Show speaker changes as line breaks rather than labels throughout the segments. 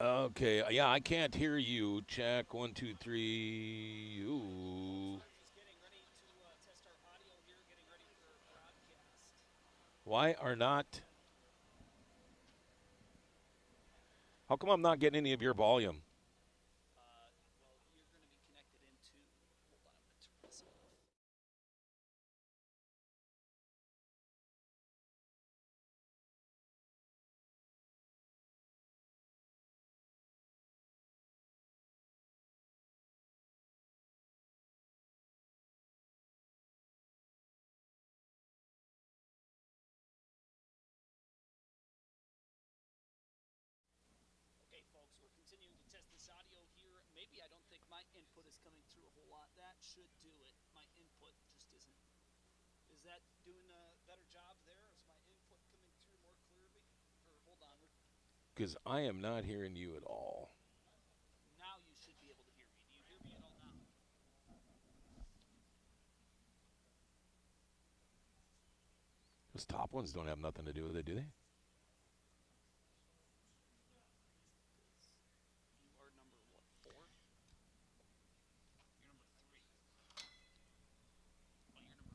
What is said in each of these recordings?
Okay, yeah, I can't hear you. Check 1, 2, 3. Ooh. Why are not? How come I'm not getting any of your volume? Because I am not hearing you at all. Those top ones don't have nothing to do with it, do they?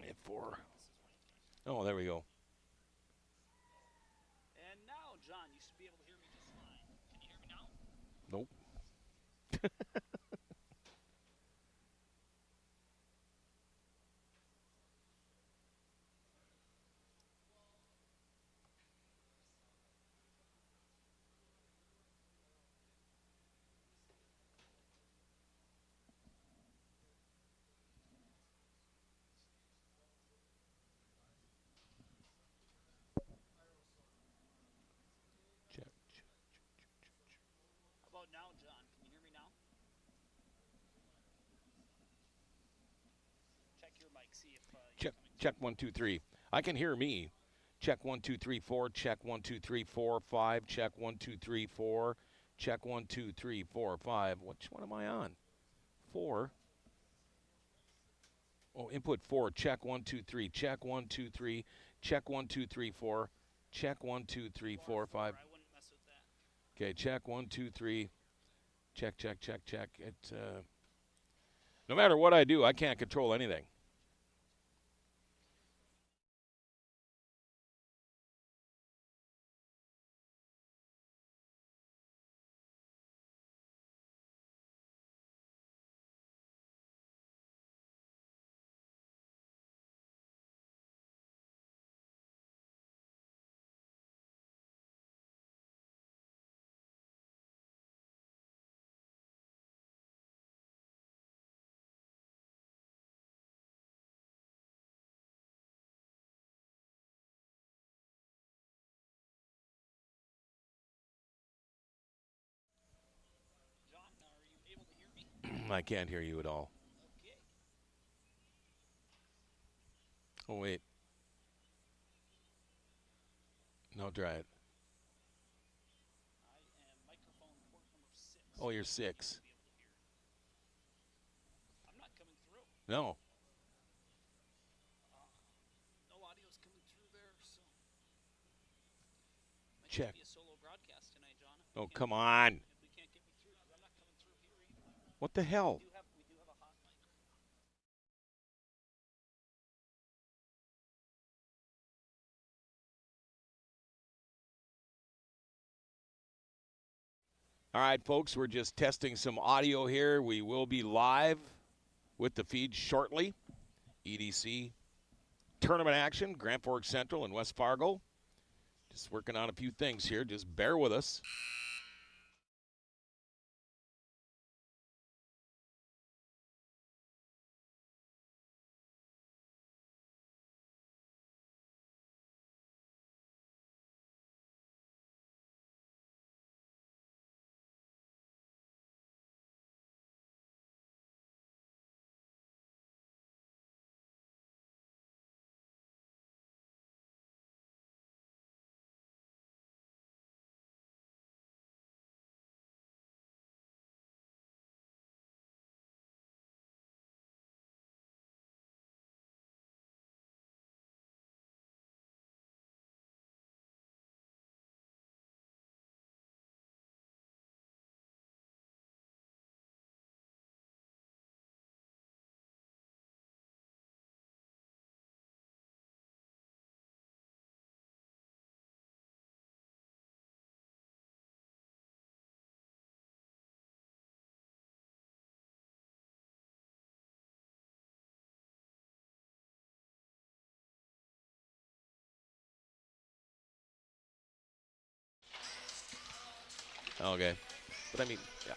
At 4. Oh, there we go. Nope. Check, check, check, check. 1, 2, 3. I can hear me. Check 1, 2, 3, 4. Check 1, 2, 3, 4, 5. Check 1, 2, 3, 4. Check 1, 2, 3, 4, 5. Which one am I on? 4. Oh, input 4. Check 1, 2, 3. Check 1, 2, 3. Check 1, 2, 3, 4. Check 1, 2, 3, 4, 5. Okay, check 1, 2, 3. Check, check, check, check. No matter what I do, I can't control anything. I can't hear you at all. Oh, wait. No, try it. Oh, you're 6. No. Check. Oh, come on. What the hell? All right, folks, we're just testing some audio here. We will be live with the feed shortly. EDC tournament action, Grand Forks Central and West Fargo. Just working on a few things here. Just bear with us. Okay. But I mean, yeah.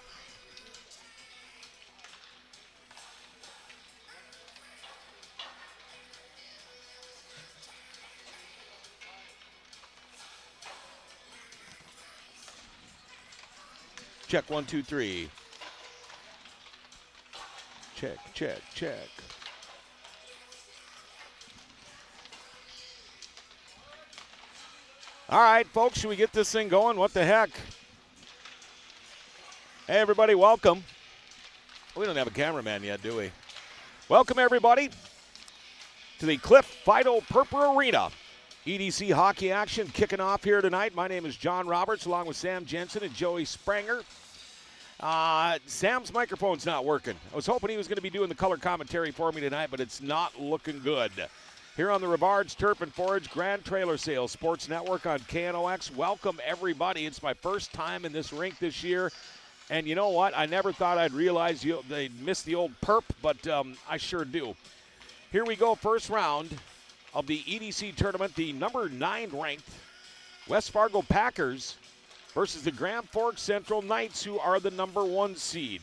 Check 1, 2, 3. Check, check, check. All right, folks, should we get this thing going? What the heck? Hey, everybody, welcome. We don't have a cameraman yet, do we? Welcome, everybody, to the Cliff Fido Purple Arena. EDC hockey action kicking off here tonight. My name is John Roberts, along with Sam Jensen and Joey Spranger. Sam's microphone's not working. I was hoping he was going to be doing the color commentary for me tonight, but it's not looking good. Here on the Rivards Turf and Forage Grand Trailer Sales Sports Network on KNOX. Welcome, everybody. It's my first time in this rink this year. And you know what? I never thought I'd realize they'd miss the old perp, but I sure do. Here we go, first round of the EDC tournament. The number 9 ranked West Fargo Packers versus the Grand Forks Central Knights, who are the number 1 seed.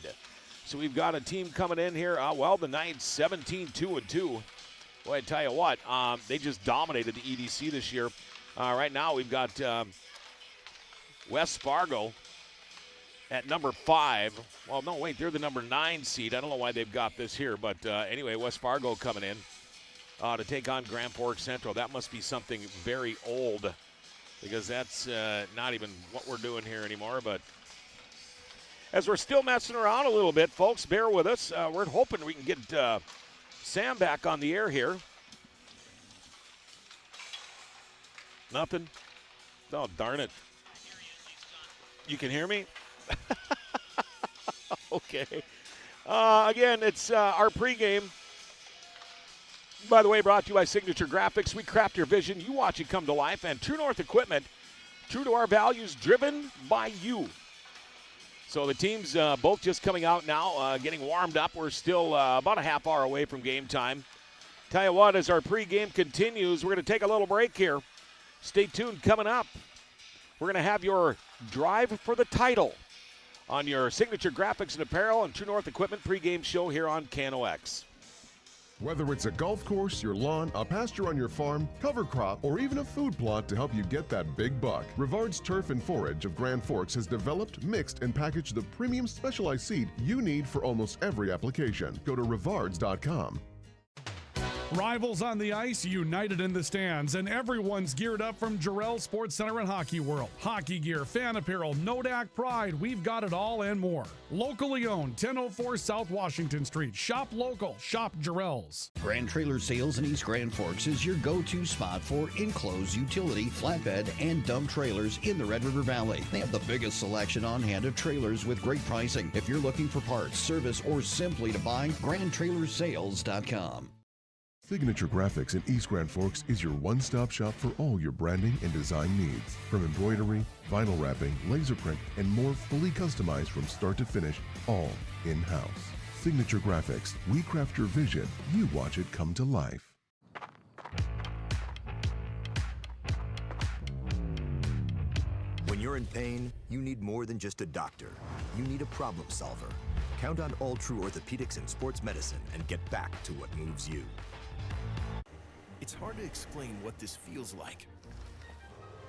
So we've got a team coming in here. The Knights 17-2-2. Boy, I tell you what, they just dominated the EDC this year. Right now we've got West Fargo at number 5. Well, no, wait, they're the number 9 seed. I don't know why they've got this here, but anyway, West Fargo coming in to take on Grand Forks Central. That must be something very old, because that's not even what we're doing here anymore. But as we're still messing around a little bit, folks, bear with us. We're hoping we can get Sam back on the air here. Nothing? Oh, darn it. You can hear me? Okay. Again, it's our pregame. By the way, brought to you by Signature Graphics. We craft your vision. You watch it come to life. And True North Equipment, true to our values, driven by you. So the teams both just coming out now, getting warmed up. We're still about a half hour away from game time. Tell you what, as our pregame continues, we're going to take a little break here. Stay tuned. Coming up, we're going to have your drive for the title on your Signature Graphics and Apparel and True North Equipment pregame show here on KNOX.
Whether it's a golf course, your lawn, a pasture on your farm, cover crop, or even a food plot to help you get that big buck, Rivards Turf and Forage of Grand Forks has developed, mixed, and packaged the premium specialized seed you need for almost every application. Go to rivards.com.
Rivals on the ice, united in the stands, and everyone's geared up from Jarrell Sports Center and Hockey World. Hockey gear, fan apparel, Nodak Pride, we've got it all and more. Locally owned, 1004 South Washington Street. Shop local, shop Jarrell's.
Grand Trailer Sales in East Grand Forks is your go-to spot for enclosed utility, flatbed, and dump trailers in the Red River Valley. They have the biggest selection on hand of trailers with great pricing. If you're looking for parts, service, or simply to buy, GrandTrailersSales.com.
Signature Graphics in East Grand Forks is your one-stop shop for all your branding and design needs. From embroidery, vinyl wrapping, laser print, and more, fully customized from start to finish, all in-house. Signature Graphics, we craft your vision, you watch it come to life.
When you're in pain, you need more than just a doctor. You need a problem solver. Count on All True Orthopedics and Sports Medicine and get back to what moves you.
It's hard to explain what this feels like.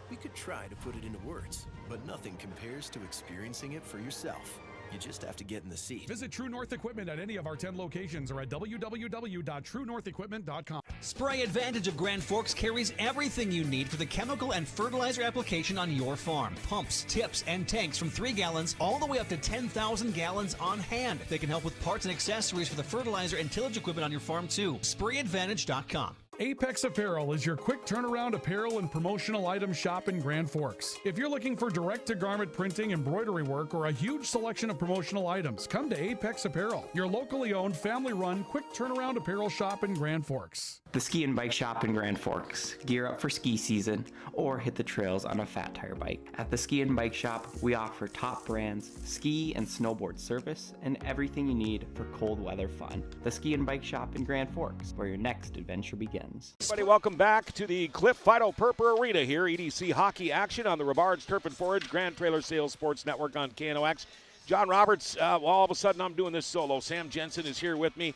We could try to put it into words, but nothing compares to experiencing it for yourself. You just have to get in the seat.
Visit True North Equipment at any of our 10 locations or at www.truenorthequipment.com.
Spray Advantage of Grand Forks carries everything you need for the chemical and fertilizer application on your farm. Pumps, tips, and tanks from 3 gallons all the way up to 10,000 gallons on hand. They can help with parts and accessories for the fertilizer and tillage equipment on your farm too. SprayAdvantage.com.
Apex Apparel is your quick turnaround apparel and promotional item shop in Grand Forks. If you're looking for direct-to-garment printing, embroidery work, or a huge selection of promotional items, come to Apex Apparel, your locally owned, family-run, quick turnaround apparel shop in Grand Forks.
The Ski and Bike Shop in Grand Forks. Gear up for ski season or hit the trails on a fat tire bike. At the Ski and Bike Shop, we offer top brands, ski and snowboard service, and everything you need for cold weather fun. The Ski and Bike Shop in Grand Forks, where your next adventure begins. fans.
Everybody, welcome back to the Cliff Fido Purper Arena here. EDC hockey action on the Rivards Turf and Forage Grand Trailer Sales Sports Network on KNOX. John Roberts, all of a sudden I'm doing this solo. Sam Jensen is here with me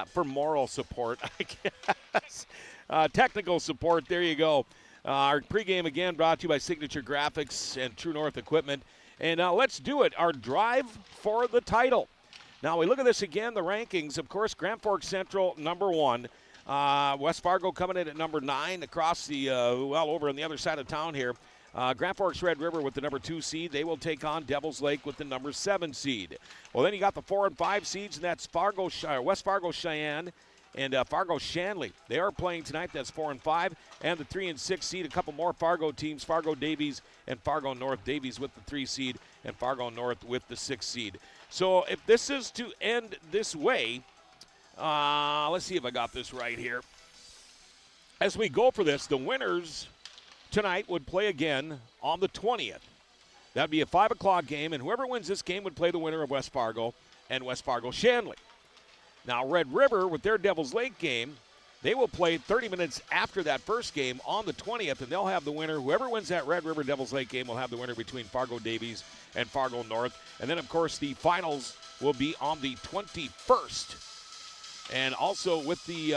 for moral support, I guess. Technical support, there you go. Our pregame again brought to you by Signature Graphics and True North Equipment. And let's do it, our drive for the title. Now we look at this again, the rankings. Of course, Grand Forks Central, number 1. West Fargo coming in at number 9 across the, over on the other side of town here. Grand Forks Red River with the number 2 seed. They will take on Devils Lake with the number 7 seed. Well, then you got the 4 and 5 seeds, and that's West Fargo Cheyenne and Fargo Shanley. They are playing tonight. That's 4 and 5. And the 3 and 6 seed, a couple more Fargo teams, Fargo Davies and Fargo North. Davies with the 3 seed and Fargo North with the 6 seed. So if this is to end this way, let's see if I got this right here. As we go for this, the winners tonight would play again on the 20th. That'd be a 5 o'clock game, and whoever wins this game would play the winner of West Fargo and West Fargo Shanley. Now, Red River, with their Devils Lake game, they will play 30 minutes after that first game on the 20th, and they'll have the winner. Whoever wins that Red River Devils Lake game will have the winner between Fargo Davies and Fargo North. And then, of course, the finals will be on the 21st. And also with the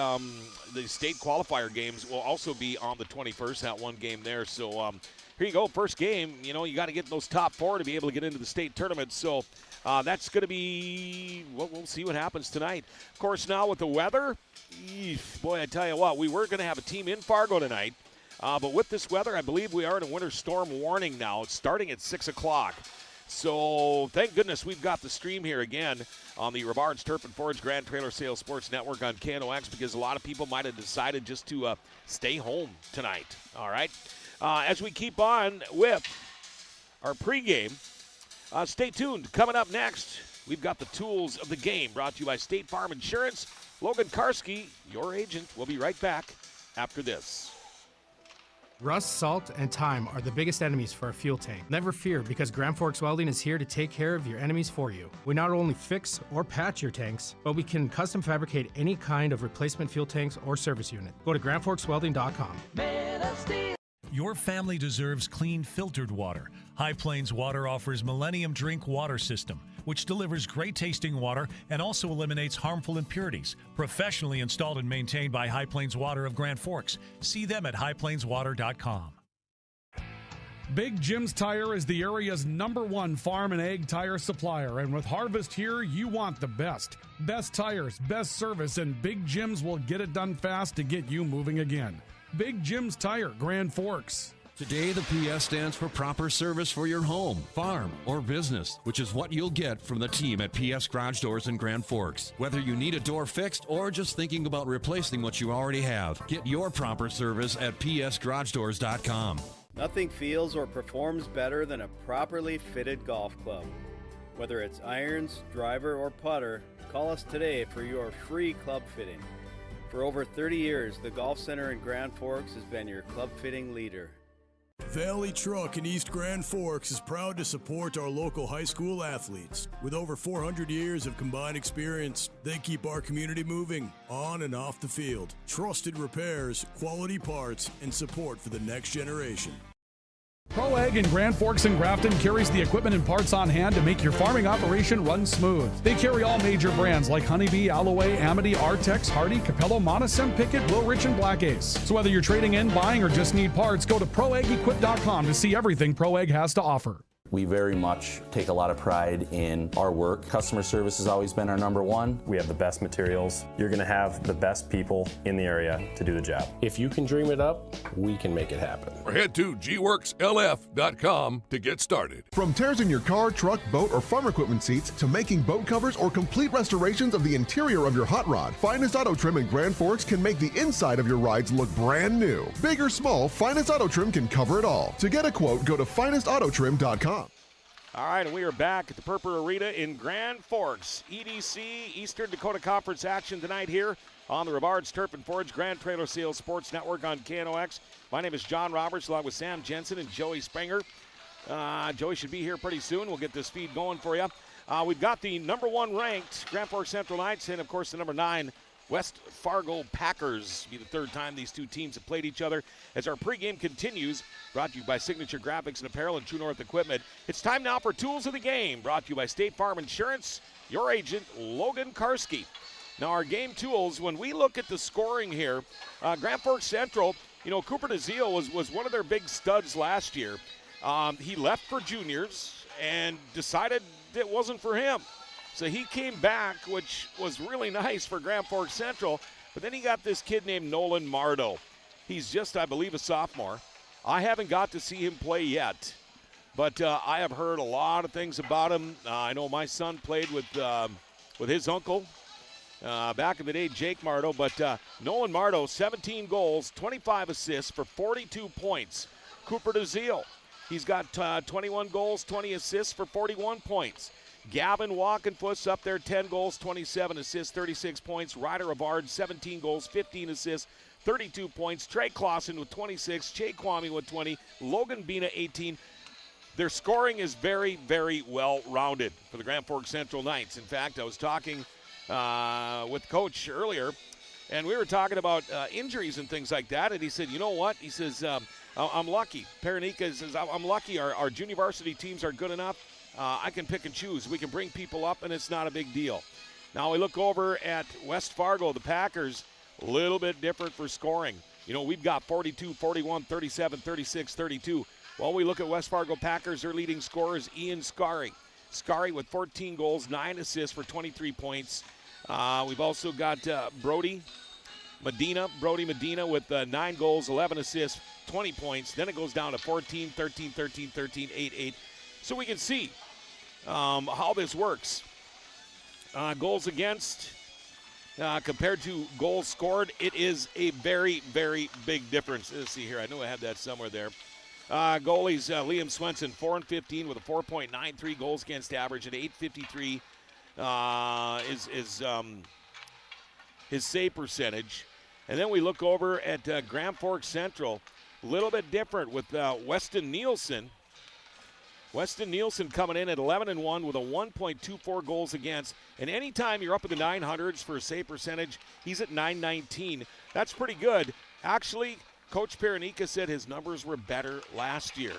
state qualifier games will also be on the 21st, that one game there. So here you go, first game. You know, you got to get in those top 4 to be able to get into the state tournament. So that's going to be, well, we'll see what happens tonight. Of course, now with the weather, boy, I tell you what, we were going to have a team in Fargo tonight. But with this weather, I believe we are in a winter storm warning now. It's starting at 6 o'clock. So thank goodness we've got the stream here again on the Rivards Turf and Forage Grand Trailer Sales Sports Network on KNOX, because a lot of people might have decided just to stay home tonight. All right. As we keep on with our pregame, stay tuned. Coming up next, we've got the tools of the game brought to you by State Farm Insurance. Logan Karski, your agent, will be right back after this.
Rust, salt, and time are the biggest enemies for a fuel tank. Never fear, because Grand Forks Welding is here to take care of your enemies for you. We not only fix or patch your tanks, but we can custom fabricate any kind of replacement fuel tanks or service unit. Go to grandforkswelding.com.
Your family deserves clean, filtered water. High Plains Water offers Millennium Drink Water System, which delivers great tasting water and also eliminates harmful impurities. Professionally installed and maintained by High Plains Water of Grand Forks. See them at highplainswater.com.
Big Jim's Tire is the area's #1 farm and ag tire supplier, and with harvest here, you want the best. Best tires, best service, and Big Jim's will get it done fast to get you moving again. Big Jim's Tire, Grand Forks.
Today, the PS stands for proper service for your home, farm, or business, which is what you'll get from the team at PS Garage Doors in Grand Forks. Whether you need a door fixed or just thinking about replacing what you already have, get your proper service at psgaragedoors.com.
Nothing feels or performs better than a properly fitted golf club. Whether it's irons, driver, or putter, call us today for your free club fitting. For over 30 years, the Golf Center in Grand Forks has been your club fitting leader.
Valley Truck in East Grand Forks is proud to support our local high school athletes. With over 400 years of combined experience, they keep our community moving on and off the field. Trusted repairs, quality parts, and support for the next generation.
Pro Ag in Grand Forks and Grafton carries the equipment and parts on hand to make your farming operation run smooth. They carry all major brands like Honeybee, Alloway, Amity, Artex, Hardy, Capello, Monosem, Pickett, Wilrich, and Black Ace. So whether you're trading in, buying, or just need parts, go to ProAgEquip.com to see everything Pro Ag has to offer.
We very much take a lot of pride in our work. Customer service has always been our #1.
We have the best materials. You're going to have the best people in the area to do the job.
If you can dream it up, we can make it happen.
Or head to gworkslf.com to get started.
From tears in your car, truck, boat, or farm equipment seats to making boat covers or complete restorations of the interior of your hot rod, Finest Auto Trim in Grand Forks can make the inside of your rides look brand new. Big or small, Finest Auto Trim can cover it all. To get a quote, go to finestautotrim.com.
All right, and we are back at the Purper Arena in Grand Forks. EDC, Eastern Dakota Conference action tonight here on the Rivards Turf and Forage Grand Trailer Sales Sports Network on KNOX. My name is John Roberts, along with Sam Jensen and Joey Springer. Joey should be here pretty soon. We'll get this feed going for you. We've got the #1 ranked Grand Forks Central Knights and, of course, the #9 West Fargo Packers. Be the third time these two teams have played each other. As our pregame continues, brought to you by Signature Graphics and Apparel and True North Equipment. It's time now for Tools of the Game, brought to you by State Farm Insurance. Your agent, Logan Karski. Now our game tools, when we look at the scoring here, Grand Forks Central, Cooper DeZio was one of their big studs last year. He left for juniors and decided it wasn't for him. So he came back, which was really nice for Grand Forks Central. But then he got this kid named Nolan Mardo. He's just, I believe, a sophomore. I haven't got to see him play yet. But I have heard a lot of things about him. I know my son played with his uncle back in the day, Jake Mardo. But Nolan Mardo, 17 goals, 25 assists for 42 points. Cooper DeZio, he's got 21 goals, 20 assists for 41 points. Gavin Walkenfuss up there, 10 goals, 27 assists, 36 points. Ryder Avard, 17 goals, 15 assists, 32 points. Trey Clausen with 26. Jay Kwame with 20. Logan Bina, 18. Their scoring is very, very well-rounded for the Grand Forks Central Knights. In fact, I was talking with Coach earlier, and we were talking about injuries and things like that, and he said, you know what? He says, I'm lucky. Paranika says, I'm lucky. Our junior varsity teams are good enough. I can pick and choose. We can bring people up, and it's not a big deal. Now we look over at West Fargo, the Packers, a little bit different for scoring. We've got 42, 41, 37, 36, 32. Well, we look at West Fargo Packers, their leading scorer is Ian Scarry. Scarry with 14 goals, 9 assists for 23 points. We've also got Brody Medina with 9 goals, 11 assists, 20 points. Then it goes down to 14, 13, 13, 13, 8, 8. So we can see how this works. Goals against compared to goals scored, it is a very, very big difference. Let's see here. I know I had that somewhere there. Goalies, Liam Swenson, 4-15 with a 4.93 goals against average and 8.53 is his save percentage. And then we look over at Grand Forks Central, a little bit different with Weston Nielsen. Weston Nielsen coming in at 11-1 with a 1.24 goals against. And anytime you're up in the 900s for a save percentage, he's at 919. That's pretty good. Actually, Coach Paranika said his numbers were better last year,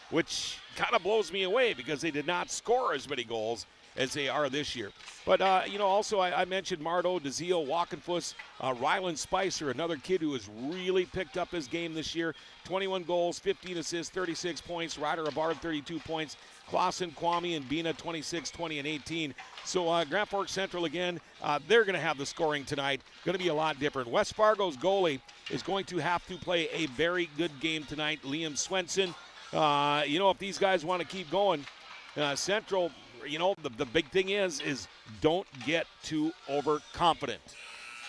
which kind of blows me away because they did not score as many goals as they are this year. But, also I mentioned Mardo, DeZio, Walkenfuss, Ryland Spicer, another kid who has really picked up his game this year. 21 goals, 15 assists, 36 points. Ryder Avard, 32 points. Clausen, Kwame, and Bina, 26, 20, and 18. So Grand Forks Central, again, they're going to have the scoring tonight. Going to be a lot different. West Fargo's goalie is going to have to play a very good game tonight. Liam Swenson. If these guys want to keep going, Central, the big thing is don't get too overconfident.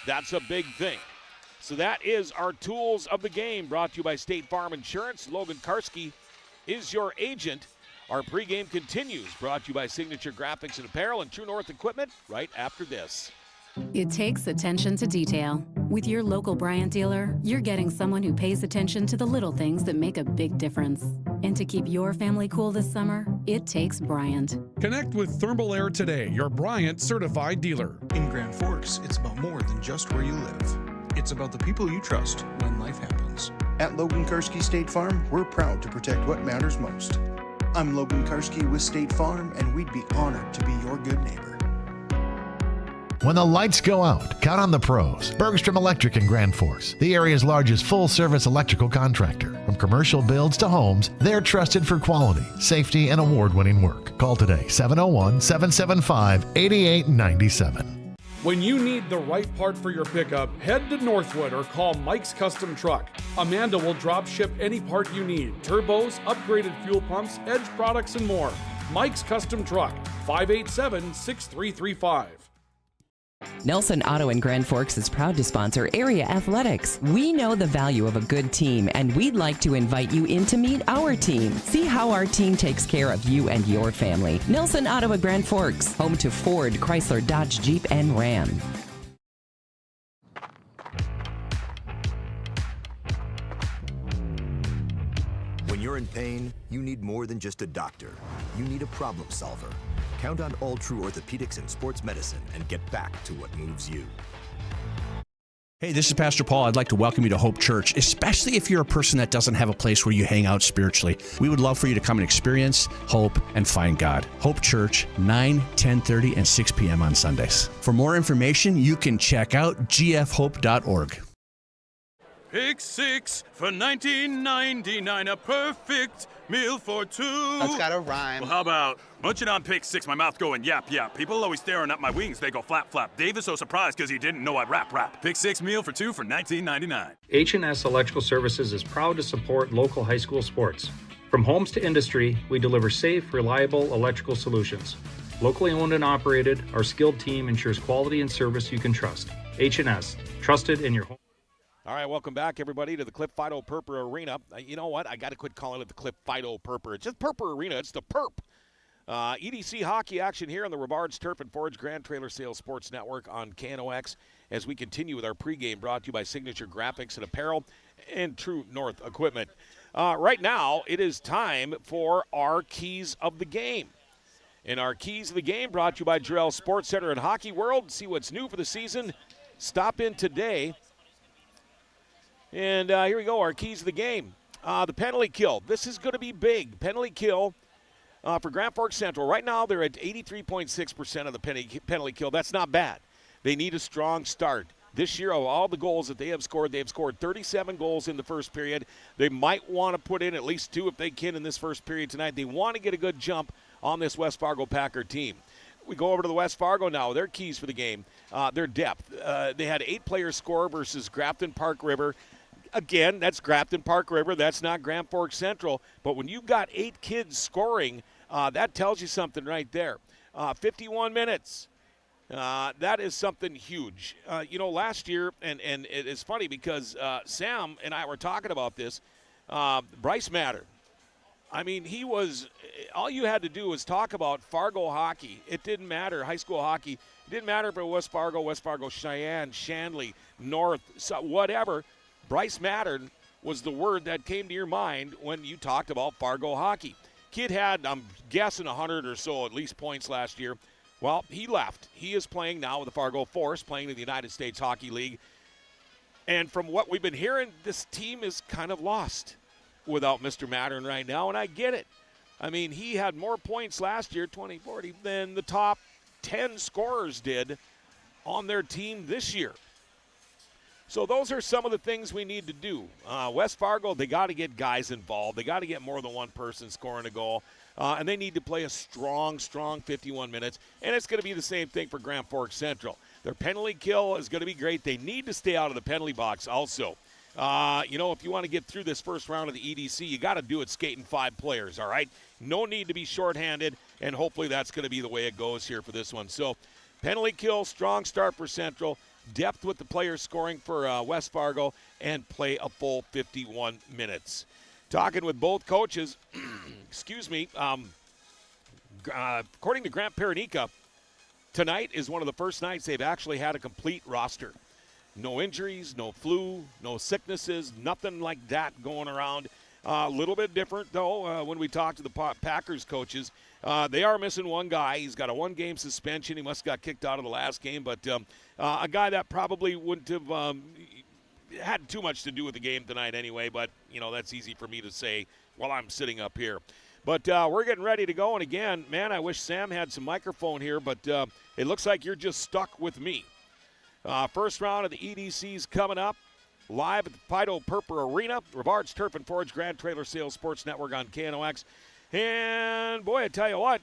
That's a big thing. So that is our tools of the game, brought to you by State Farm Insurance. Logan Karski is your agent. Our pregame continues, brought to you by Signature Graphics and Apparel and True North Equipment, right after this.
It takes attention to detail. With your local Bryant dealer, you're getting someone who pays attention to the little things that make a big difference. And to keep your family cool this summer, it takes Bryant.
Connect with Thermal Air today, your Bryant certified dealer.
In Grand Forks, it's about more than just where you live. It's about the people you trust when life happens.
At Logan Karski State Farm, we're proud to protect what matters most. I'm Logan Karski with State Farm, and we'd be honored to be your good neighbor.
When the lights go out, count on the pros. Bergstrom Electric in Grand Forks, the area's largest full-service electrical contractor. From commercial builds to homes, they're trusted for quality, safety, and award-winning work. Call today, 701-775-8897.
When you need the right part for your pickup, head to Northwood or call Mike's Custom Truck. Amanda will drop ship any part you need. Turbos, upgraded fuel pumps, Edge products, and more. Mike's Custom Truck, 587-6335.
Nelson Auto in Grand Forks is proud to sponsor area athletics. We know the value of a good team, and we'd like to invite you in to meet our team. See how our team takes care of you and your family. Nelson Auto in Grand Forks, home to Ford, Chrysler, Dodge, Jeep, and Ram.
When you're in pain, you need more than just a doctor. You need a problem solver. Count on All True Orthopedics and Sports Medicine and get back to what moves you.
Hey, this is Pastor Paul. I'd like to welcome you to Hope Church, especially if you're a person that doesn't have a place where you hang out spiritually. We would love for you to come and experience hope and find God. Hope Church, 9, 10:30, and 6 p.m. on Sundays. For more information, you can check out gfhope.org.
Pick 6 for $19.99, a perfect meal for two.
That's gotta rhyme.
Well, how about munching on Pick 6, my mouth going yap, yap. People always staring at my wings, they go flap, flap. Dave is so surprised because he didn't know I'd rap. Pick 6 meal for two for $19.99.
H&S Electrical Services is proud to support local high school sports. From homes to industry, we deliver safe, reliable electrical solutions. Locally owned and operated, our skilled team ensures quality and service you can trust. H&S, trusted in your home.
All right, welcome back, everybody, to the Cliff Fido Perper Arena. You know what? I got to quit calling it the Cliff Fido Perper. It's just Perper Arena. It's the Perp. EDC hockey action here on the Rivards Turf and Forge Grand Trailer Sales Sports Network on KNOX as we continue with our pregame brought to you by Signature Graphics and Apparel and True North Equipment. Right now, it is time for our Keys of the Game. And our Keys of the Game brought to you by Jarrell Sports Center and Hockey World. See what's new for the season. Stop in today. And here we go, our keys of the game. The penalty kill. This is going to be big. Penalty kill for Grand Forks Central. Right now they're at 83.6% of the penalty kill. That's not bad. They need a strong start. This year, of all the goals that they have scored 37 goals in the first period. They might want to put in at least 2 if they can in this first period tonight. They want to get a good jump on this West Fargo Packer team. We go over to the West Fargo now. Their keys for the game, their depth. They had 8 players score versus Grafton Park River. Again, that's Grafton Park River. That's not Grand Forks Central. But when you've got 8 kids scoring, that tells you something right there. 51 minutes. That is something huge. Last year, and it is funny because Sam and I were talking about this, Bryce Matter. I mean, all you had to do was talk about Fargo hockey. It didn't matter, high school hockey. It didn't matter if it was West Fargo, Cheyenne, Shanley, North, whatever. Bryce Mattern was the word that came to your mind when you talked about Fargo hockey. Kid had, I'm guessing, 100 or so at least points last year. Well, he left. He is playing now with the Fargo Force, playing in the United States Hockey League. And from what we've been hearing, this team is kind of lost without Mr. Mattern right now, and I get it. I mean, he had more points last year, 20-40, than the top 10 scorers did on their team this year. So those are some of the things we need to do. West Fargo, they got to get guys involved. They got to get more than one person scoring a goal. And they need to play a strong 51 minutes. And it's going to be the same thing for Grand Forks Central. Their penalty kill is going to be great. They need to stay out of the penalty box also. If you want to get through this first round of the EDC, you got to do it skating 5 players, all right? No need to be shorthanded, and hopefully that's going to be the way it goes here for this one. So penalty kill, strong start for Central. Depth with the players scoring for West Fargo, and play a full 51 minutes. Talking with both coaches, according to Grant Paranica, tonight is one of the first nights they've actually had a complete roster. No injuries, no flu, no sicknesses, nothing like that going around. A little bit different, though, when we talk to the Packers coaches. They are missing one guy. He's got a 1-game suspension. He must have got kicked out of the last game. But a guy that probably wouldn't have had too much to do with the game tonight anyway. But, that's easy for me to say while I'm sitting up here. But we're getting ready to go. And, again, man, I wish Sam had some microphone here. But it looks like you're just stuck with me. First round of the EDC's coming up. Live at the Fido Perper Arena, Rivards Turf and Forge Grand Trailer Sales Sports Network on KNOX. And, boy, I tell you what,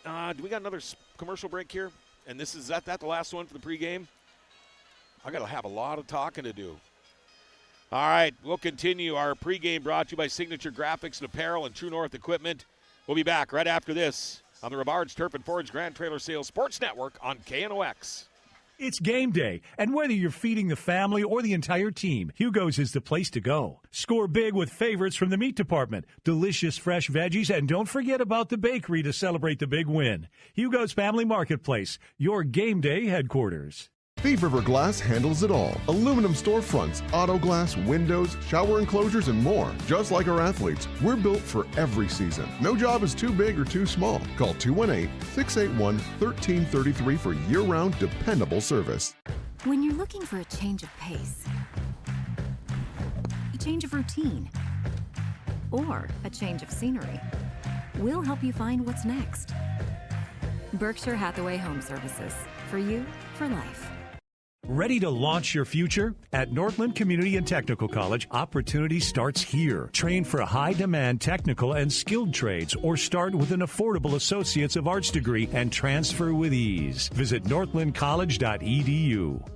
do we got another commercial break here? And is that the last one for the pregame? I got to have a lot of talking to do. All right, we'll continue our pregame brought to you by Signature Graphics and Apparel and True North Equipment. We'll be back right after this on the Rivards Turf and Forge Grand Trailer Sales Sports Network on KNOX.
It's game day, and whether you're feeding the family or the entire team, Hugo's is the place to go. Score big with favorites from the meat department, delicious fresh veggies, and don't forget about the bakery to celebrate the big win. Hugo's Family Marketplace, your game day headquarters.
Thief River Glass handles it all. Aluminum storefronts, auto glass, windows, shower enclosures, and more. Just like our athletes, we're built for every season. No job is too big or too small. Call 218-681-1333 for year-round dependable service.
When you're looking for a change of pace, a change of routine, or a change of scenery, we'll help you find what's next. Berkshire Hathaway Home Services. For you, for life.
Ready to launch your future? At Northland Community and Technical College, opportunity starts here. Train for high-demand technical and skilled trades or start with an affordable Associates of Arts degree and transfer with ease. Visit northlandcollege.edu.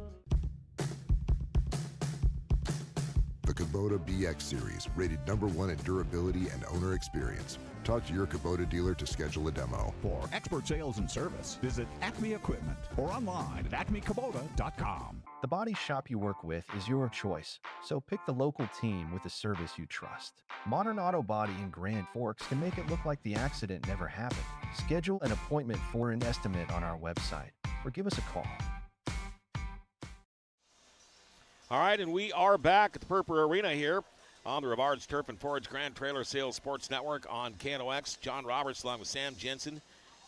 The Kubota BX Series, rated #1 in durability and owner experience. Talk to your Kubota dealer to schedule a demo.
For expert sales and service, visit Acme Equipment or online at acmekubota.com.
The body shop you work with is your choice, so pick the local team with the service you trust. Modern Auto Body in Grand Forks can make it look like the accident never happened. Schedule an appointment for an estimate on our website or give us a call.
All right, and we are back at the Purple Arena here on the Rivards Turf and Forage Grand Trailer Sales Sports Network on KNOX. John Roberts along with Sam Jensen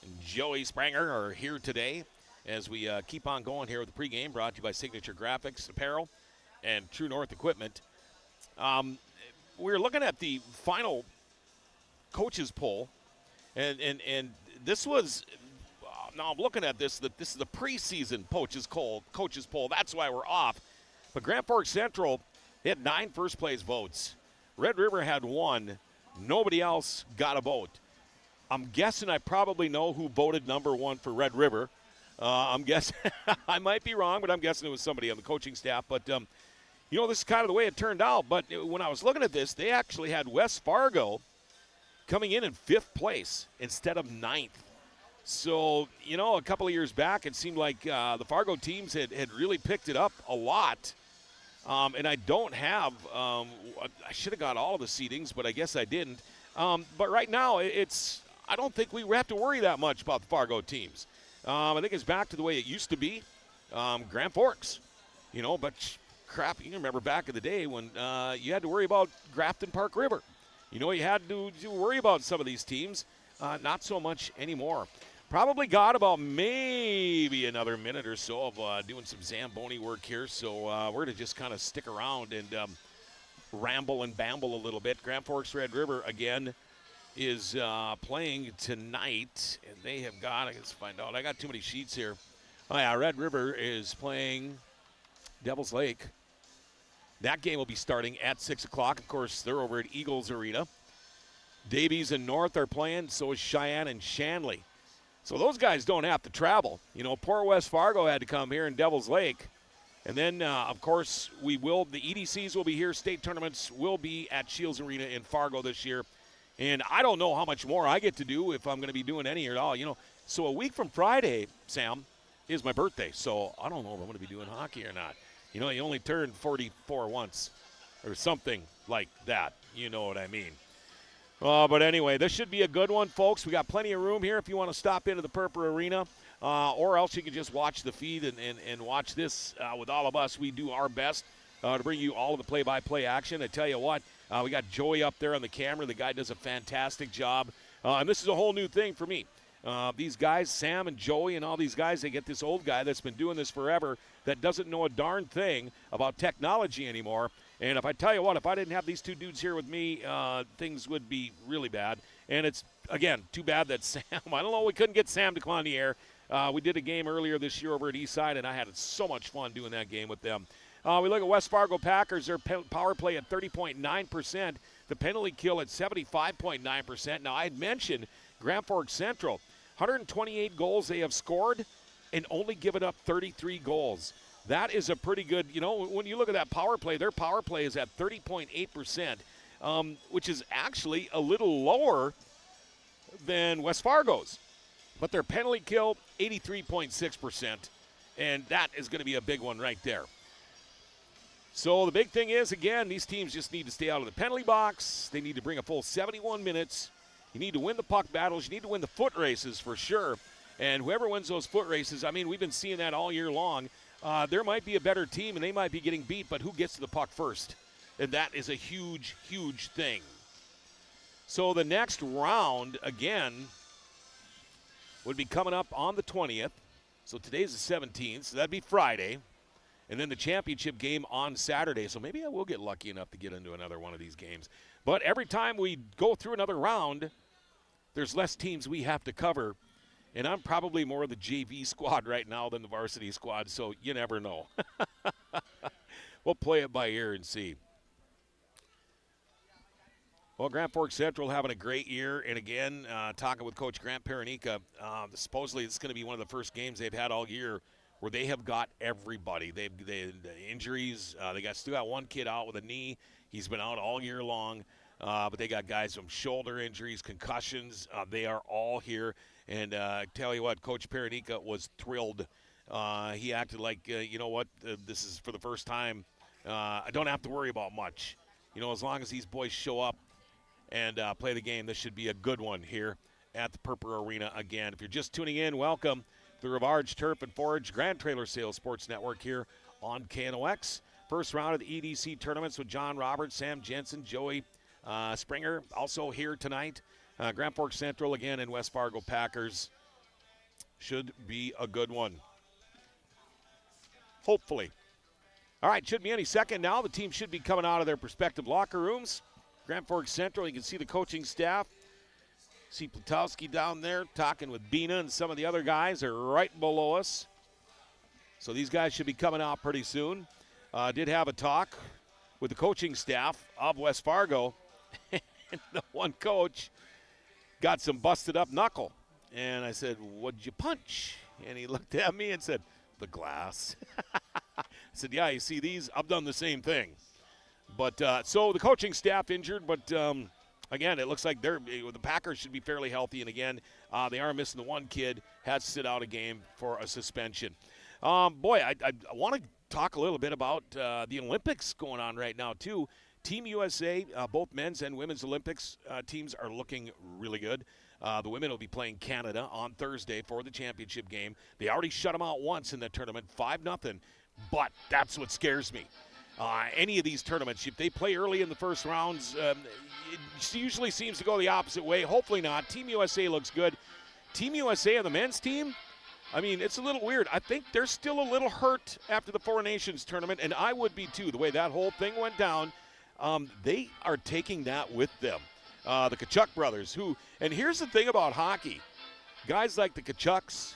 and Joey Spranger are here today as we keep on going here with the pregame, brought to you by Signature Graphics Apparel and True North Equipment. We're looking at the final coaches poll, and this was now I'm looking at this. This is the preseason coaches poll. That's why we're off. But Grand Forks Central, they had 9 first-place votes. Red River had 1. Nobody else got a vote. I'm guessing I probably know who voted #1 for Red River. I'm guessing I might be wrong, but I'm guessing it was somebody on the coaching staff. But, this is kind of the way it turned out. But when I was looking at this, they actually had West Fargo coming in 5th place instead of 9th. So, a couple of years back, it seemed like the Fargo teams had really picked it up a lot. And I don't have I should have got all of the seedings, but I guess I didn't. But right now, I don't think we have to worry that much about the Fargo teams. I think it's back to the way it used to be. Grand Forks, but crap, you remember back in the day when you had to worry about Grafton Park River. You had to worry about some of these teams. Not so much anymore. Probably got about maybe another minute or so of doing some Zamboni work here, so we're going to just kind of stick around and ramble and bamble a little bit. Grand Forks Red River, again, is playing tonight, and they have got, let's find out, I got too many sheets here. Oh, yeah, Red River is playing Devil's Lake. That game will be starting at 6 o'clock. Of course, they're over at Eagles Arena. Davies and North are playing, so is Cheyenne and Shanley. So those guys don't have to travel. Poor West Fargo had to come here in Devil's Lake. And then, of course, the EDCs will be here. State tournaments will be at Shields Arena in Fargo this year. And I don't know how much more I get to do if I'm going to be doing any at all. So a week from Friday, Sam, is my birthday. So I don't know if I'm going to be doing hockey or not. You only turn 44 once or something like that. You know what I mean. But anyway, this should be a good one, folks. We got plenty of room here if you want to stop into the Purple Arena, or else you can just watch the feed and watch this with all of us. We do our best to bring you all of the play-by-play action. I tell you what, we got Joey up there on the camera. The guy does a fantastic job. And this is a whole new thing for me. These guys, Sam and Joey and all these guys, they get this old guy that's been doing this forever that doesn't know a darn thing about technology anymore. And if I tell you what, if I didn't have these two dudes here with me, things would be really bad. And it's, again, too bad that Sam, I don't know, we couldn't get Sam to come on the air. We did a game earlier this year over at Eastside, and I had so much fun doing that game with them. We look at West Fargo Packers, their power play at 30.9%, the penalty kill at 75.9%. Now, I had mentioned Grand Forks Central, 128 goals they have scored and only given up 33 goals. That is a pretty good, when you look at that power play, their power play is at 30.8%, which is actually a little lower than West Fargo's. But their penalty kill, 83.6%, and that is going to be a big one right there. So the big thing is, again, these teams just need to stay out of the penalty box. They need to bring a full 71 minutes. You need to win the puck battles. You need to win the foot races for sure. And whoever wins those foot races, we've been seeing that all year long. There might be a better team, and they might be getting beat, but who gets to the puck first? And that is a huge, huge thing. So the next round, again, would be coming up on the 20th. So today's the 17th, so that'd be Friday. and then the championship game on Saturday. So maybe I will get lucky enough to get into another one of these games. But every time we go through another round, there's less teams we have to cover. And I'm probably more of the JV squad right now than the varsity squad, so you never know. We'll play it by ear and see. Well, Grand Forks Central having a great year. And again, talking with Coach Grant Paranika, supposedly it's going to be one of the first games they've had all year where they have got everybody. The injuries, they still got one kid out with a knee. He's been out all year long. But they got guys from shoulder injuries, concussions. They are all here. And I tell you what, Coach Paranika was thrilled. He acted like, you know what, this is for the first time. I don't have to worry about much. You know, as long as these boys show up and play the game, this should be a good one here at the Purple Arena again. If you're just tuning in, welcome to the Rivarge Turf and Forage Grand Trailer Sales Sports Network here on KNOX. First round of the EDC tournaments with John Roberts, Sam Jensen, Joey Springer also here tonight. Grand Forks Central again and West Fargo Packers. Should be a good one. Hopefully. All right, should be any second now. The team should be coming out of their respective locker rooms. Grand Forks Central, you can see the coaching staff. See Plutowski down there talking with Bina, and some of the other guys are right below us. So these guys should be coming out pretty soon. Did have a talk with the coaching staff of West Fargo. And the one coach got some busted up knuckle. And I said, what'd you punch? And he looked at me and said, the glass. I said, yeah, you see these? I've done the same thing. But so the coaching staff injured, but again, it looks like the Packers should be fairly healthy. And again, they are missing the one kid, has to sit out a game for a suspension. Boy, I want to talk a little bit about the Olympics going on right now, too. Team USA, both men's and women's Olympics teams are looking really good. The women will be playing Canada on Thursday for the championship game. They already shut them out once in that tournament, 5-0. But that's what scares me. Any of these tournaments, if they play early in the first rounds, it usually seems to go the opposite way. Hopefully not. Team USA looks good. Team USA and the men's team, I mean, it's a little weird. I think they're still a little hurt after the Four Nations tournament, and I would be too, the way that whole thing went down. They are taking that with them. The Tkachuk brothers, and here's the thing about hockey. Guys like the Tkachuks,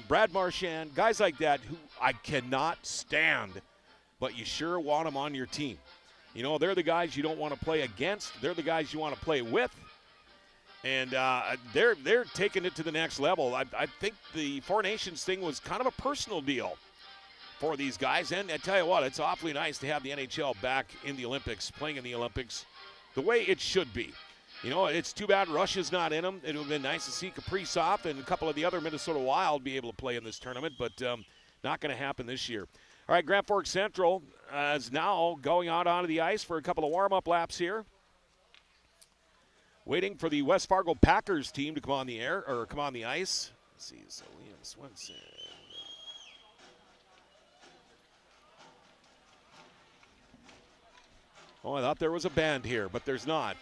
Brad Marchand, guys like that who I cannot stand, but you sure want them on your team. You know, they're the guys you don't want to play against. They're the guys you want to play with. And they're taking it to the next level. I think the Four Nations thing was kind of a personal deal for these guys. And I tell you what, it's awfully nice to have the NHL back in the Olympics, playing in the Olympics the way it should be. You know, it's too bad Russia's not in them. It would have been nice to see Kaprizov and a couple of the other Minnesota Wild be able to play in this tournament, but not going to happen this year. All right, Grand Forks Central is now going out onto the ice for a couple of warm-up laps here. Waiting for the West Fargo Packers team to come on the air, or come on the ice. Let's see, so Liam Swenson. Oh, I thought there was a band here, but there's not.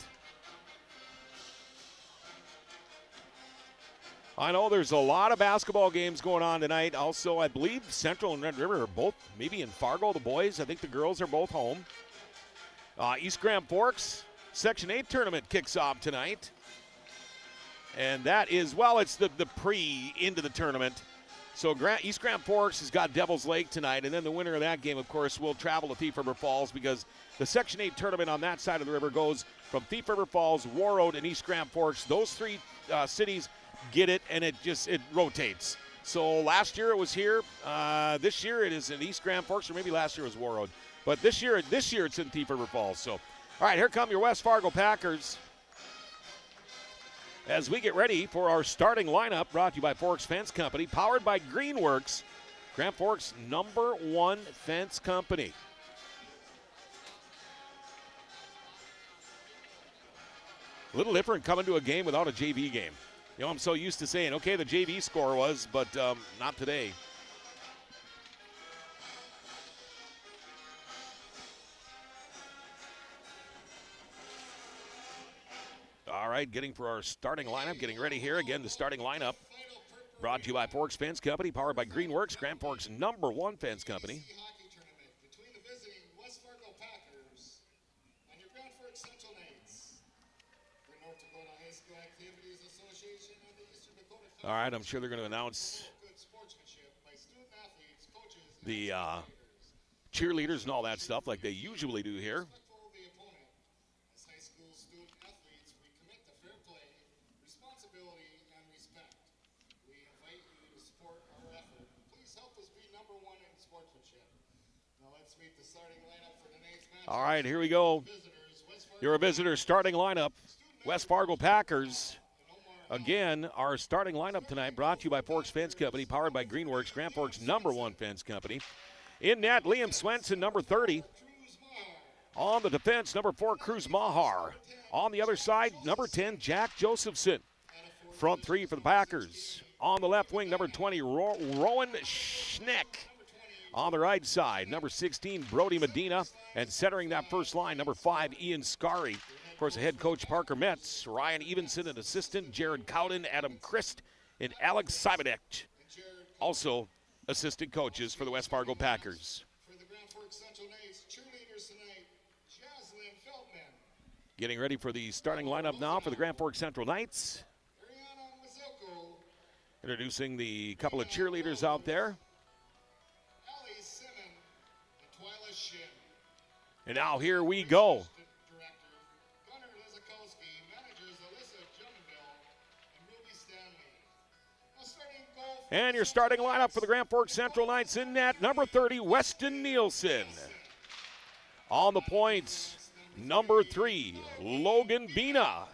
I know there's a lot of basketball games going on tonight. Also, I believe Central and Red River are both maybe in Fargo, the boys. I think the girls are both home. East Grand Forks Section 8 tournament kicks off tonight. And that is, well, it's the pre into the tournament. So East Grand Forks has got Devil's Lake tonight, and then the winner of that game, of course, will travel to Thief River Falls, because the Section 8 tournament on that side of the river goes from Thief River Falls, Warroad, and East Grand Forks. Those three cities get it, and it rotates. So last year it was here. This year it is in East Grand Forks, or maybe last year it was Warroad. But this year it's in Thief River Falls. So, all right, here come your West Fargo Packers as we get ready for our starting lineup, brought to you by Forks Fence Company, powered by Greenworks, Grand Forks' #1 fence company. A little different coming to a game without a JV game. You know, I'm so used to saying, okay, the JV score was, but not today. All right, getting for our starting lineup, getting ready here. Again, the starting lineup Brought to you by Forks Fence Company, powered by Greenworks, Grand Forks' #1 fence company.
Hockey tournament between the visiting West Fargo Packers and your Grand Forks Central Knights. The North Dakota High School Activities Association and the Eastern Dakota.
All right, I'm sure they're going to announce the cheerleaders and all that stuff like they usually do here.
As high school student athletes, we commit to fair play, responsibility, and respect. We invite you to support our effort. Please help us be #1 in sportsmanship. Now let's meet the starting lineup for tonight's match.
All right, here we go. Your visitor starting lineup, West Fargo Packers. Again, our starting lineup tonight brought to you by Forks Fence Company, powered by Greenworks, Grand Forks' #1 fence company. In net, Liam Swenson, number 30. On the defense, number 4, Cruz Mahar. On the other side, number 10, Jack Josephson. Front three for the Packers. On the left wing, number 20, Rowan Schneck. On the right side, number 16, Brody Medina. And centering that first line, number 5, Ian Scarry. Of course, the head coach, Parker Metz, Ryan Evenson, and assistant, Jared Cowden, Adam Christ, and Alex Sibadek. Also assistant coaches for the West Fargo Packers.
For the Grand Forks Central Knights, cheerleaders tonight, Jaslyn Feldman.
Getting ready for the starting lineup now for the Grand Forks Central Knights. Introducing the couple of cheerleaders out there.
Allie Simon and Twyla Shin.
And now here we go. And your starting lineup for the Grand Forks Central Knights in net, number 30, Weston Nielsen. On the points, number 3, Logan Bina.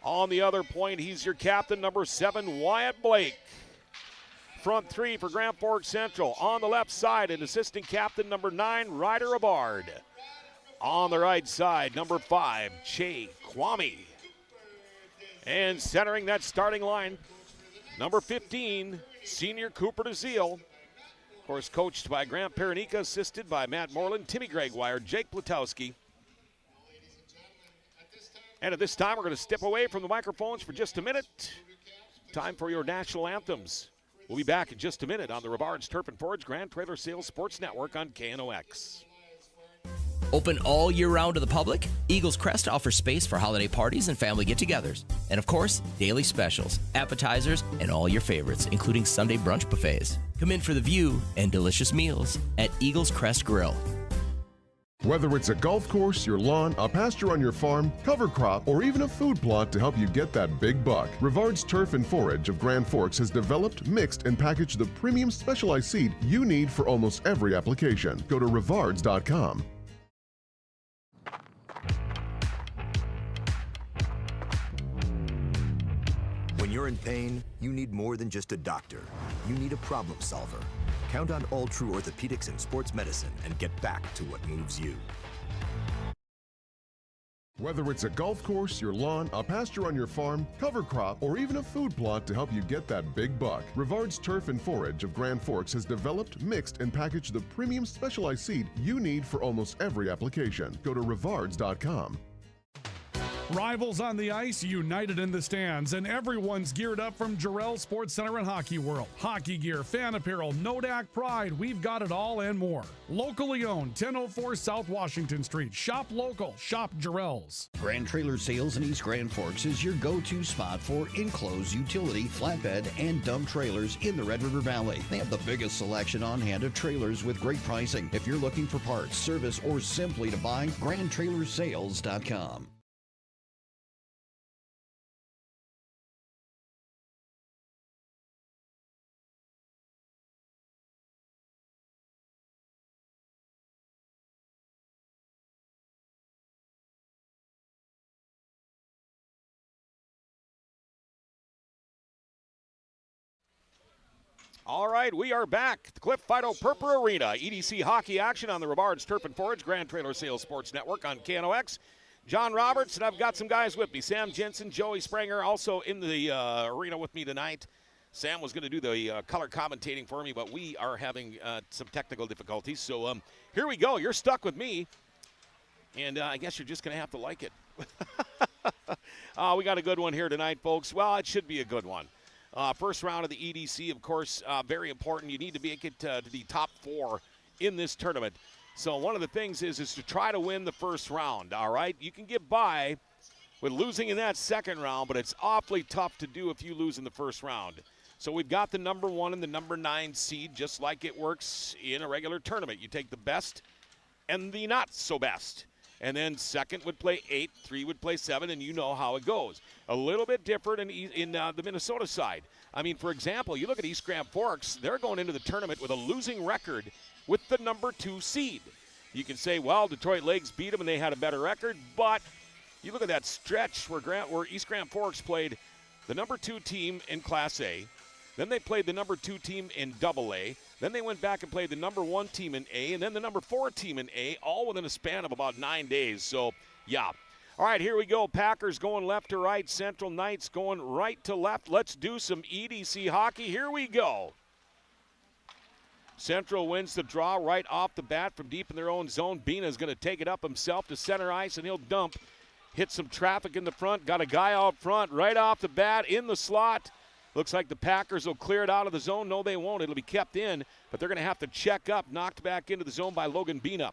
On the other point, he's your captain, number 7, Wyatt Blake. Front three for Grand Forks Central. On the left side, an assistant captain, number 9, Ryder Abard. On the right side, number 5, Che Kwame. And centering that starting line, number 15, senior Cooper DeZiel. Of course, coached by Grant Paranika, assisted by Matt Moreland, Timmy Gregoire, Jake Platowski. And at this time, we're going to step away from the microphones for just a minute. Time for your national anthems. We'll be back in just a minute on the Rivards Turf and Forage Grand Trailer Sales Sports Network on KNOX.
Open all year round to the public, Eagles Crest offers space for holiday parties and family get-togethers. And of course, daily specials, appetizers, and all your favorites, including Sunday brunch buffets. Come in for the view and delicious meals at Eagles Crest Grill.
Whether it's a golf course, your lawn, a pasture on your farm, cover crop, or even a food plot to help you get that big buck, Rivards Turf and Forage of Grand Forks has developed, mixed, and packaged the premium specialized seed you need for almost every application. Go to rivards.com.
When you're in pain, you need more than just a doctor. You need a problem solver. Count on All True Orthopedics and Sports Medicine and get back to what moves you.
Whether it's a golf course, your lawn, a pasture on your farm, cover crop, or even a food plot to help you get that big buck, Rivards Turf and Forage of Grand Forks has developed, mixed, and packaged the premium specialized seed you need for almost every application. Go to rivards.com.
Rivals on the ice, united in the stands, and everyone's geared up from Jarrell Sports Center and Hockey World. Hockey gear, fan apparel, Nodak Pride, we've got it all and more. Locally owned, 1004 South Washington Street. Shop local, shop Jarrell's.
Grand Trailer Sales in East Grand Forks is your go-to spot for enclosed utility, flatbed, and dump trailers in the Red River Valley. They have the biggest selection on hand of trailers with great pricing. If you're looking for parts, service, or simply to buy, GrandTrailersales.com.
All right, we are back at the Cliff Fido Purple Arena. EDC hockey action on the Rivards Turf and Forage Grand Trailer Sales Sports Network on KNOX. John Roberts, and I've got some guys with me. Sam Jensen, Joey Springer, also in the arena with me tonight. Sam was going to do the color commentating for me, but we are having some technical difficulties. So here we go. You're stuck with me, and I guess you're just going to have to like it. We got a good one here tonight, folks. Well, it should be a good one. First round of the EDC, of course, very important. You need to make it to the top 4 in this tournament. So one of the things is to try to win the first round, all right? You can get by with losing in that second round, but it's awfully tough to do if you lose in the first round. So we've got the number 1 and the number 9 seed, just like it works in a regular tournament. You take the best and the not so best. And then second would play 8, 3 would play 7, and you know how it goes. A little bit different in the Minnesota side. I mean, for example, you look at East Grand Forks, they're going into the tournament with a losing record with the number 2 seed. You can say, well, Detroit Lakes beat them and they had a better record, but you look at that stretch where East Grand Forks played the number 2 team in Class A, then they played the number 2 team in AA, then they went back and played the number 1 team in A, and then the number 4 team in A, all within a span of about 9 days. So, yeah. All right, here we go. Packers going left to right. Central Knights going right to left. Let's do some EDC hockey. Here we go. Central wins the draw right off the bat from deep in their own zone. Bina's going to take it up himself to center ice, and he'll dump. Hit some traffic in the front. Got a guy out front right off the bat in the slot. Looks like the Packers will clear it out of the zone. No, they won't. It'll be kept in, but they're going to have to check up. Knocked back into the zone by Logan Bina.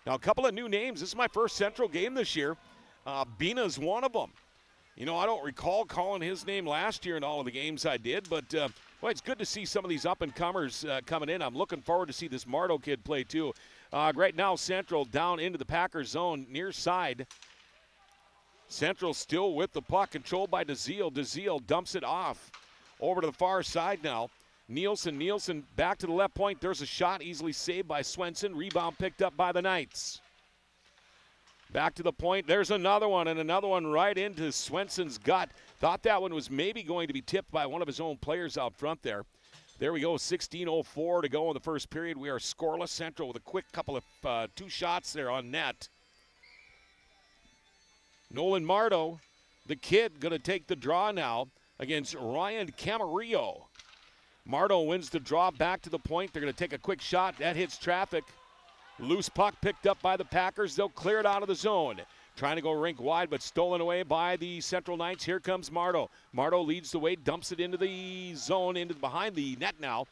Now, a couple of new names. This is my first Central game this year. Bina's one of them. You know, I don't recall calling his name last year in all of the games I did, but boy, it's good to see some of these up-and-comers coming in. I'm looking forward to see this Mardo kid play, too. Right now, Central down into the Packers zone, near side. Central still with the puck, controlled by DeZiel. DeZiel dumps it off. Over to the far side now. Nielsen back to the left point. There's a shot easily saved by Swenson. Rebound picked up by the Knights. Back to the point. There's another one, and another one right into Swenson's gut. Thought that one was maybe going to be tipped by one of his own players out front there. There we go, 16:04 to go in the first period. We are scoreless. Central with a quick couple of 2 shots there on net. Nolan Mardo, the kid, going to take the draw now against Ryan Camarillo. Mardo wins the draw back to the point. They're going to take a quick shot. That hits traffic. Loose puck picked up by the Packers. They'll clear it out of the zone. Trying to go rink wide, but stolen away by the Central Knights. Here comes Mardo. Mardo leads the way, dumps it into the zone, behind the net now.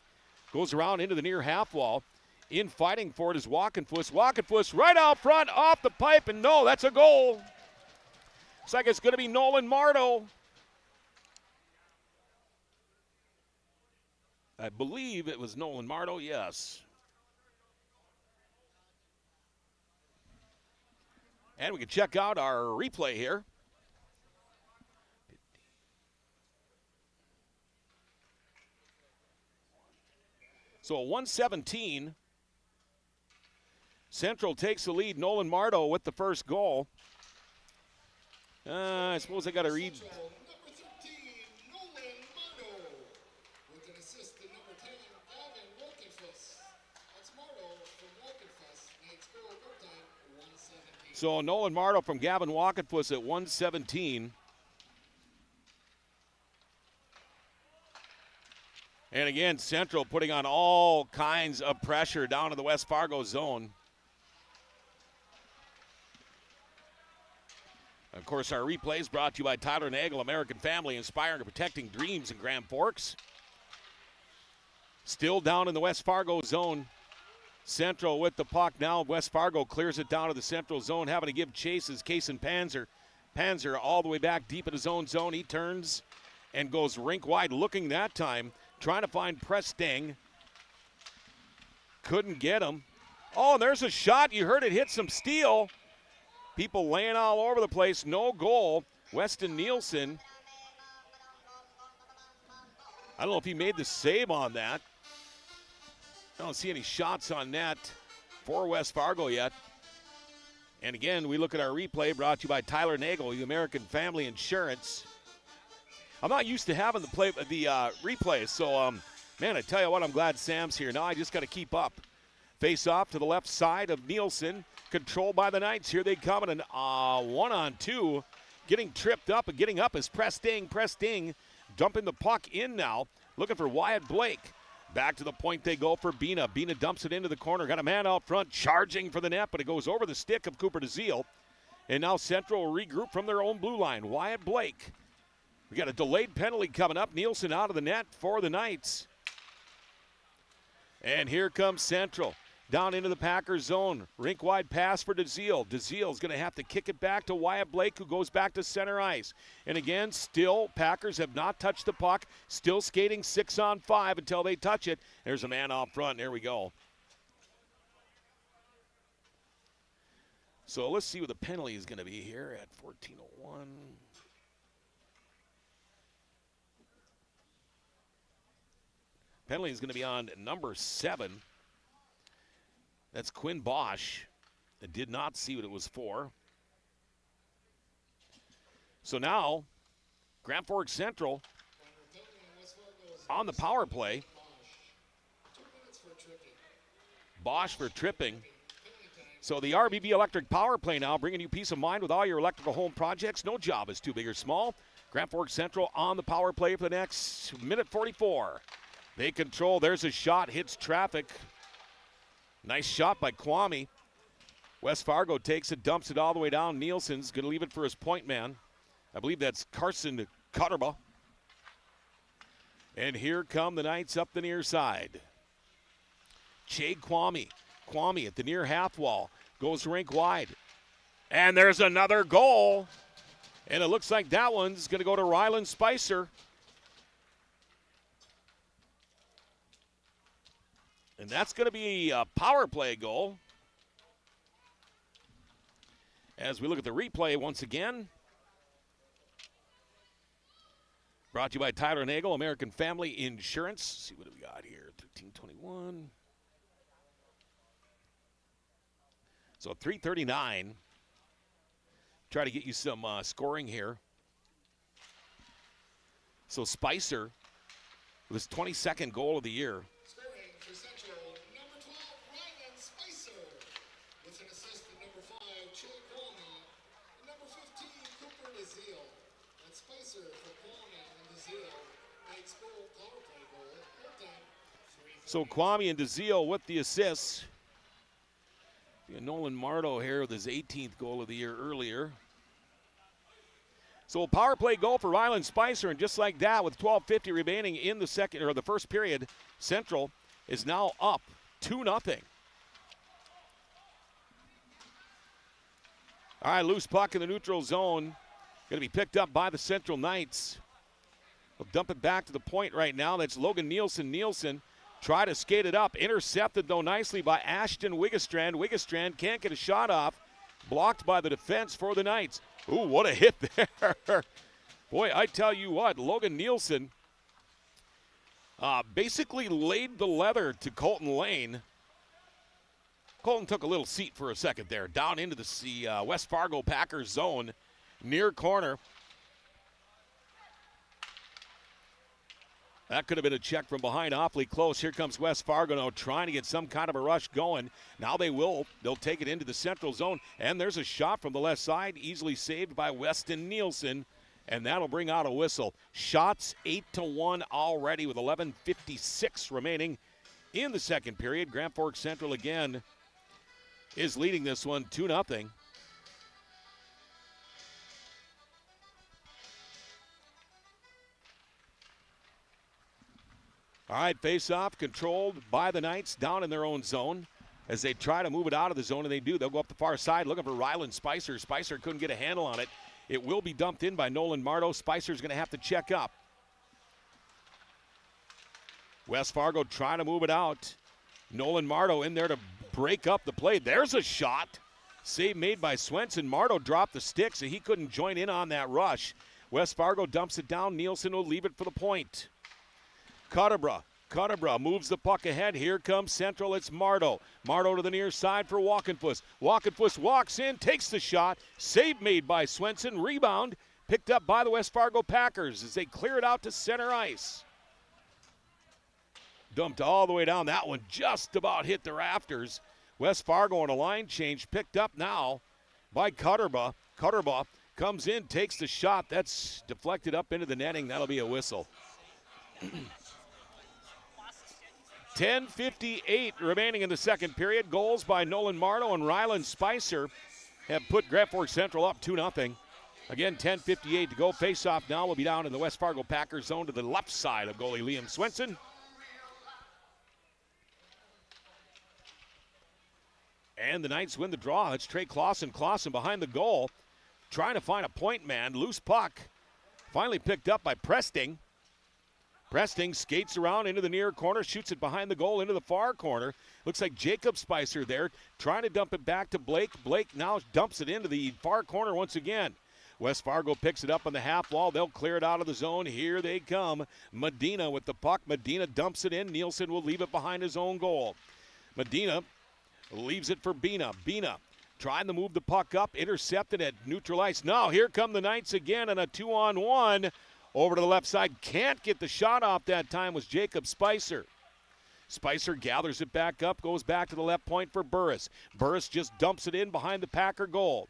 Goes around into the near half wall. In fighting for it is Walkenfuss. Walkenfuss right out front, off the pipe, and no, that's a goal. Looks like it's going to be Nolan Mardo. I believe it was Nolan Mardo, yes. And we can check out our replay here. So a 1:17. Central takes the lead. Nolan Mardo with the first goal. I suppose I got to read. So Nolan Mardo from Gavin Walkenfuss at 1:17. And again, Central putting on all kinds of pressure down to the West Fargo zone. Of course, our replay is brought to you by Tyler Nagel, American Family, inspiring and protecting dreams in Grand Forks. Still down in the West Fargo zone. Central with the puck now. West Fargo clears it down to the Central zone, having to give chase is Kason Panzer. Panzer all the way back deep in his own zone. He turns and goes rink wide, looking that time, trying to find Prestang. Couldn't get him. Oh, there's a shot. You heard it hit some steel. People laying all over the place. No goal. Weston Nielsen. I don't know if he made the save on that. I don't see any shots on net for West Fargo yet. And again, we look at our replay brought to you by Tyler Nagel, the American Family Insurance. I'm not used to having the replays, so man, I tell you what, I'm glad Sam's here. Now I just got to keep up. Face off to the left side of Nielsen, controlled by the Knights. Here they come in a 1-on-2. Getting tripped up and getting up is Presting, dumping the puck in now, looking for Wyatt Blake. Back to the point they go for Bina. Bina dumps it into the corner. Got a man out front charging for the net, but it goes over the stick of Cooper DeZiel. And now Central will regroup from their own blue line. Wyatt Blake We got a delayed penalty coming up. Nielsen out of the net for the Knights. And here comes Central. Down into the Packers zone. Rink-wide pass for DeZiel. DeZiel's going to have to kick it back to Wyatt Blake, who goes back to center ice. And again, still, Packers have not touched the puck. Still skating 6-on-5 until they touch it. There's a man off front. There we go. So let's see what the penalty is going to be here at 14:01. Penalty is going to be on number 7. That's Quinn Bosch. I did not see what it was for. So now, Grand Forks Central on the power play. Bosch for tripping. So the RBB Electric power play now, bringing you peace of mind with all your electrical home projects. No job is too big or small. Grand Forks Central on the power play for the next minute 44. They control. There's a shot, hits traffic. Nice shot by Kwame. West Fargo takes it, dumps it all the way down. Nielsen's going to leave it for his point man. I believe that's Carson Cutterba. And here come the Knights up the near side. Jade Kwame. Kwame at the near half wall. Goes rink wide. And there's another goal. And it looks like that one's going to go to Ryland Spicer. And that's going to be a power play goal. As we look at the replay once again. Brought to you by Tyler Nagel, American Family Insurance. Let's see what we got here. 13:21. So 3:39. Try to get you some scoring here. So Spicer with his 22nd goal of the year.
For Central, number 12, Ryan Spicer, with an assist to number 5, Chile Kwame, and number 15, Cooper DeZiel. And Spicer for Kwame and DeZiel makes goal, power play goal, full time.
So Kwame and DeZiel with the assists. Nolan Mardo here with his 18th goal of the year earlier. So a power play goal for Ryland Spicer, and just like that, with 12:50 remaining in the second or the first period, Central is now up 2-0. All right, loose puck in the neutral zone. Going to be picked up by the Central Knights. They'll dump it back to the point right now. That's Logan Nielsen. Nielsen try to skate it up. Intercepted, though, nicely by Ashton Wiggestrand. Wiggestrand can't get a shot off. Blocked by the defense for the Knights. Ooh, what a hit there. Boy, I tell you what, Logan Nielsen basically laid the leather to Colton Lane. Colton took a little seat for a second there. Down into the West Fargo Packers zone, near corner. That could have been a check from behind, awfully close. Here comes West Fargo now trying to get some kind of a rush going. Now they'll take it into the central zone. And there's a shot from the left side, easily saved by Weston Nielsen. And that'll bring out a whistle. Shots 8-1 already with 11:56 remaining in the second period. Grand Forks Central again is leading this one 2-0. All right, face-off controlled by the Knights down in their own zone. As they try to move it out of the zone, and they do. They'll go up the far side looking for Ryland Spicer. Spicer couldn't get a handle on it. It will be dumped in by Nolan Mardo. Spicer's going to have to check up. West Fargo trying to move it out. Nolan Mardo in there to break up the play. There's a shot. Save made by Swenson. Mardo dropped the stick, so he couldn't join in on that rush. West Fargo dumps it down. Nielsen will leave it for the point. Cutterbra moves the puck ahead. Here comes Central. It's Mardo. Mardo to the near side for Walkenfuss. Walkenfuss walks in, takes the shot. Save made by Swenson. Rebound picked up by the West Fargo Packers as they clear it out to center ice. Dumped all the way down. That one just about hit the rafters. West Fargo on a line change, picked up now by Cutterba. Cutterba comes in, takes the shot. That's deflected up into the netting. That'll be a whistle. 10:58 remaining in the second period. Goals by Nolan Mardo and Ryland Spicer have put Grand Forks Central up 2-0. Again, 10:58 to go. Face-off now will be down in the West Fargo Packers zone to the left side of goalie Liam Swenson. And the Knights win the draw. It's Trey Clausen. Clausen behind the goal, trying to find a point man. Loose puck. Finally picked up by Presting. Presting skates around into the near corner, shoots it behind the goal into the far corner. Looks like Jacob Spicer there, trying to dump it back to Blake. Blake now dumps it into the far corner once again. West Fargo picks it up on the half wall. They'll clear it out of the zone. Here they come. Medina with the puck. Medina dumps it in. Nielsen will leave it behind his own goal. Medina leaves it for Bina. Bina trying to move the puck up, intercepted at neutral ice. Now here come the Knights again on a 2-on-1. Over to the left side. Can't get the shot off that time was Jacob Spicer. Spicer gathers it back up, goes back to the left point for Burris. Burris just dumps it in behind the Packer goal.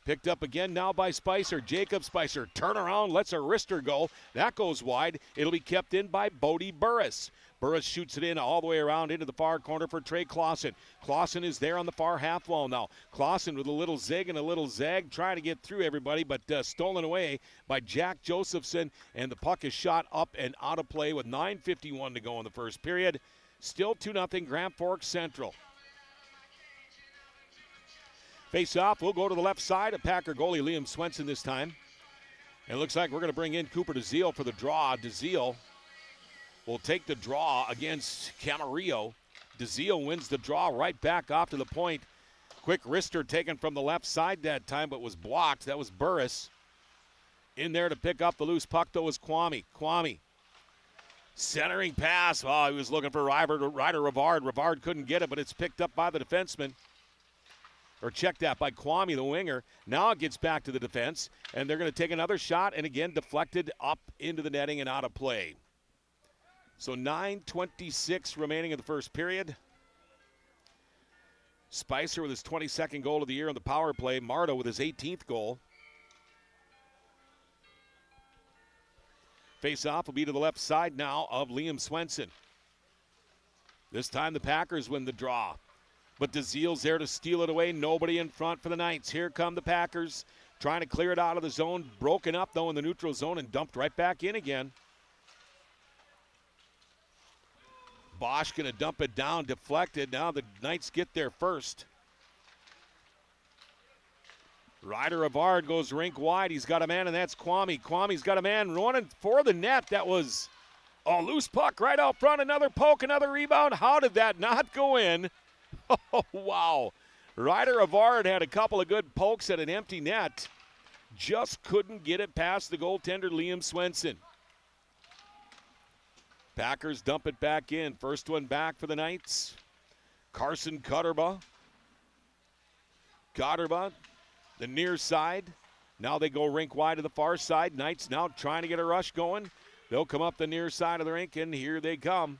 Picked up again now by Spicer. Jacob Spicer, turn around, lets a wrister go. That goes wide. It'll be kept in by Bodie Burris. Burris shoots it in all the way around into the far corner for Trey Clausen. Clausen is there on the far half wall now. Clausen with a little zig and a little zag, trying to get through everybody, but stolen away by Jack Josephson, and the puck is shot up and out of play with 9:51 to go in the first period. Still 2-0 Grand Forks Central. Face off, we'll go to the left side of Packer goalie Liam Swenson this time. And it looks like we're going to bring in Cooper DeZiel for the draw. DeZiel will take the draw against Camarillo. DeZiel wins the draw right back off to the point. Quick wrister taken from the left side that time, but was blocked. That was Burris. In there to pick up the loose puck, though, was Kwame. Kwame. Centering pass. Oh, he was looking for Ryder Rivard. Rivard couldn't get it, but it's picked up by the defenseman. Or checked out by Kwame, the winger. Now it gets back to the defense, and they're going to take another shot, and again deflected up into the netting and out of play. So 9:26 remaining in the first period. Spicer with his 22nd goal of the year on the power play. Marta with his 18th goal. Face-off will be to the left side now of Liam Swenson. This time the Packers win the draw. But DeZiel's there to steal it away. Nobody in front for the Knights. Here come the Packers trying to clear it out of the zone. Broken up, though, in the neutral zone and dumped right back in again. Bosch going to dump it down, deflected. Now the Knights get there first. Ryder Rivard goes rink wide. He's got a man, and that's Kwame. Kwame's got a man running for the net. That was a loose puck right out front. Another poke, another rebound. How did that not go in? Oh, wow. Ryder Rivard had a couple of good pokes at an empty net. Just couldn't get it past the goaltender, Liam Swenson. Packers dump it back in. First one back for the Knights. Carson Cutterba. Cutterba, the near side. Now they go rink wide to the far side. Knights now trying to get a rush going. They'll come up the near side of the rink, and here they come.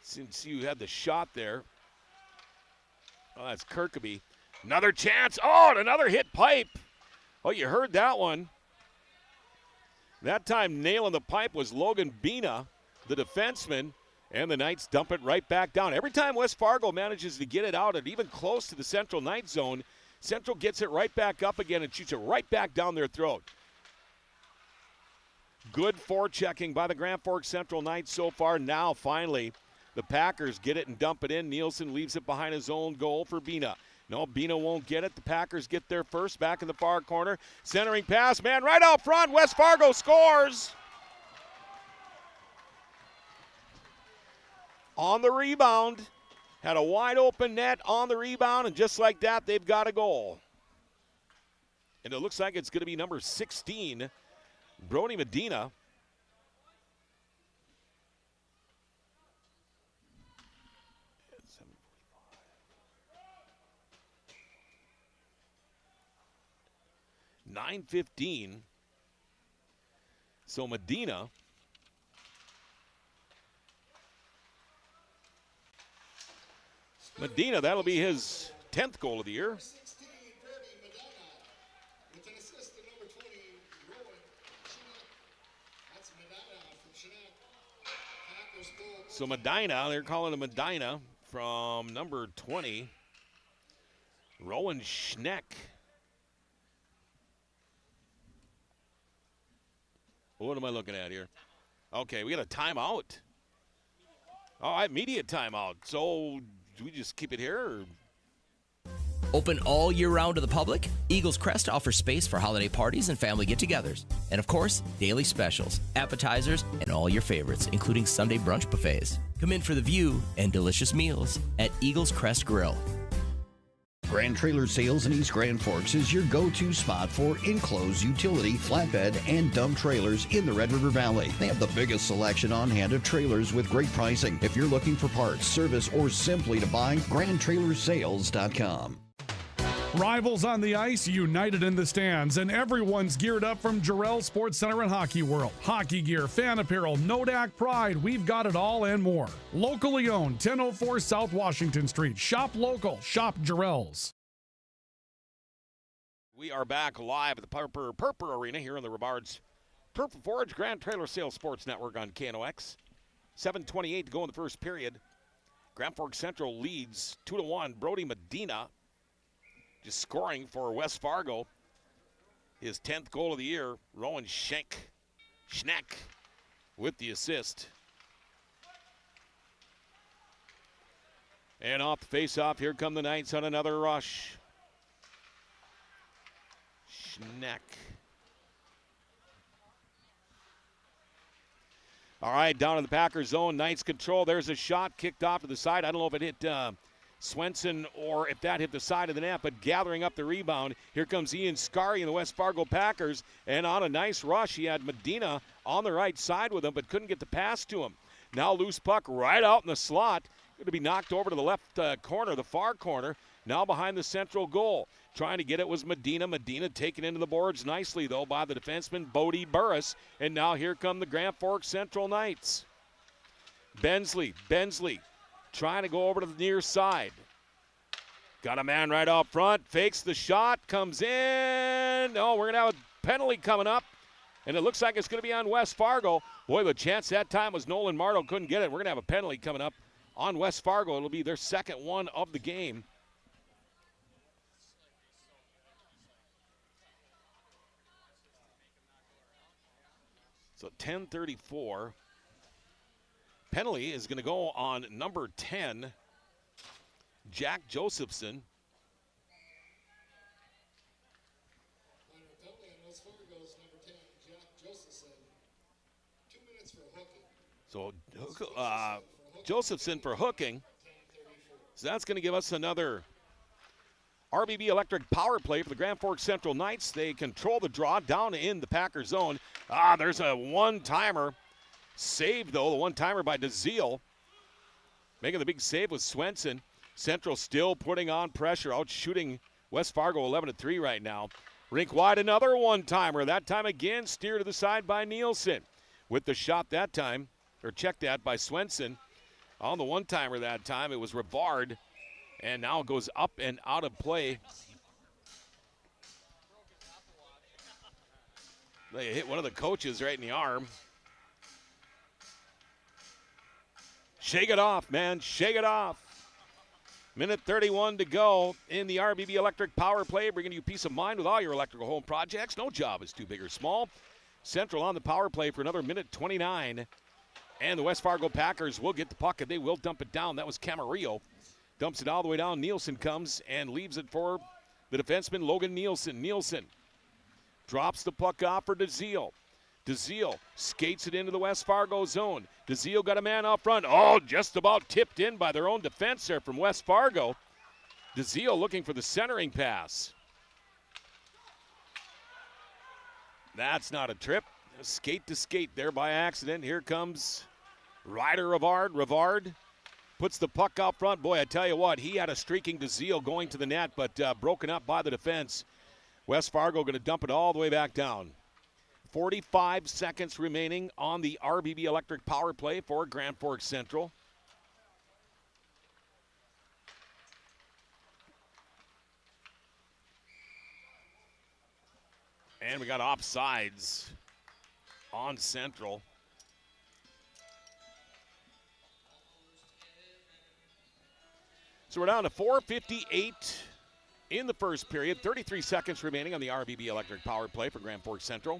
Since you had the shot there. Oh, that's Kirkaby. Another chance. Oh, and another hit pipe. Oh, you heard that one. That time nailing the pipe was Logan Bina, the defenseman, and the Knights dump it right back down. Every time West Fargo manages to get it out and even close to the Central Knight zone, Central gets it right back up again and shoots it right back down their throat. Good forechecking by the Grand Forks Central Knights so far. Now, finally, the Packers get it and dump it in. Nielsen leaves it behind his own goal for Bina. No, Bina won't get it. The Packers get there first, back in the far corner. Centering pass, man, right out front. West Fargo scores. On the rebound. Had a wide open net on the rebound, and just like that, they've got a goal. And it looks like it's going to be number 16, Brody Medina. .9:15. So Medina that'll be his 10th goal of the year. So Medina, they're calling him Medina from number 20, Rowan Schneck. What am I looking at here? Okay, we got a timeout. All right, media timeout. So do we just keep it here? Or?
Open all year round to the public, Eagles Crest offers space for holiday parties and family get-togethers. And of course, daily specials, appetizers, and all your favorites, including Sunday brunch buffets. Come in for the view and delicious meals at Eagles Crest Grill.
Grand Trailer Sales in East Grand Forks is your go-to spot for enclosed utility, flatbed, and dump trailers in the Red River Valley. They have the biggest selection on hand of trailers with great pricing. If you're looking for parts, service, or simply to buy, GrandTrailersSales.com.
Rivals on the ice, united in the stands, and everyone's geared up from Jarrell Sports Center and Hockey World. Hockey gear, fan apparel, Nodak Pride, we've got it all and more. Locally owned, 1004 South Washington Street. Shop local, shop Jarrell's.
We are back live at the Purple Arena here in the Rivards Purple Forge Grand Trailer Sales Sports Network on KNOX. 7:28 to go in the first period. Grand Forks Central leads 2-1. Brody Medina just scoring for West Fargo. His 10th goal of the year. Rowan Schneck with the assist. And off the face-off, here come the Knights on another rush. Schneck. All right, down in the Packers zone, Knights control. There's a shot kicked off to the side. I don't know if it hit Swenson or if that hit the side of the net, but gathering up the rebound. Here comes Ian Scarry in the West Fargo Packers, and on a nice rush, he had Medina on the right side with him, but couldn't get the pass to him. Now loose puck right out in the slot. Going to be knocked over to the left corner, the far corner. Now behind the central goal. Trying to get it was Medina. Medina taken into the boards nicely, though, by the defenseman Bodie Burris. And now here come the Grand Forks Central Knights. Bensley trying to go over to the near side. Got a man right out front, fakes the shot, comes in. Oh, we're going to have a penalty coming up, and it looks like it's going to be on West Fargo. Boy, the chance that time was Nolan Marto couldn't get it. We're going to have a penalty coming up on West Fargo. It'll be their second one of the game. So 10:34. Penalty is going to go on number 10, Jack Josephson. So Josephson for hooking. So that's going to give us another RBB Electric power play for the Grand Forks Central Knights. They control the draw down in the Packer zone. There's a one-timer. Save, though, the one-timer by DeZiel. Making the big save was Swenson. Central still putting on pressure, out shooting West Fargo 11-3 right now. Rink wide, another one-timer. That time again, steered to the side by Nielsen. With the shot that time, or checked that by Swenson. On the one-timer that time, it was Rivard. And now it goes up and out of play. They hit one of the coaches right in the arm. Shake it off, man. Shake it off. Minute 31 to go in the RBB Electric power play, bringing you peace of mind with all your electrical home projects. No job is too big or small. Central on the power play for another minute 29. And the West Fargo Packers will get the puck, and they will dump it down. That was Camarillo. Dumps it all the way down. Nielsen comes and leaves it for the defenseman, Logan Nielsen. Nielsen drops the puck off for DeZiel. DeZiel skates it into the West Fargo zone. DeZiel got a man up front. Oh, just about tipped in by their own defense there from West Fargo. DeZiel looking for the centering pass. That's not a trip. Skate to skate there by accident. Here comes Ryder Rivard. Rivard puts the puck out front. Boy, I tell you what, he had a streaking DeZiel going to the net, but broken up by the defense. West Fargo going to dump it all the way back down. 45 seconds remaining on the RBB Electric power play for Grand Forks Central. And we got offsides on Central. So we're down to 4:58 in the first period. 33 seconds remaining on the RBB Electric power play for Grand Forks Central.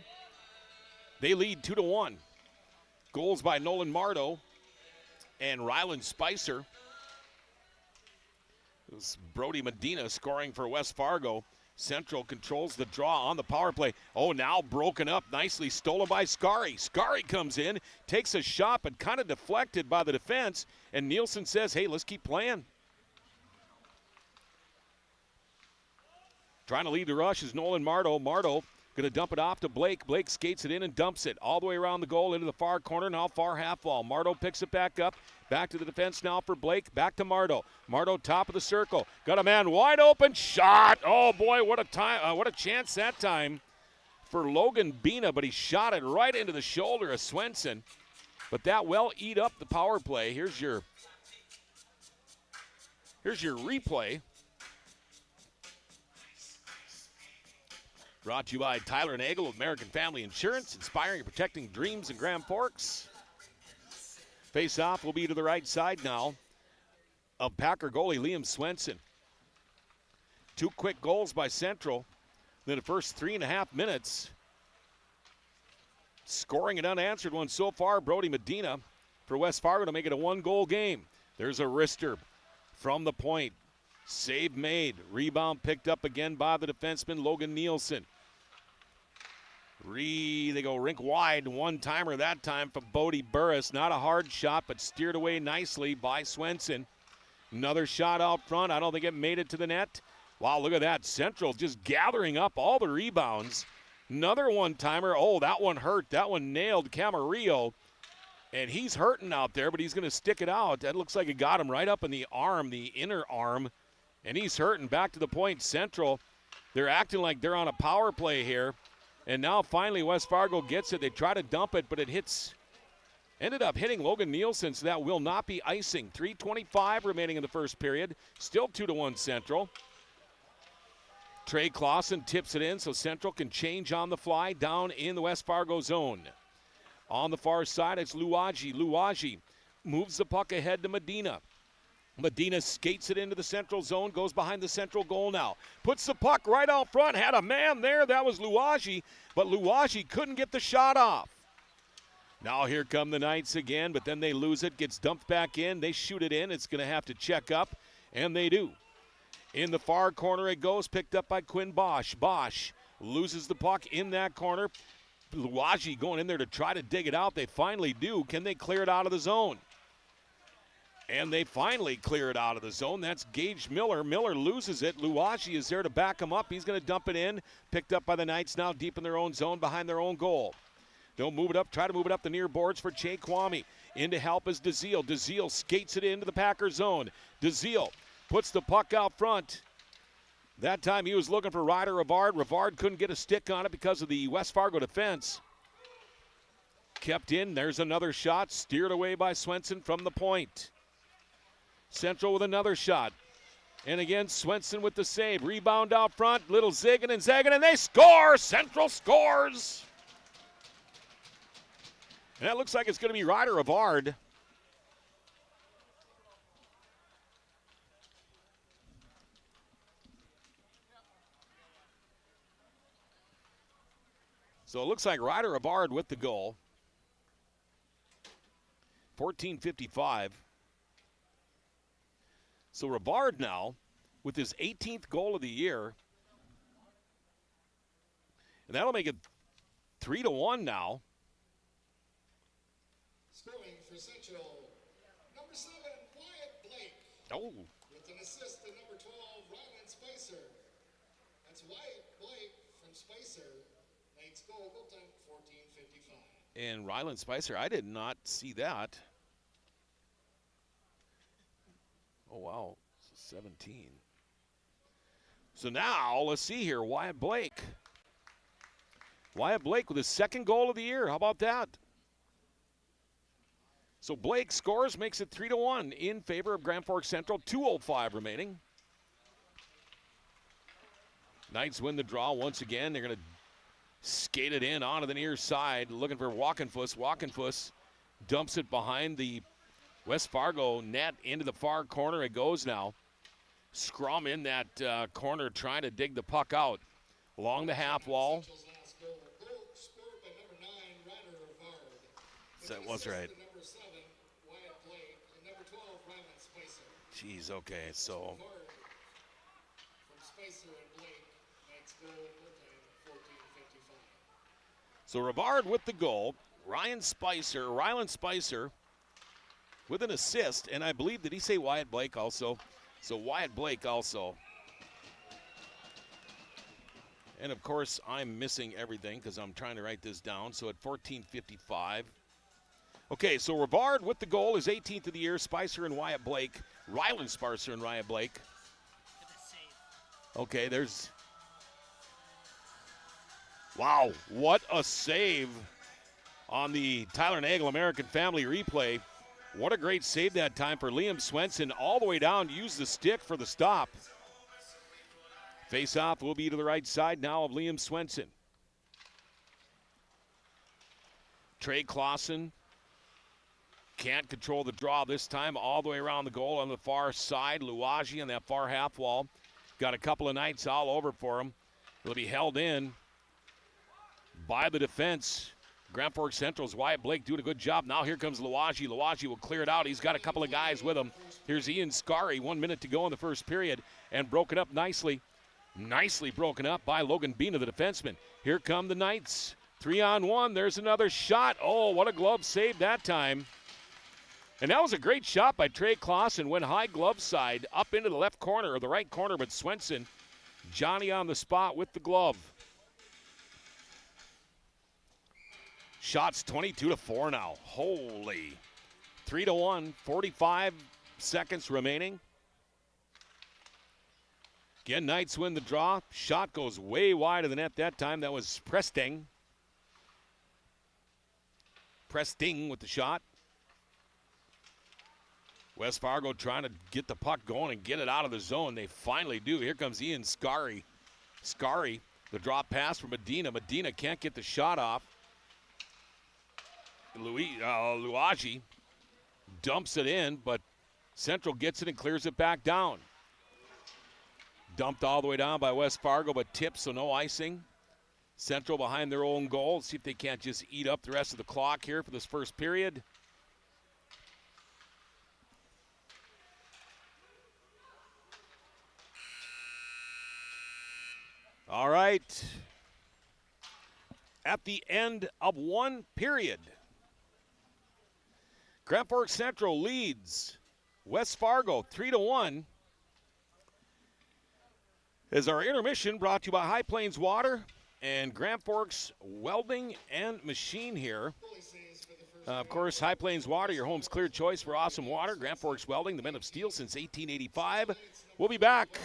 They lead 2-1. Goals by Nolan Mardo and Ryland Spicer. It was Brody Medina scoring for West Fargo. Central controls the draw on the power play. Oh, now broken up, nicely stolen by Scary. Scary comes in, takes a shot, but kind of deflected by the defense, and Nielsen says, hey, let's keep playing. Trying to lead the rush is Nolan Mardo. Mardo going to dump it off to Blake. Blake skates it in and dumps it all the way around the goal into the far corner, now far half wall. Mardo picks it back up. Back to the defense now for Blake. Back to Mardo. Mardo top of the circle. Got a man wide open. Shot. Oh, boy, what a time! What a chance that time for Logan Bina, but he shot it right into the shoulder of Swenson. But that will eat up the power play. Here's your replay. Brought to you by Tyler Nagel of American Family Insurance, inspiring and protecting dreams in Grand Forks. Face-off will be to the right side now of Packer goalie Liam Swenson. 2 quick goals by Central. Then the first 3.5 minutes, scoring an unanswered one so far, Brody Medina for West Fargo to make it a 1-goal game. There's a wrister from the point. Save made. Rebound picked up again by the defenseman Logan Nielsen. They go rink wide. One-timer that time from Bodie Burris. Not a hard shot, but steered away nicely by Swenson. Another shot out front. I don't think it made it to the net. Wow, look at that. Central just gathering up all the rebounds. Another one-timer. Oh, that one hurt. That one nailed Camarillo. And he's hurting out there, but he's going to stick it out. That looks like it got him right up in the arm, the inner arm. And he's hurting. Back to the point. Central, they're acting like they're on a power play here. And now finally West Fargo gets it. They try to dump it, but it ended up hitting Logan Nielsen, so that will not be icing. 3:25 remaining in the first period. Still 2-1 Central. Trey Clausen tips it in so Central can change on the fly down in the West Fargo zone. On the far side, it's Luagi. Luagi moves the puck ahead to Medina. Medina skates it into the Central zone, goes behind the Central goal now. Puts the puck right out front, had a man there, that was Luagi, but Luagi couldn't get the shot off. Now here come the Knights again, but then they lose it, gets dumped back in, they shoot it in, it's going to have to check up, and they do. In the far corner it goes, picked up by Quinn Bosch. Bosch loses the puck in that corner. Luagi going in there to try to dig it out. They finally do. Can they clear it out of the zone? And they finally clear it out of the zone. That's Gage Miller. Miller loses it. Luagi is there to back him up. He's going to dump it in. Picked up by the Knights now deep in their own zone behind their own goal. They'll move it up, try to move it up the near boards for Jay Kwame. In to help is DeZiel. DeZiel skates it into the Packer zone. DeZiel puts the puck out front. That time he was looking for Ryder Rivard. Rivard couldn't get a stick on it because of the West Fargo defense. Kept in. There's another shot. Steered away by Swenson from the point. Central with another shot. And again, Swenson with the save. Rebound out front. Little zigging and zagging, and they score! Central scores! And that looks like it's going to be Ryder Rivard. So it looks like Ryder Rivard with the goal. 14:55. So Rivard now with his 18th goal of the year. And that'll make it 3-1 now.
Scoring for Central, number 7, Wyatt Blake.
Oh.
With an assist to number 12, Ryland Spicer. That's Wyatt Blake from Spicer. Nate's goal time 14:55.
And Ryland Spicer, I did not see that. Oh, wow, 17. So now, let's see here, Wyatt Blake. Wyatt Blake with his second goal of the year. How about that? So Blake scores, makes it 3-1 in favor of Grand Forks Central. 2:05 remaining. Knights win the draw once again. They're going to skate it in onto the near side, looking for Walkenfuss. Walkenfuss dumps it behind the West Fargo net into the far corner. It goes now. Scrum in that corner trying to dig the puck out along the half wall.
Central's last goal scored by number 9,
That was right.
Number 7, Wyatt Blake, and number 12, Ryland Spicer.
Jeez, okay, so.
From Spicer and Blake, next goal, time 14:55.
So Rivard with the goal. Ryland Spicer with an assist, and I believe, did he say Wyatt Blake also? So Wyatt Blake also. And of course, I'm missing everything because I'm trying to write this down. So at 14:55. Okay, so Rivard with the goal is 18th of the year. Spicer and Wyatt Blake. Ryland Spicer and Wyatt Blake. Okay, there's. Wow, what a save on the Tyler Nagel American Family replay. What a great save that time for Liam Swenson, all the way down to use the stick for the stop. Face-off will be to the right side now of Liam Swenson. Trey Clausen can't control the draw this time, all the way around the goal on the far side. Luagi on that far half wall. Got a couple of Knights all over for him. He'll be held in by the defense. Grand Forks Central's Wyatt Blake doing a good job. Now here comes Luagi. Luagi will clear it out. He's got a couple of guys with him. Here's Ian Scarry. 1 minute to go in the first period, and broken up nicely. Nicely broken up by Logan Bina, the defenseman. Here come the Knights. 3-on-1. There's another shot. Oh, what a glove save that time. And that was a great shot by Trey Clausen. Went high glove side up into the left corner or the right corner, but Swenson, Johnny on the spot with the glove. Shots 22-4 now. Holy. 3-1, 45 seconds remaining. Again, Knights win the draw. Shot goes way wide of the net that time. That was Presting. Presting with the shot. West Fargo trying to get the puck going and get it out of the zone. They finally do. Here comes Ian Scarry. Scarry, the drop pass from Medina. Medina can't get the shot off. Luagi dumps it in, but Central gets it and clears it back down. Dumped all the way down by West Fargo, but tipped, so no icing. Central behind their own goal. See if they can't just eat up the rest of the clock here for this first period. All right. At the end of one period, Grand Forks Central leads West Fargo 3-1. As our intermission brought to you by High Plains Water and Grand Forks Welding and Machine here. Of course, High Plains Water, your home's clear choice for awesome water. Grand Forks Welding, the men of steel since 1885. We'll be back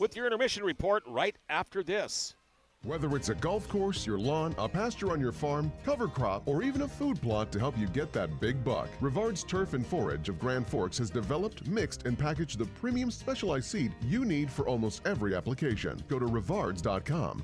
with your intermission report right after this.
Whether it's a golf course, your lawn, a pasture on your farm, cover crop, or even a food plot to help you get that big buck, Rivard's Turf and Forage of Grand Forks has developed, mixed, and packaged the premium specialized seed you need for almost every application. Go to rivards.com.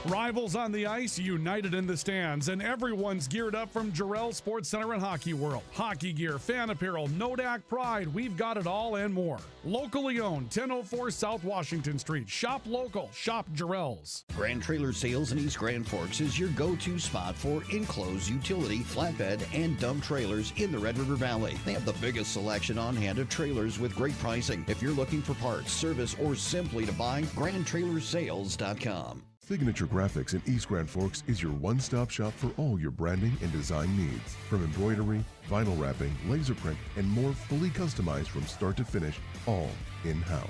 Rivals on the ice, united in the stands, and everyone's geared up from Jarrell Sports Center and Hockey World. Hockey gear, fan apparel, Nodak Pride, we've got it all and more. Locally owned, 1004 South Washington Street. Shop local, shop Jarrell's.
Grand Trailer Sales in East Grand Forks is your go-to spot for enclosed utility, flatbed, and dump trailers in the Red River Valley. They have the biggest selection on hand of trailers with great pricing. If you're looking for parts, service, or simply to buy, GrandTrailersales.com.
Signature Graphics in East Grand Forks is your one-stop shop for all your branding and design needs. From embroidery, vinyl wrapping, laser print, and more fully customized from start to finish, all in-house.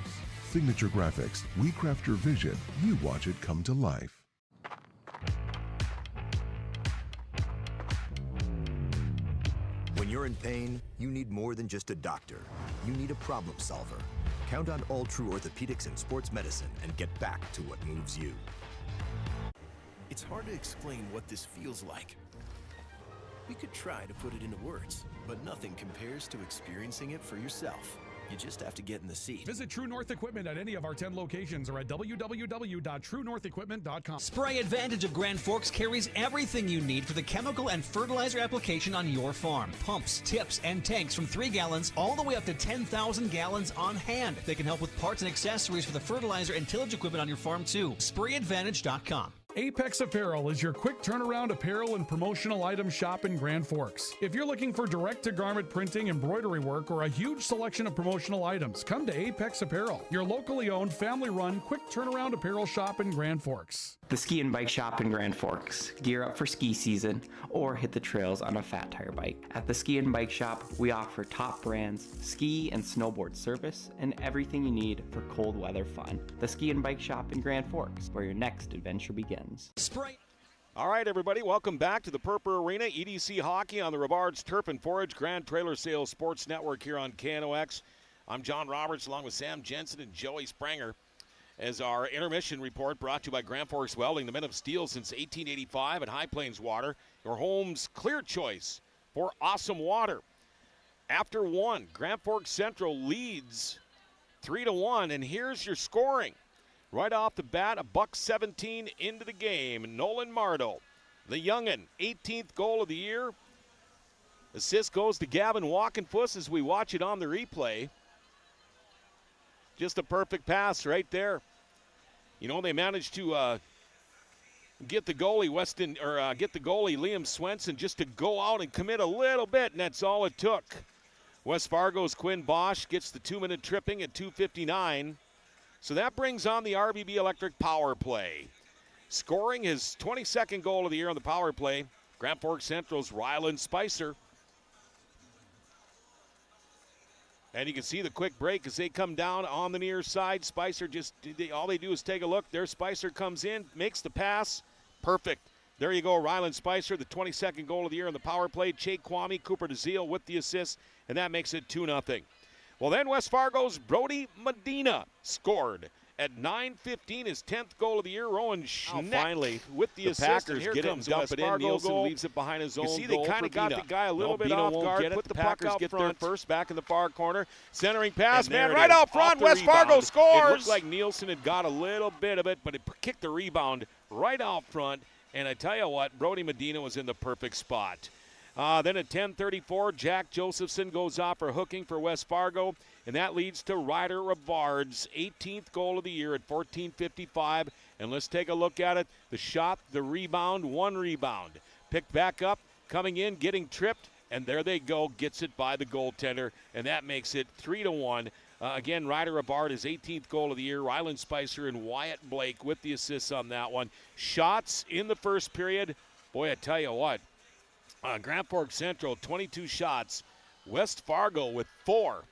Signature Graphics. We craft your vision. You watch it come to life.
When you're in pain, you need more than just a doctor. You need a problem solver. Count on All True Orthopedics and Sports Medicine and get back to what moves you.
It's hard to explain what this feels like. We could try to put it into words, but nothing compares to experiencing it for yourself. You just have to get in the seat.
Visit True North Equipment at any of our 10 locations or at www.truenorthequipment.com.
Spray Advantage of Grand Forks carries everything you need for the chemical and fertilizer application on your farm. Pumps, tips, and tanks from 3 gallons all the way up to 10,000 gallons on hand. They can help with parts and accessories for the fertilizer and tillage equipment on your farm too. SprayAdvantage.com.
Apex Apparel is your quick turnaround apparel and promotional item shop in Grand Forks. If you're looking for direct-to-garment printing, embroidery work, or a huge selection of promotional items, come to Apex Apparel, your locally owned, family-run, quick turnaround apparel shop in Grand Forks.
The Ski and Bike Shop in Grand Forks. Gear up for ski season or hit the trails on a fat tire bike. At the Ski and Bike Shop, we offer top brands, ski and snowboard service, and everything you need for cold weather fun. The Ski and Bike Shop in Grand Forks, where your next adventure begins.
All right, everybody, welcome back to the Purpur Arena. EDC Hockey on the Rivards Turf and Forage Grand Trailer Sales Sports Network here on KNOX. I'm John Roberts along with Sam Jensen and Joey Spranger as our intermission report brought to you by Grand Forks Welding, the men of steel since 1885 at High Plains Water, your home's clear choice for awesome water. After one, Grand Forks Central leads 3-1, and here's your scoring. Right off the bat, $1.17 into the game. Nolan Mardo, the youngin', 18th goal of the year. Assist goes to Gavin Walkenfuss as we watch it on the replay. Just a perfect pass right there. You know, they managed to get the goalie Liam Swenson just to go out and commit a little bit, and that's all it took. West Fargo's Quinn Bosch gets the 2-minute tripping at 2:59. So that brings on the RBB Electric power play. Scoring his 22nd goal of the year on the power play, Grand Forks Central's Ryland Spicer. And you can see the quick break as they come down on the near side. Spicer all they do is take a look. There Spicer comes in, makes the pass. Perfect. There you go, Ryland Spicer, the 22nd goal of the year on the power play. Che Kwame, Cooper DeZiel with the assist, and that makes it 2-0. Well, then West Fargo's Brody Medina scored at 9:15, his 10th goal of the year. Rowan Schneck finally with the assist. Packers Here get comes it, dump West it in. Fargo Nielsen goal. leaves it behind his own goal. You see, they kind of got the guy a little bit off guard. Put the puck out front. First, back in the far corner. Centering pass, man, right out front. West Fargo scores. It looked like Nielsen had got a little bit of it, but it kicked the rebound right out front. And I tell you what, Brody Medina was in the perfect spot. Then at 10:34, Jack Josephson goes off for hooking for West Fargo, and that leads to Ryder Rivard's 18th goal of the year at 14:55. And let's take a look at it. The shot, the rebound, one rebound. Picked back up, coming in, getting tripped, and there they go, gets it by the goaltender, and that makes it 3-1. Again, Ryder Rivard, his 18th goal of the year. Ryland Spicer and Wyatt Blake with the assists on that one. Shots in the first period. Boy, I tell you what. Grand Forks Central, 22 shots. West Fargo with 4.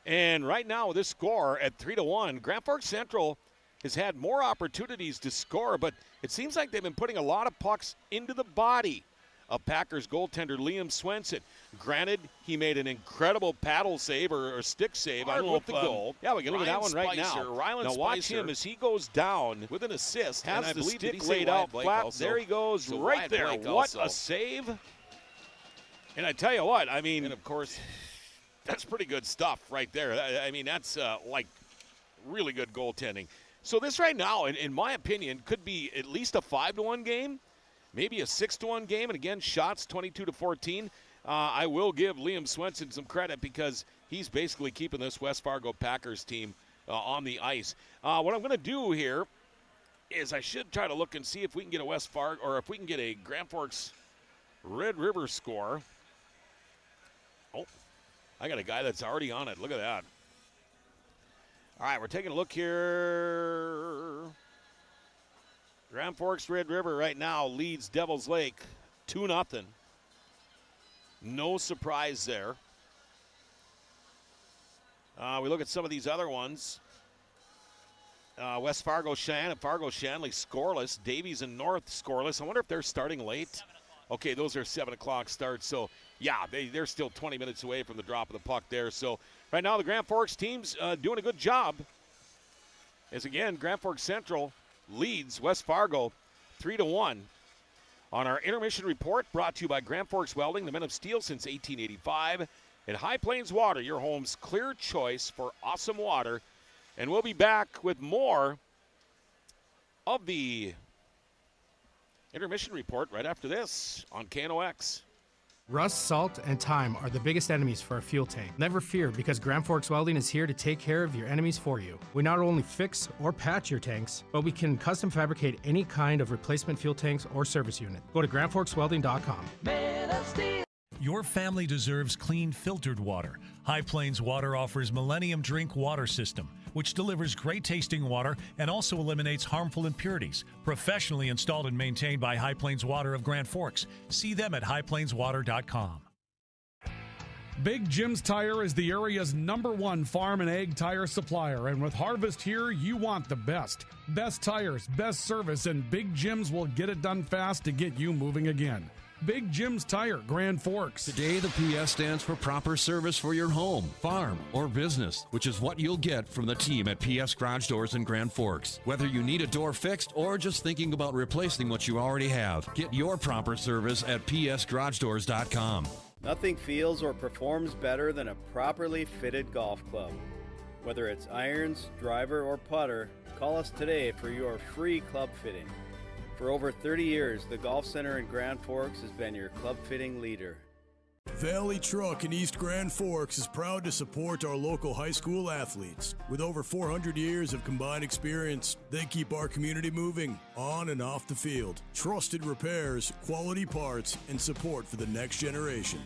And right now with this score at 3-1, Grand Forks Central has had more opportunities to score, but it seems like they've been putting a lot of pucks into the body of Packers goaltender Liam Swenson. Granted, he made an incredible paddle save or stick save. I don't know if the goal. Yeah, we can look at that one right now. Now watch him as he goes down with an assist. Has the stick laid out flat. There he goes right there. What a save. And I tell you what, I mean, and of course, that's pretty good stuff right there. I mean, that's like really good goaltending. So this right now, in my opinion, could be at least a 5-1 game, maybe a 6-1 game. And again, shots 22-14. I will give Liam Swenson some credit because he's basically keeping this West Fargo Packers team on the ice. What I'm going to do here is I should try to look and see if we can get a West Fargo or if we can get a Grand Forks Red River score. Oh, I got a guy that's already on it. Look at that. All right, we're taking a look here. Grand Forks Red River right now leads Devil's Lake 2-0. No surprise there. We look at some of these other ones. West Fargo Shanley scoreless. Davies and North scoreless. I wonder if they're starting late. Okay, those are 7 o'clock starts. So, yeah, they're still 20 minutes away from the drop of the puck there. So, right now the Grand Forks team's doing a good job. As, again, Grand Forks Central leads West Fargo 3-1. On our intermission report, brought to you by Grand Forks Welding, the men of steel since 1885. And High Plains Water, your home's clear choice for awesome water. And we'll be back with more of the intermission report right after this on KNOX.
Rust, salt, and time are the biggest enemies for a fuel tank. Never fear, because Grand Forks Welding is here to take care of your enemies for you. We not only fix or patch your tanks, but we can custom fabricate any kind of replacement fuel tanks or service unit. Go to grandforkswelding.com.
Your family deserves clean, filtered water. High Plains Water offers Millennium Drink Water System, which delivers great-tasting water and also eliminates harmful impurities. Professionally installed and maintained by High Plains Water of Grand Forks. See them at highplainswater.com.
Big Jim's Tire is the area's #1 farm and ag tire supplier, and with harvest here, you want the best. Best tires, best service, and Big Jim's will get it done fast to get you moving again. Big Jim's Tire, Grand Forks.
Today, the PS stands for proper service for your home, farm, or business, which is what you'll get from the team at PS Garage Doors in Grand Forks. Whether you need a door fixed or just thinking about replacing what you already have, get your proper service at psgaragedoors.com.
Nothing feels or performs better than a properly fitted golf club. Whether it's irons, driver, or putter, call us today for your free club fitting. For over 30 years, the Golf Center in Grand Forks has been your club fitting leader.
Valley Truck in East Grand Forks is proud to support our local high school athletes. With over 400 years of combined experience, they keep our community moving on and off the field. Trusted repairs, quality parts, and support for the next generation.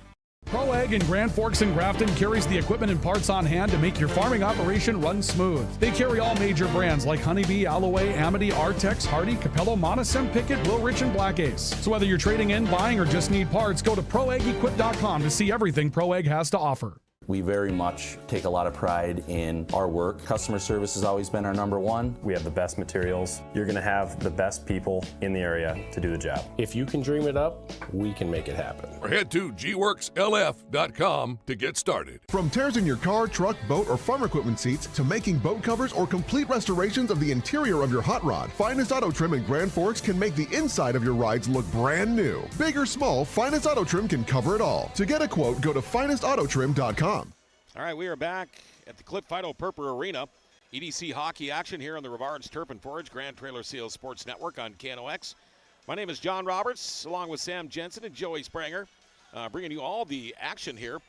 Pro Ag in Grand Forks and Grafton carries the equipment and parts on hand to make your farming operation run smooth. They carry all major brands like Honeybee, Alloway, Amity, Artex, Hardy, Capello, Monosem, Pickett, Wilrich, and Black Ace. So whether you're trading in, buying, or just need parts, go to ProAgEquip.com to see everything Pro Ag has to offer.
We very much take a lot of pride in our work. Customer service has always been our #1.
We have the best materials. You're going to have the best people in the area to do the job.
If you can dream it up, we can make it happen.
Or head to gworkslf.com to get started.
From tears in your car, truck, boat, or farm equipment seats to making boat covers or complete restorations of the interior of your hot rod, Finest Auto Trim in Grand Forks can make the inside of your rides look brand new. Big or small, Finest Auto Trim can cover it all. To get a quote, go to finestautotrim.com.
All right, we are back at the Cliff Fido Purper Arena. EDC hockey action here on the Rivards Turf and Forage Grand Trailer Sales Sports Network on KNOX. My name is John Roberts, along with Sam Jensen and Joey Spranger, bringing you all the action here.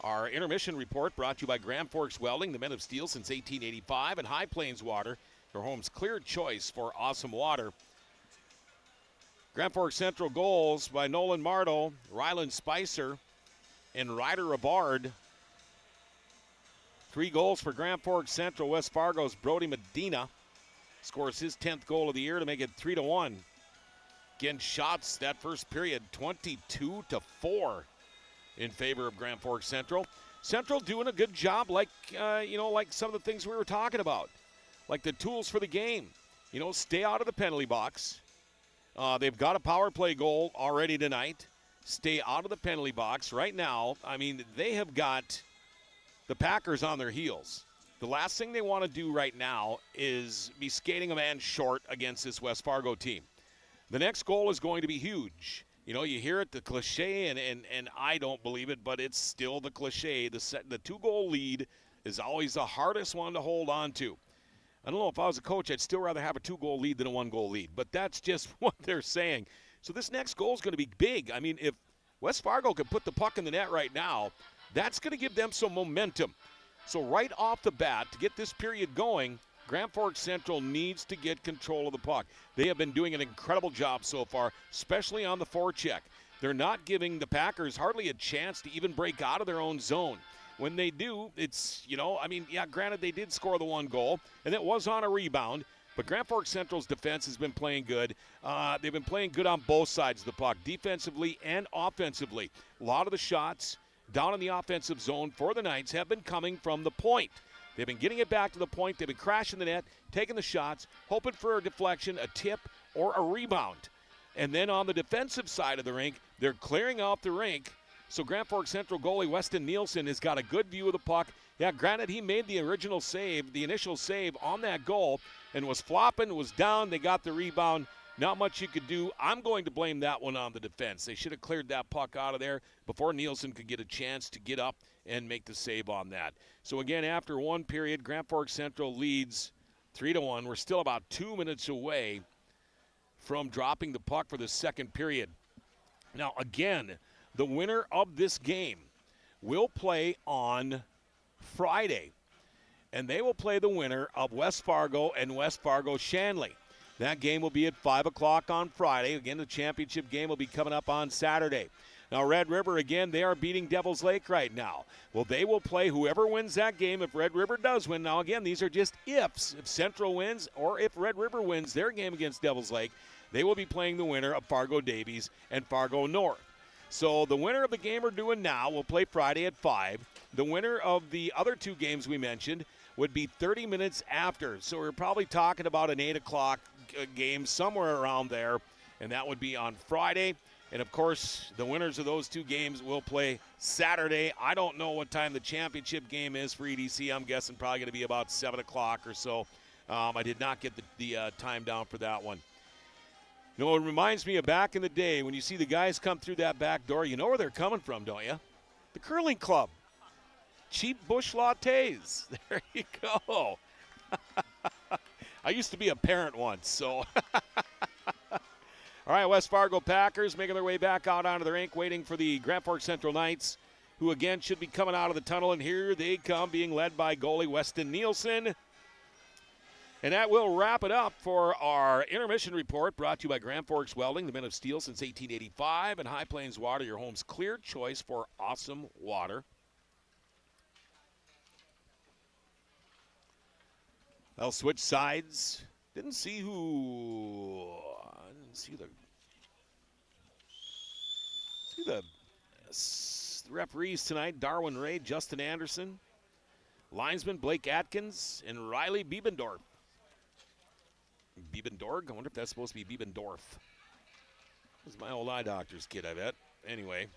Our intermission report brought to you by Grand Forks Welding, the men of steel since 1885, and High Plains Water, your home's clear choice for awesome water. Grand Forks Central goals by Nolan Mardo, Rylan Spicer, and Ryder Rivard. 3 goals for Grand Forks Central. West Fargo's Brody Medina scores his 10th goal of the year to make it 3-1. Again, shots that first period, 22-4 in favor of Grand Forks Central. Central doing a good job, like some of the things we were talking about, like the tools for the game. Stay out of the penalty box. They've got a power play goal already tonight. Stay out of the penalty box right now. I mean, they have got the Packers on their heels. The last thing they want to do right now is be skating a man short against this West Fargo team. The next goal is going to be huge. You hear it, the cliche, and I don't believe it, but it's still the cliche. The 2-goal lead is always the hardest one to hold on to. I don't know, if I was a coach, I'd still rather have a 2-goal lead than a 1-goal lead, but that's just what they're saying. So this next goal is going to be big. I mean, if West Fargo can put the puck in the net right now, that's going to give them some momentum. So right off the bat, to get this period going, Grand Forks Central needs to get control of the puck. They have been doing an incredible job so far, especially on the forecheck. They're not giving the Packers hardly a chance to even break out of their own zone. When they do, it's, granted they did score the 1 goal, and it was on a rebound, but Grand Forks Central's defense has been playing good. They've been playing good on both sides of the puck, defensively and offensively. A lot of the shots down in the offensive zone for the Knights have been coming from the point. They've been getting it back to the point. They've been crashing the net, taking the shots, hoping for a deflection, a tip, or a rebound. And then on the defensive side of the rink, they're clearing out the rink. So Grand Forks Central goalie Weston Nielsen has got a good view of the puck. Yeah, granted, he made the initial save on that goal and was flopping, was down. They got the rebound. Not much you could do. I'm going to blame that one on the defense. They should have cleared that puck out of there before Nielsen could get a chance to get up and make the save on that. So again, after 1 period, Grand Forks Central leads 3-1. We're still about 2 minutes away from dropping the puck for the second period. Now, again, The winner of this game will play on Friday, and they will play the winner of West Fargo and West Fargo Shanley. That game will be at 5 o'clock on Friday. Again, the championship game will be coming up on Saturday. Now, Red River, again, they are beating Devils Lake right now. Well, they will play whoever wins that game if Red River does win. Now, again, these are just ifs. If Central wins or if Red River wins their game against Devils Lake, they will be playing the winner of Fargo Davies and Fargo North. So the winner of the game we're doing now will play Friday at 5. The winner of the other two games we mentioned would be 30 minutes after. So we're probably talking about an 8 o'clock game somewhere around there, and that would be on Friday. And, of course, the winners of those two games will play Saturday. I don't know what time the championship game is for EDC. I'm guessing probably going to be about 7 o'clock or so. I did not get the time down for that one. You know, it reminds me of back in the day when you see the guys come through that back door, you know where they're coming from, don't you? The curling club. Cheap bush lattes. There you go. I used to be a parent once, so. All right, West Fargo Packers making their way back out onto the rink, waiting for the Grand Forks Central Knights, who again should be coming out of the tunnel, and here they come, being led by goalie Weston Nielsen. And that will wrap it up for our intermission report, brought to you by Grand Forks Welding, the men of steel since 1885, and High Plains Water, your home's clear choice for awesome water. They'll switch sides. Didn't see the referees tonight. Darwin Ray, Justin Anderson, linesman Blake Atkins, and Riley Biebendorf. Biebendorf? I wonder if that's supposed to be Biebendorf. This is my old eye doctor's kid, I bet. Anyway.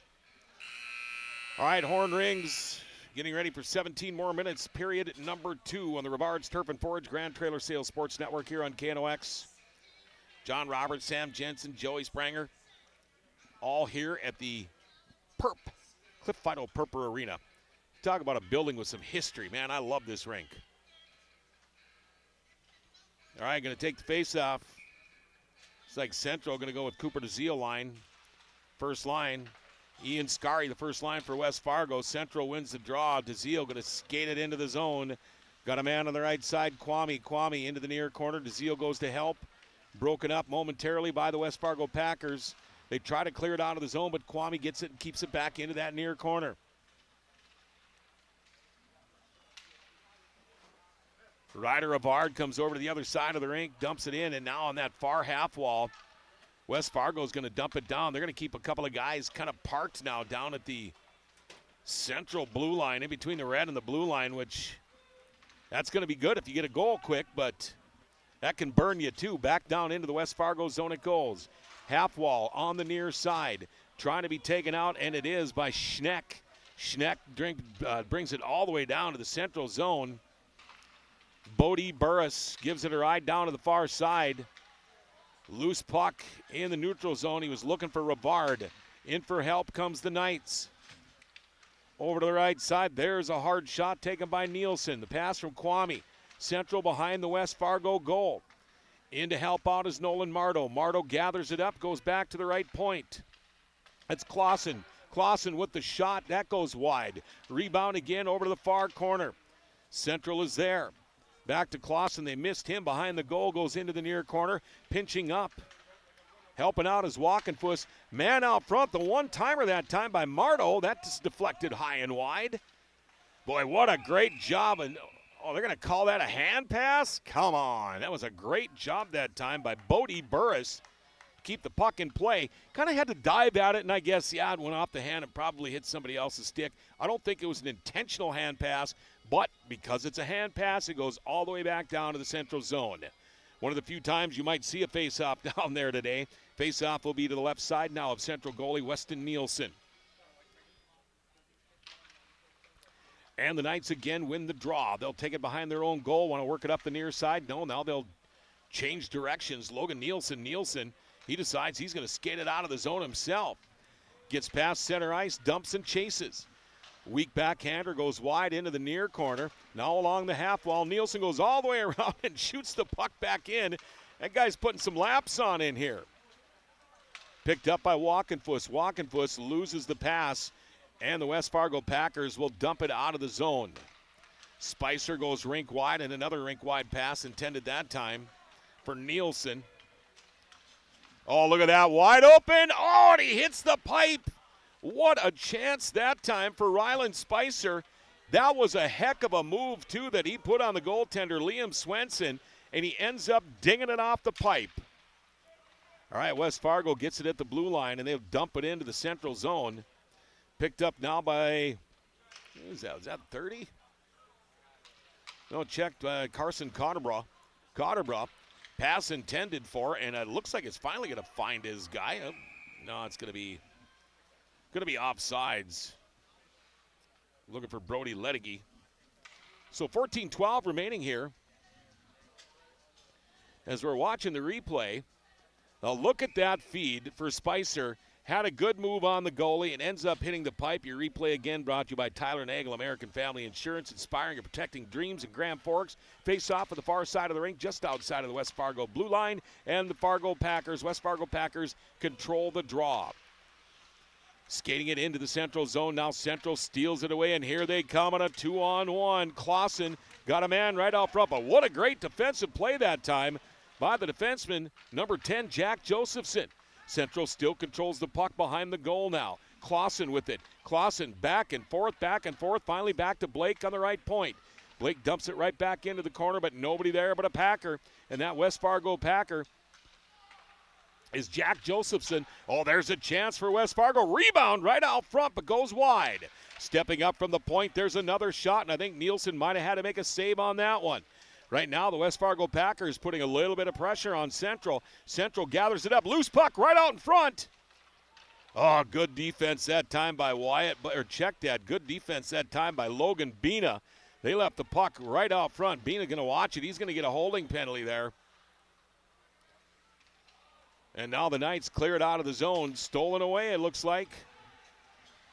All right, horn rings. Getting ready for 17 more minutes. Period number 2 on the Rivards Turf and Forage Grand Trailer Sales Sports Network here on KNOX. John Roberts, Sam Jensen, Joey Spranger, all here at the Cliff Fido Perper Arena. Talk about a building with some history. Man, I love this rink. All right, going to take the face-off. It's like Central going to go with Cooper DeZiel line. First line, Ian Scary, the first line for West Fargo. Central wins the draw. DeZiel going to skate it into the zone. Got a man on the right side, Kwame into the near corner. DeZiel goes to help. Broken up momentarily by the West Fargo Packers. They try to clear it out of the zone, but Kwame gets it and keeps it back into that near corner. Ryder Avard comes over to the other side of the rink, dumps it in, and now on that far half wall, West Fargo's going to dump it down. They're going to keep a couple of guys kind of parked now down at the central blue line, in between the red and the blue line, which that's going to be good if you get a goal quick, but that can burn you too. Back down into the West Fargo zone it goes. Half wall on the near side, trying to be taken out, and it is by Schneck. Schneck brings it all the way down to the central zone. Bodie Burris gives it a ride down to the far side. Loose puck in the neutral zone. He was looking for Rivard. In for help comes the Knights. Over to the right side. There's a hard shot taken by Nielsen. The pass from Kwame. Central behind the West Fargo goal. In to help out is Nolan Mardo. Mardo gathers it up, goes back to the right point. That's Clausen. Clausen with the shot. That goes wide. Rebound again over to the far corner. Central is there. Back to Clausen. They missed him behind the goal. Goes into the near corner. Pinching up. Helping out is Walkenfuss. Man out front. The one-timer that time by Mardo. That's deflected high and wide. Boy, what a great job. And oh, they're going to call that a hand pass? Come on. That was a great job that time by Bodie Burris. Keep the puck in play. Kind of had to dive at it, and I guess, yeah, it went off the hand and probably hit somebody else's stick. I don't think it was an intentional hand pass, but because it's a hand pass, it goes all the way back down to the central zone. One of the few times you might see a face-off down there today. Face-off will be to the left side now of Central goalie Weston Nielsen. And the Knights again win the draw. They'll take it behind their own goal. Want to work it up the near side? No, now they'll change directions. Logan Nielsen, he decides he's going to skate it out of the zone himself. Gets past center ice, dumps and chases. Weak backhander goes wide into the near corner. Now along the half wall, Nielsen goes all the way around and shoots the puck back in. That guy's putting some laps on in here. Picked up by Walkenfuss. Walkenfuss loses the pass, and the West Fargo Packers will dump it out of the zone. Spicer goes rink wide, and another rink wide pass intended that time for Nielsen. Oh, look at that, wide open. Oh, and he hits the pipe. What a chance that time for Ryland Spicer. That was a heck of a move, too, that he put on the goaltender, Liam Swenson, and he ends up dinging it off the pipe. All right, West Fargo gets it at the blue line, and they'll dump it into the central zone. Picked up now by, what is that? Was that 30? No, checked Carson Cotterbraw. Pass intended for, and it looks like it's finally going to find his guy. No, it's going to be offsides. Looking for Brody Ledegy. So 14-12 remaining here. As we're watching the replay, now look at that feed for Spicer. Had a good move on the goalie and ends up hitting the pipe. Your replay again brought to you by Tyler Nagel, American Family Insurance, inspiring and protecting dreams in Grand Forks. Face off at the far side of the rink, just outside of the West Fargo blue line, and the West Fargo Packers control the draw. Skating it into the central zone. Now Central steals it away, and here they come on a 2-on-1. Clausen got a man right out front, but what a great defensive play that time by the defenseman, number 10, Jack Josephson. Central still controls the puck behind the goal now. Clausen with it. Clausen back and forth, finally back to Blake on the right point. Blake dumps it right back into the corner, but nobody there but a Packer. And that West Fargo Packer is Jack Josephson. Oh, there's a chance for West Fargo. Rebound right out front, but goes wide. Stepping up from the point, there's another shot, and I think Nielsen might have had to make a save on that one. Right now, the West Fargo Packers putting a little bit of pressure on Central. Central gathers it up. Loose puck right out in front. Oh, good defense that time by check that. Good defense that time by Logan Bina. They left the puck right out front. Bina going to watch it. He's going to get a holding penalty there. And now the Knights clear it out of the zone. Stolen away, it looks like,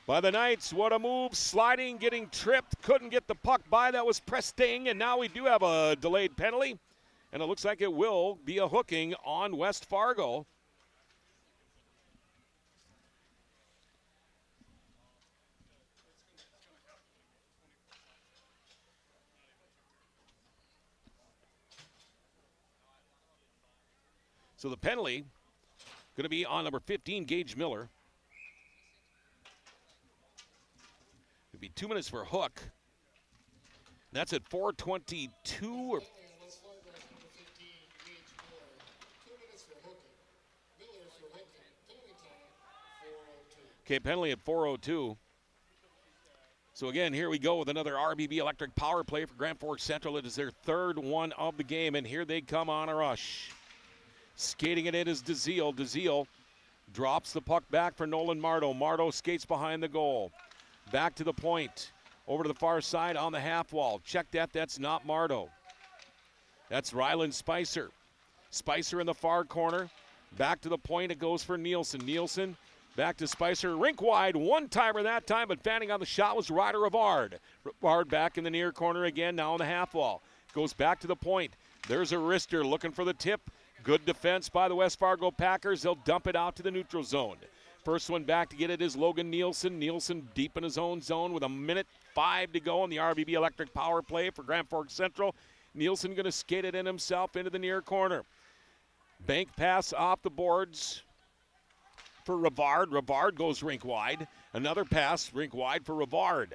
by the Knights. What a move. Sliding, getting tripped. Couldn't get the puck by. That was Presting. And now we do have a delayed penalty. And it looks like it will be a hooking on West Fargo. So the penalty going to be on number 15, Gage Miller. It'll be 2 minutes for a hook. That's at 4:22. Okay, penalty at 4:02. So again, here we go with another RBB Electric power play for Grand Forks Central. It is their third one of the game, and here they come on a rush. Skating it in is DeZiel. DeZiel drops the puck back for Nolan Mardo. Mardo skates behind the goal. Back to the point. Over to the far side on the half wall. Check that. That's not Mardo. That's Ryland Spicer. Spicer in the far corner. Back to the point. It goes for Nielsen. Nielsen back to Spicer. Rink wide. One-timer that time, but fanning on the shot was Ryder Rivard. Rivard back in the near corner again, now on the half wall. Goes back to the point. There's a wrister looking for the tip. Good defense by the West Fargo Packers. They'll dump it out to the neutral zone. First one back to get it is Logan Nielsen. Nielsen deep in his own zone with 1:05 to go on the RBB Electric power play for Grand Forks Central. Nielsen going to skate it in himself into the near corner. Bank pass off the boards for Rivard. Rivard goes rink wide. Another pass rink wide for Rivard.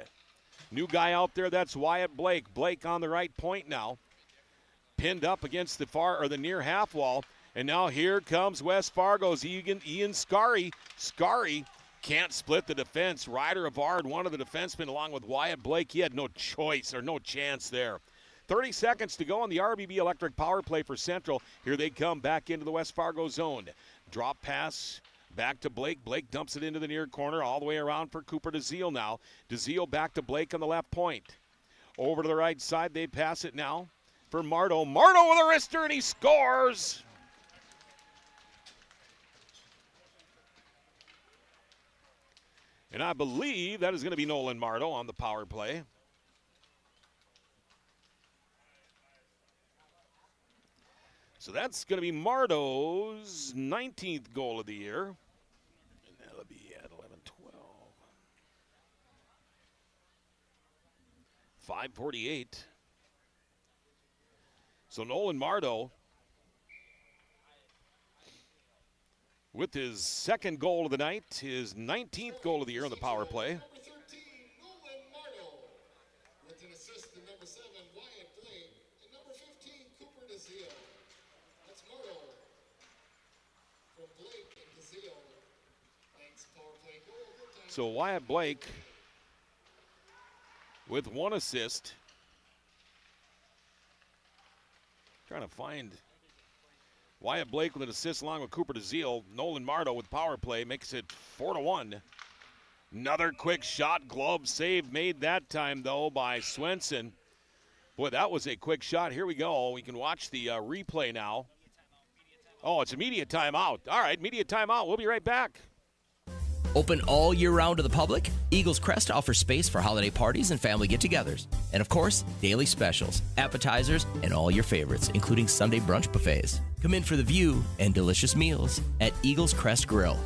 New guy out there, that's Wyatt Blake. Blake on the right point now. Pinned up against the near half wall. And now here comes West Fargo's Ian Scarry. Scarry can't split the defense. Ryder Rivard, one of the defensemen, along with Wyatt Blake. He had no choice or no chance there. 30 seconds to go on the RBB Electric power play for Central. Here they come back into the West Fargo zone. Drop pass back to Blake. Blake dumps it into the near corner all the way around for Cooper DeZiel now. DeZiel back to Blake on the left point. Over to the right side, they pass it now for Mardo. Mardo with a wrister, and he scores! And I believe that is going to be Nolan Mardo on the power play. So that's going to be Mardo's 19th goal of the year. 5:48. So Nolan Mardo with his second goal of the night, his 19th goal of the year on the power play.
Number 13, Nolan Mardo. With an assist to number 7, Wyatt Blake. And number 15, Cooper DeZiel. That's Mardo from Blake and DeZiel. Thanks, power play goal. Good time.
So Wyatt Blake with 1 assist. Trying to find Wyatt Blake with an assist along with Cooper DeZiel. Nolan Mardo with power play makes it 4-1. Another quick shot, glove save made that time though by Swenson. Boy, that was a quick shot. Here we go. We can watch the replay now. Oh, it's a media timeout. All right, media timeout. We'll be right back.
Open all year round to the public, Eagles Crest offers space for holiday parties and family get-togethers. And of course, daily specials, appetizers, and all your favorites, including Sunday brunch buffets. Come in for the view and delicious meals at Eagles Crest Grill.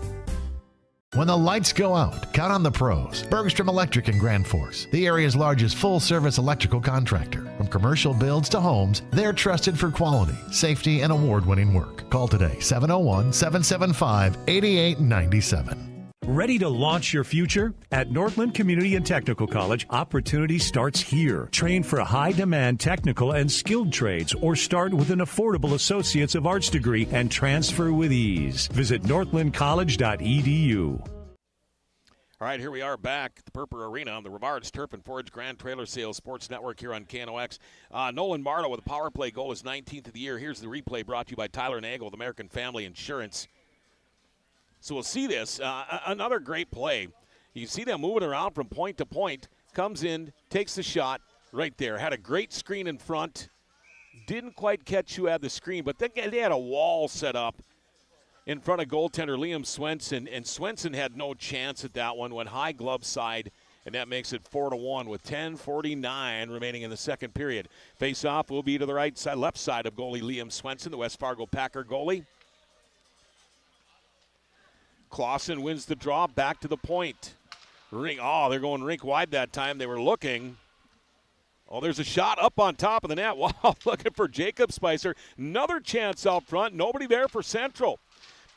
When the lights go out, count on the pros. Bergstrom Electric in Grand Forks, the area's largest full-service electrical contractor. From commercial builds to homes, they're trusted for quality, safety, and award-winning work. Call today, 701-775-8897.
Ready to launch your future? At Northland Community and Technical College, opportunity starts here. Train for high-demand technical and skilled trades or start with an affordable Associates of Arts degree and transfer with ease. Visit northlandcollege.edu.
All right, here we are back at the Purple Arena on the Rivards Turf and Forage Grand Trailer Sales Sports Network here on KNOX. Nolan Mardo with a power play goal, his 19th of the year. Here's the replay brought to you by Tyler Nagel with American Family Insurance. So we'll see this. Another great play. You see them moving around from point to point. Comes in, takes the shot right there. Had a great screen in front. Didn't quite catch who had the screen, but they had a wall set up in front of goaltender Liam Swenson, and Swenson had no chance at that one. Went high glove side, and that makes it 4-1 with 10:49 remaining in the second period. Face-off will be to the right side, left side of goalie Liam Swenson, the West Fargo Packer goalie. Clausen wins the draw, back to the point. They're going rink wide that time. They were looking. Oh, there's a shot up on top of the net. Wow, looking for Jacob Spicer. Another chance out front. Nobody there for Central.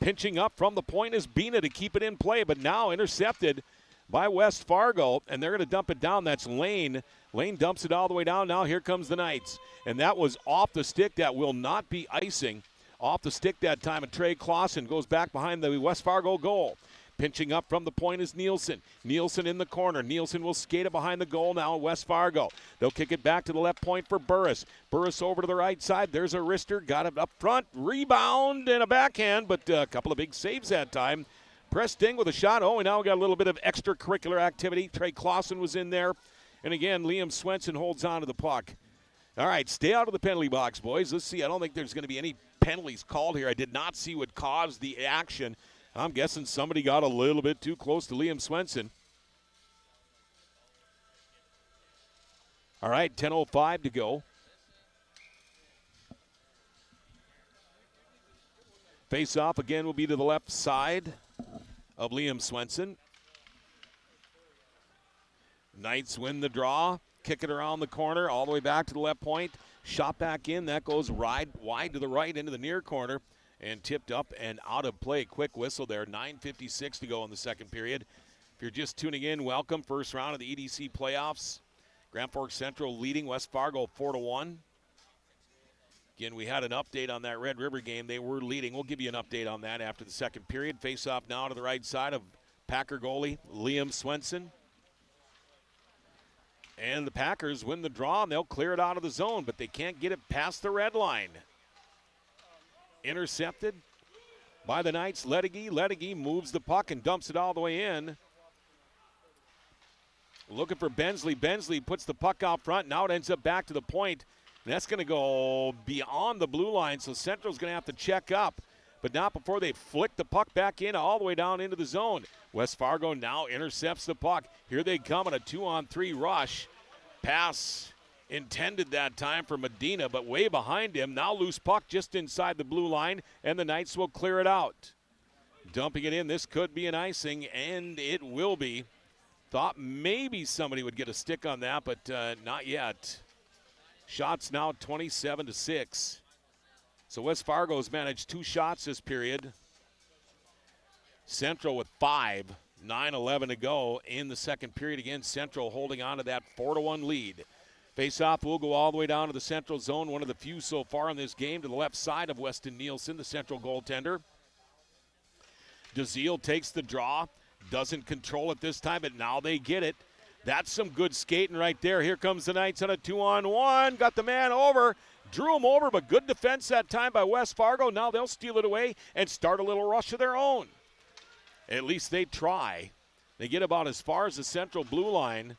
Pinching up from the point is Bina to keep it in play, but now intercepted by West Fargo, and they're going to dump it down. That's Lane. Lane dumps it all the way down. Now here comes the Knights. And that was off the stick. That will not be icing. Off the stick that time, and Trey Clausen goes back behind the West Fargo goal. Pinching up from the point is Nielsen. Nielsen in the corner. Nielsen will skate it behind the goal now in West Fargo. They'll kick it back to the left point for Burris. Burris over to the right side. There's a wrister. Got it up front. Rebound and a backhand, but a couple of big saves that time. Presting with a shot. Oh, and now we got a little bit of extracurricular activity. Trey Clausen was in there. And again, Liam Swenson holds on to the puck. All right, stay out of the penalty box, boys. Let's see. I don't think there's going to be any penalties called here. I did not see what caused the action. I'm guessing somebody got a little bit too close to Liam Swenson. All right, 10:05 to go. Face-off again will be to the left side of Liam Swenson. Knights win the draw. Kick it around the corner, all the way back to the left point. Shot back in. That goes wide to the right into the near corner and tipped up and out of play. Quick whistle there. 9:56 to go in the second period. If you're just tuning in, welcome. First round of the EDC playoffs. Grand Forks Central leading West Fargo 4-1. Again, we had an update on that Red River game. They were leading. We'll give you an update on that after the second period. Face-off now to the right side of Packer goalie Liam Swenson. And the Packers win the draw, and they'll clear it out of the zone, but they can't get it past the red line. Intercepted by the Knights. Ledege. Ledege moves the puck and dumps it all the way in. Looking for Bensley. Bensley puts the puck out front. Now it ends up back to the point. And that's going to go beyond the blue line, so Central's going to have to check up. But not before they flick the puck back in all the way down into the zone. West Fargo now intercepts the puck. Here they come on a 2-on-3 rush. Pass intended that time for Medina, but way behind him. Now loose puck just inside the blue line, and the Knights will clear it out. Dumping it in. This could be an icing, and it will be. Thought maybe somebody would get a stick on that, but not yet. Shots now 27-6. So West Fargo's managed 2 shots this period. Central with 5, 9:11 to go in the second period. Again, Central holding on to that 4-1 lead. Face-off will go all the way down to the Central zone, one of the few so far in this game, to the left side of Weston Nielsen, the Central goaltender. DeZiel takes the draw, doesn't control it this time, but now they get it. That's some good skating right there. Here comes the Knights on a 2-on-1. Got the man over. Drew him over, but good defense that time by West Fargo. Now they'll steal it away and start a little rush of their own. At least they try. They get about as far as the Central blue line.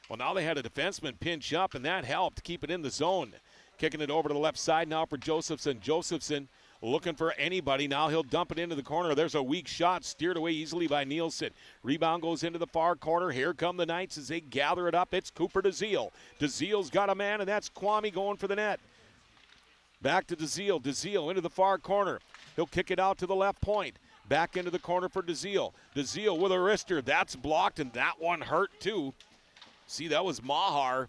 Well, now they had a defenseman pinch up, and that helped keep it in the zone. Kicking it over to the left side now for Josephson. Josephson looking for anybody. Now he'll dump it into the corner. There's a weak shot, steered away easily by Nielsen. Rebound goes into the far corner. Here come the Knights as they gather it up. It's Cooper DeZiel. DeZiel's got a man, and that's Kwame going for the net. Back to DeZiel. DeZiel into the far corner. He'll kick it out to the left point. Back into the corner for DeZiel. DeZiel with a wrister. That's blocked, and that one hurt too. See, that was Mahar.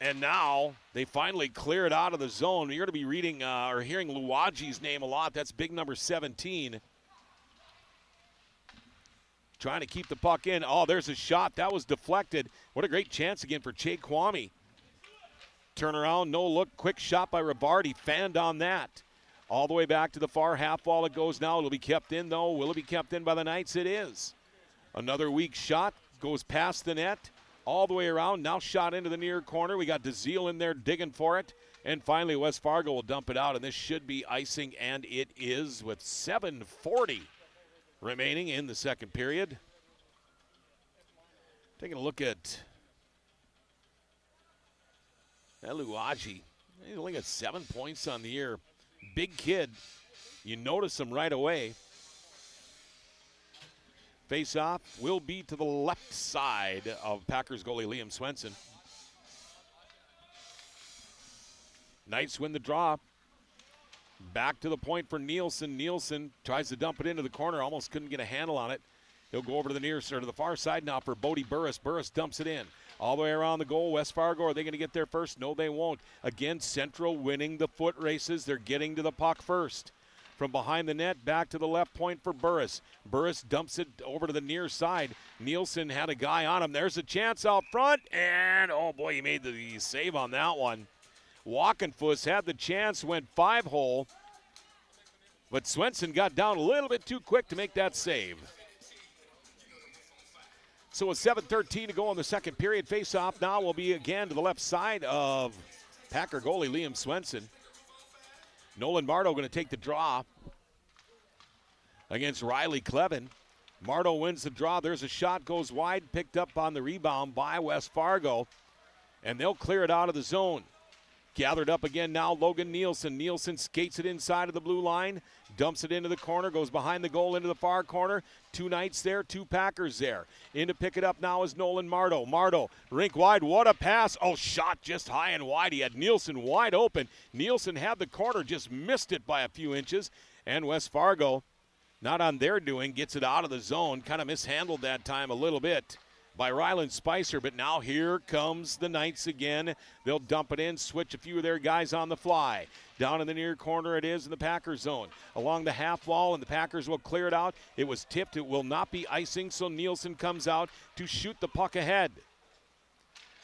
And now they finally clear it out of the zone. You're going to be reading or hearing Luaji's name a lot. That's big number 17. Trying to keep the puck in. Oh, there's a shot. That was deflected. What a great chance again for Che Kwame. Turnaround, no look, quick shot by Rabardi. Fanned on that. All the way back to the far half wall it goes now. It'll be kept in, though. Will it be kept in by the Knights? It is. Another weak shot. Goes past the net. All the way around. Now shot into the near corner. We got DeZiel in there digging for it. And finally, West Fargo will dump it out. And this should be icing, and it is with 7:40 remaining in the second period. Taking a look at Luaji. He's only got 7 points on the year. Big kid. You notice him right away. Face-off will be to the left side of Packers goalie Liam Swenson. Knights win the draw. Back to the point for Nielsen. Nielsen tries to dump it into the corner. Almost couldn't get a handle on it. He'll go over to the near side, to the far side now for Bodie Burris. Burris dumps it in. All the way around the goal. West Fargo, are they going to get there first? No, they won't. Again, Central winning the foot races. They're getting to the puck first. From behind the net, back to the left point for Burris. Burris dumps it over to the near side. Nielsen had a guy on him. There's a chance out front, and oh boy, he made the save on that one. Walkenfuss had the chance, went 5-hole, but Swenson got down a little bit too quick to make that save. So with 7:13 to go in the second period, face-off now will be again to the left side of Packer goalie Liam Swenson. Nolan Mardo going to take the draw against Riley Clevin. Mardo wins the draw. There's a shot, goes wide, picked up on the rebound by West Fargo, and they'll clear it out of the zone. Gathered up again now, Logan Nielsen. Nielsen skates it inside of the blue line, dumps it into the corner, goes behind the goal into the far corner. 2 Knights there, 2 Packers there. In to pick it up now is Nolan Mardo. Mardo, rink wide, what a pass. Oh, shot just high and wide. He had Nielsen wide open. Nielsen had the corner, just missed it by a few inches. And West Fargo, not on their doing, gets it out of the zone. Kind of mishandled that time a little bit by Ryland Spicer, but now here comes the Knights again. They'll dump it in, switch a few of their guys on the fly. Down in the near corner it is in the Packers zone. Along the half wall, and the Packers will clear it out. It was tipped. It will not be icing, so Nielsen comes out to shoot the puck ahead.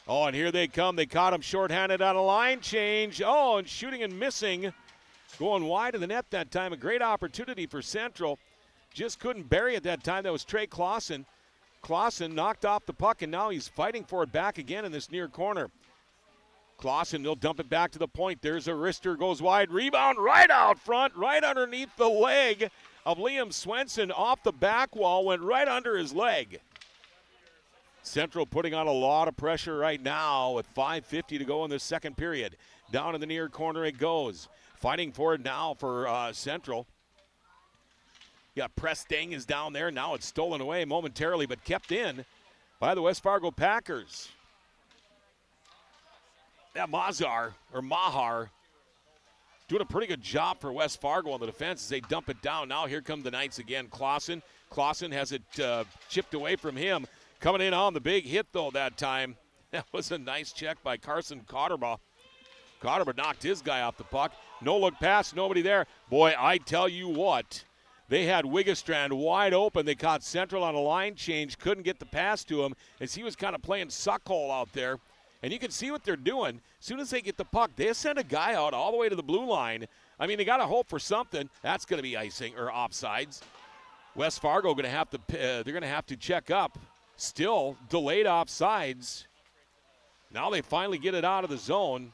Oh, and here they come. They caught him shorthanded on a line change. Oh, and shooting and missing. Going wide of the net that time. A great opportunity for Central. Just couldn't bury it that time. That was Trey Clausen. Clausen knocked off the puck, and now he's fighting for it back again in this near corner. Clausen, they'll dump it back to the point. There's a wrister, goes wide. Rebound right out front, right underneath the leg of Liam Swenson. Off the back wall, went right under his leg. Central putting on a lot of pressure right now with 5:50 to go in the second period. Down in the near corner it goes. Fighting for it now for Central. Yeah, Prestang is down there. Now it's stolen away momentarily, but kept in by the West Fargo Packers. Yeah, Mahar doing a pretty good job for West Fargo on the defense as they dump it down. Now here come the Knights again. Clausen has it chipped away from him. Coming in on the big hit, though, that time. That was a nice check by Carson Cotterba. Cotterba knocked his guy off the puck. No look pass, nobody there. Boy, I tell you what, they had Wiggestrand wide open. They caught Central on a line change, couldn't get the pass to him as he was kind of playing suckhole out there. And you can see what they're doing. As soon as they get the puck, they send a guy out all the way to the blue line. I mean, they got to hope for something. That's going to be icing or offsides. West Fargo going to have to they're going to have to check up. Still delayed offsides. Now they finally get it out of the zone.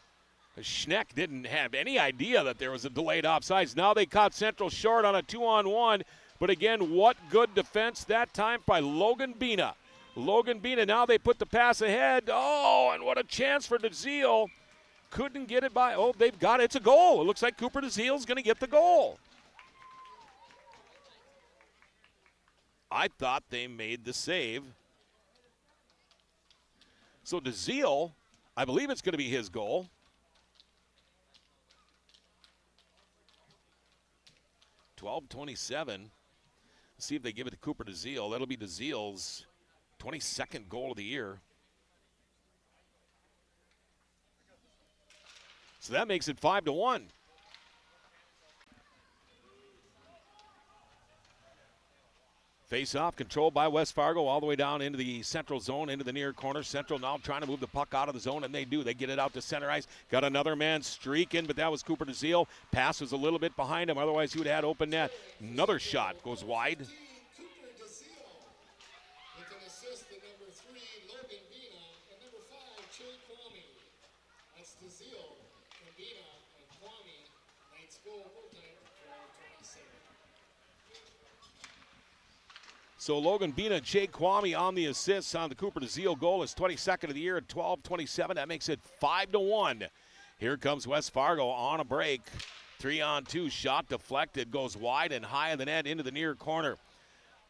Schneck didn't have any idea that there was a delayed offsides. Now they caught Central short on a 2-on-1. But again, what good defense that time by Logan Bina. Logan Bina, now they put the pass ahead. Oh, and what a chance for DeZiel. Couldn't get it by, oh, they've got it. It's a goal. It looks like Cooper DeZiel's going to get the goal. I thought they made the save. So DeZiel, I believe it's going to be his goal. .12:27. See if they give it to Cooper DeZiel. That'll be DeZiel's 22nd goal of the year. So that makes it 5-1. Face-off controlled by West Fargo all the way down into the central zone, into the near corner. Central now trying to move the puck out of the zone, and they do. They get it out to center ice. Got another man streaking, but that was Cooper DeZiel. Pass was a little bit behind him. Otherwise, he would have had open net. Another shot goes wide. So Logan Bina and Jay Kwame on the assists on the Cooper DeZiel goal. His 22nd of the year at 12:27. That makes it 5-1. Here comes West Fargo on a break. 3-on-2 shot deflected. Goes wide and high of the net into the near corner.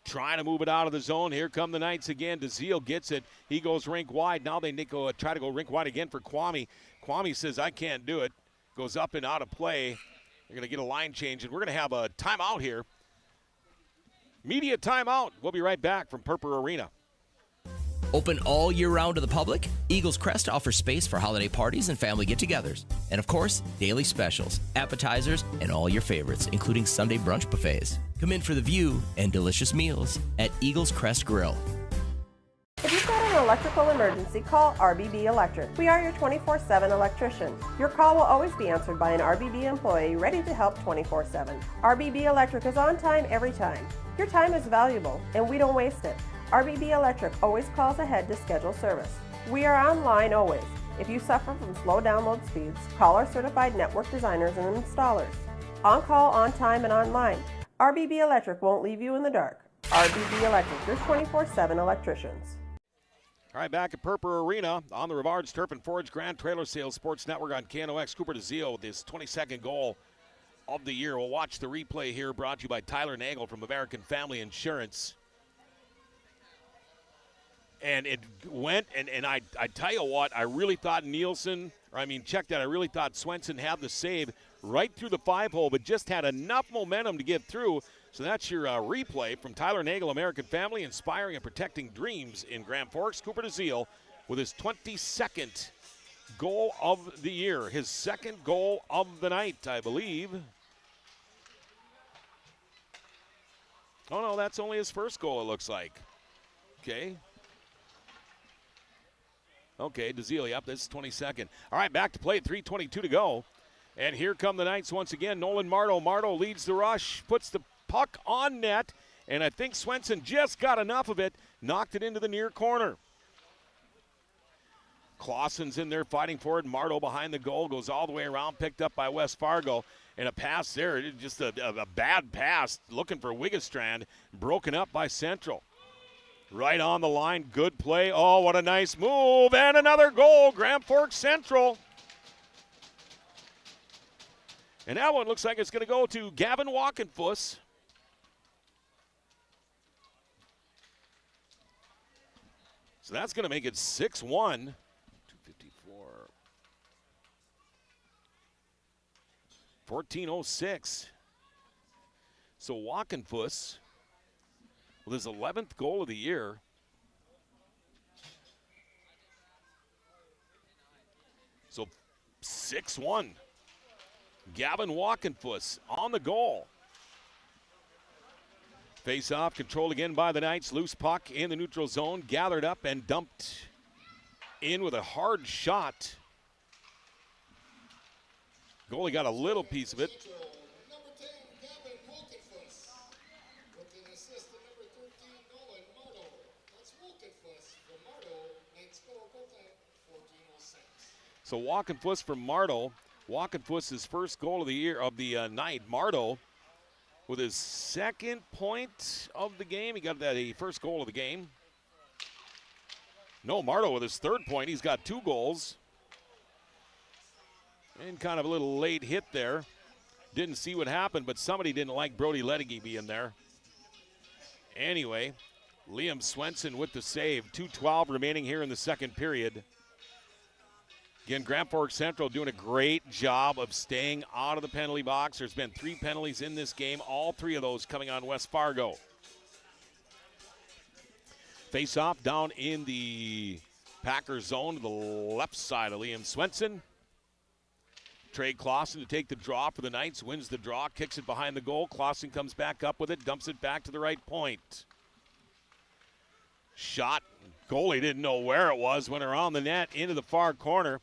Trying to move it out of the zone. Here come the Knights again. DeZiel gets it. He goes rink wide. Now they try to go rink wide again for Kwame. Kwame says, I can't do it. Goes up and out of play. They're going to get a line change, and we're going to have a timeout here. Media timeout. We'll be right back from Purple Arena.
Open all year round to the public, Eagles Crest offers space for holiday parties and family get-togethers. And of course, daily specials, appetizers, and all your favorites, including Sunday brunch buffets. Come in for the view and delicious meals at Eagles Crest Grill.
If you've got an electrical emergency, call RBB Electric. We are your 24/7 electrician. Your call will always be answered by an RBB employee ready to help 24/7. RBB Electric is on time every time. Your time is valuable, and we don't waste it. RBB Electric always calls ahead to schedule service. We are online always. If you suffer from slow download speeds, call our certified network designers and installers. On call, on time, and online. RBB Electric won't leave you in the dark. RBB Electric, your 24/7 electricians.
All right, back at Purple Arena on the Rivards Turf and Forage Grand Trailer Sales Sports Network on KNOX. Cooper DeZiel with his 22nd goal of the year. We'll watch the replay here, brought to you by Tyler Nagel from American Family Insurance. And it went, and I tell you what, I really thought check that, I really thought Swenson had the save right through the 5-hole, but just had enough momentum to get through. So that's your replay from Tyler Nagel, American Family, inspiring and protecting dreams in Grand Forks. Cooper DeZiel with his 22nd goal of the year, his second goal of the night, I believe. Oh, no, that's only his first goal, it looks like. Okay, DeZiel, yep, this is 22nd. All right, back to play at 3:22 to go. And here come the Knights once again. Nolan Marto. Marto leads the rush, puts the puck on net, and I think Swenson just got enough of it, knocked it into the near corner. Clausen's in there fighting for it. Marto behind the goal, goes all the way around, picked up by West Fargo. And a pass there, just a bad pass, looking for Wiggestrand, broken up by Central. Right on the line, good play. Oh, what a nice move, and another goal, Grand Forks Central. And that one looks like it's going to go to Gavin Walkenfuss. So that's going to make it 6-1. 2:54. 14:06. So Walkenfuss with his 11th goal of the year. So 6-1. Gavin Walkenfuss on the goal. Face-off controlled again by the Knights. Loose puck in the neutral zone. Gathered up and dumped in with a hard shot. Goalie got a little piece of it.
Number 10, Gavin Walkenfuss. With an assist to number 13, Nolan Mardo. That's Walkenfuss from Mardo. Knights score goal time, 14:06.
So Walkenfuss from Mardo. Walkenfuss' first goal of the year of the night. Mardo with his second point of the game. He got that first goal of the game. No, Mardo with his third point. He's got 2 goals. And kind of a little late hit there. Didn't see what happened, but somebody didn't like Brody Ledege being there. Anyway, Liam Swenson with the save. 2:12 remaining here in the second period. Again, Grand Forks Central doing a great job of staying out of the penalty box. There's been 3 penalties in this game, all 3 of those coming on West Fargo. Face-off down in the Packers zone to the left side of Liam Swenson. Trey Clausen to take the draw for the Knights, wins the draw, kicks it behind the goal. Clausen comes back up with it, dumps it back to the right point. Shot, goalie didn't know where it was, went around the net into the far corner.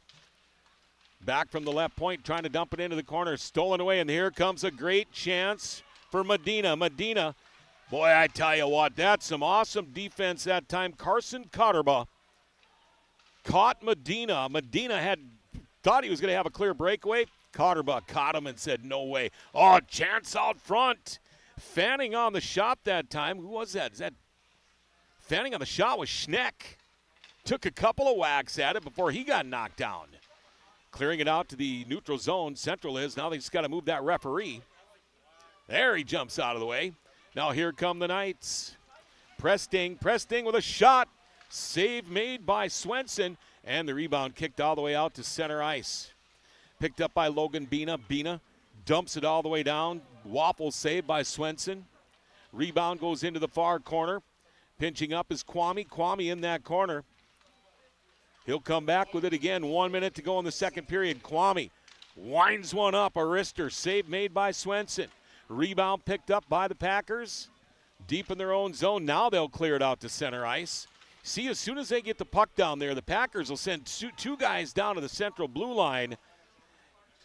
Back from the left point, trying to dump it into the corner, stolen away, and here comes a great chance for Medina. Medina, boy, I tell you what, that's some awesome defense that time. Carson Cotterba caught Medina. Medina thought he was going to have a clear breakaway. Cotterba caught him and said, no way. Oh, chance out front. Fanning on the shot that time. Who was that? Fanning on the shot was Schneck. Took a couple of whacks at it before he got knocked down. Clearing it out to the neutral zone. Central is. Now they just got to move that referee. There he jumps out of the way. Now here come the Knights. Presting with a shot. Save made by Swenson. And the rebound kicked all the way out to center ice. Picked up by Logan Bina. Bina dumps it all the way down. Waffle saved by Swenson. Rebound goes into the far corner. Pinching up is Kwame. Kwame in that corner. He'll come back with it again. 1 minute to go in the second period. Kwame winds one up. A wrister. Save made by Swenson. Rebound picked up by the Packers. Deep in their own zone. Now they'll clear it out to center ice. See, as soon as they get the puck down there, the Packers will send 2 guys down to the central blue line.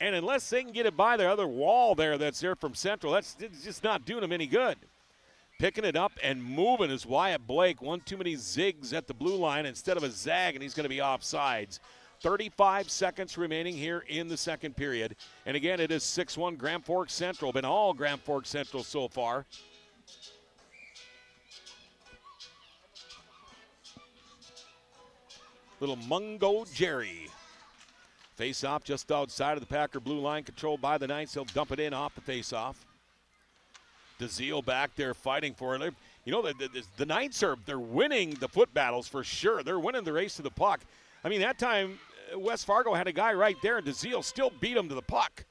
And unless they can get it by their other wall that's there from Central, that's just not doing them any good. Picking it up and moving is Wyatt Blake. One too many zigs at the blue line instead of a zag, and he's going to be offsides. 35 seconds remaining here in the second period. And again, it is 6-1 Grand Forks Central. Been all Grand Forks Central so far. Little Mungo Jerry. Face-off just outside of the Packer blue line, controlled by the Knights. He'll dump it in off the face-off. DeZiel back there fighting for it. You know, the Knights they're winning the foot battles for sure. They're winning the race to the puck. I mean, that time West Fargo had a guy right there, and DeZiel still beat him to the puck.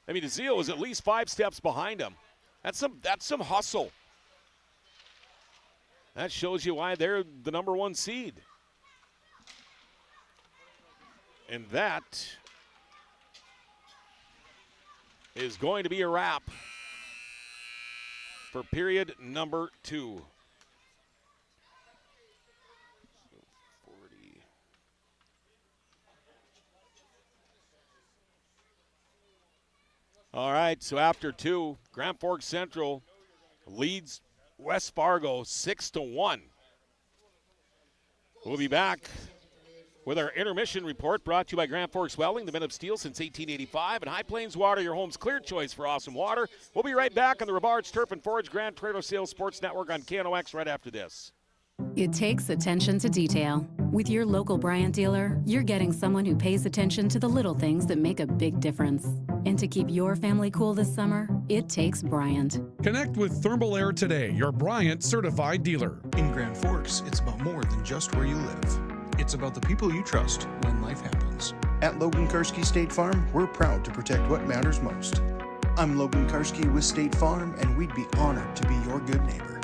I mean, DeZiel was at least 5 steps behind him. That's some hustle. That shows you why they're the number 1 seed. And that is going to be a wrap for period number 2. 40. All right, so after 2, Grand Forks Central leads West Fargo 6-1. We'll be back with our intermission report, brought to you by Grand Forks Welding, the men of steel since 1885, and High Plains Water, your home's clear choice for awesome water. We'll be right back on the Ribards Turf and Forage Grand Trailer Sales Sports Network on KNOX right after this.
It takes attention to detail. With your local Bryant dealer, you're getting someone who pays attention to the little things that make a big difference. And to keep your family cool this summer, it takes Bryant.
Connect with Thermal Air today, your Bryant certified dealer.
In Grand Forks, it's about more than just where you live. It's about the people you trust when life happens.
At Logan Karski State Farm, we're proud to protect what matters most. I'm Logan Karski with State Farm, and we'd be honored to be your good neighbor.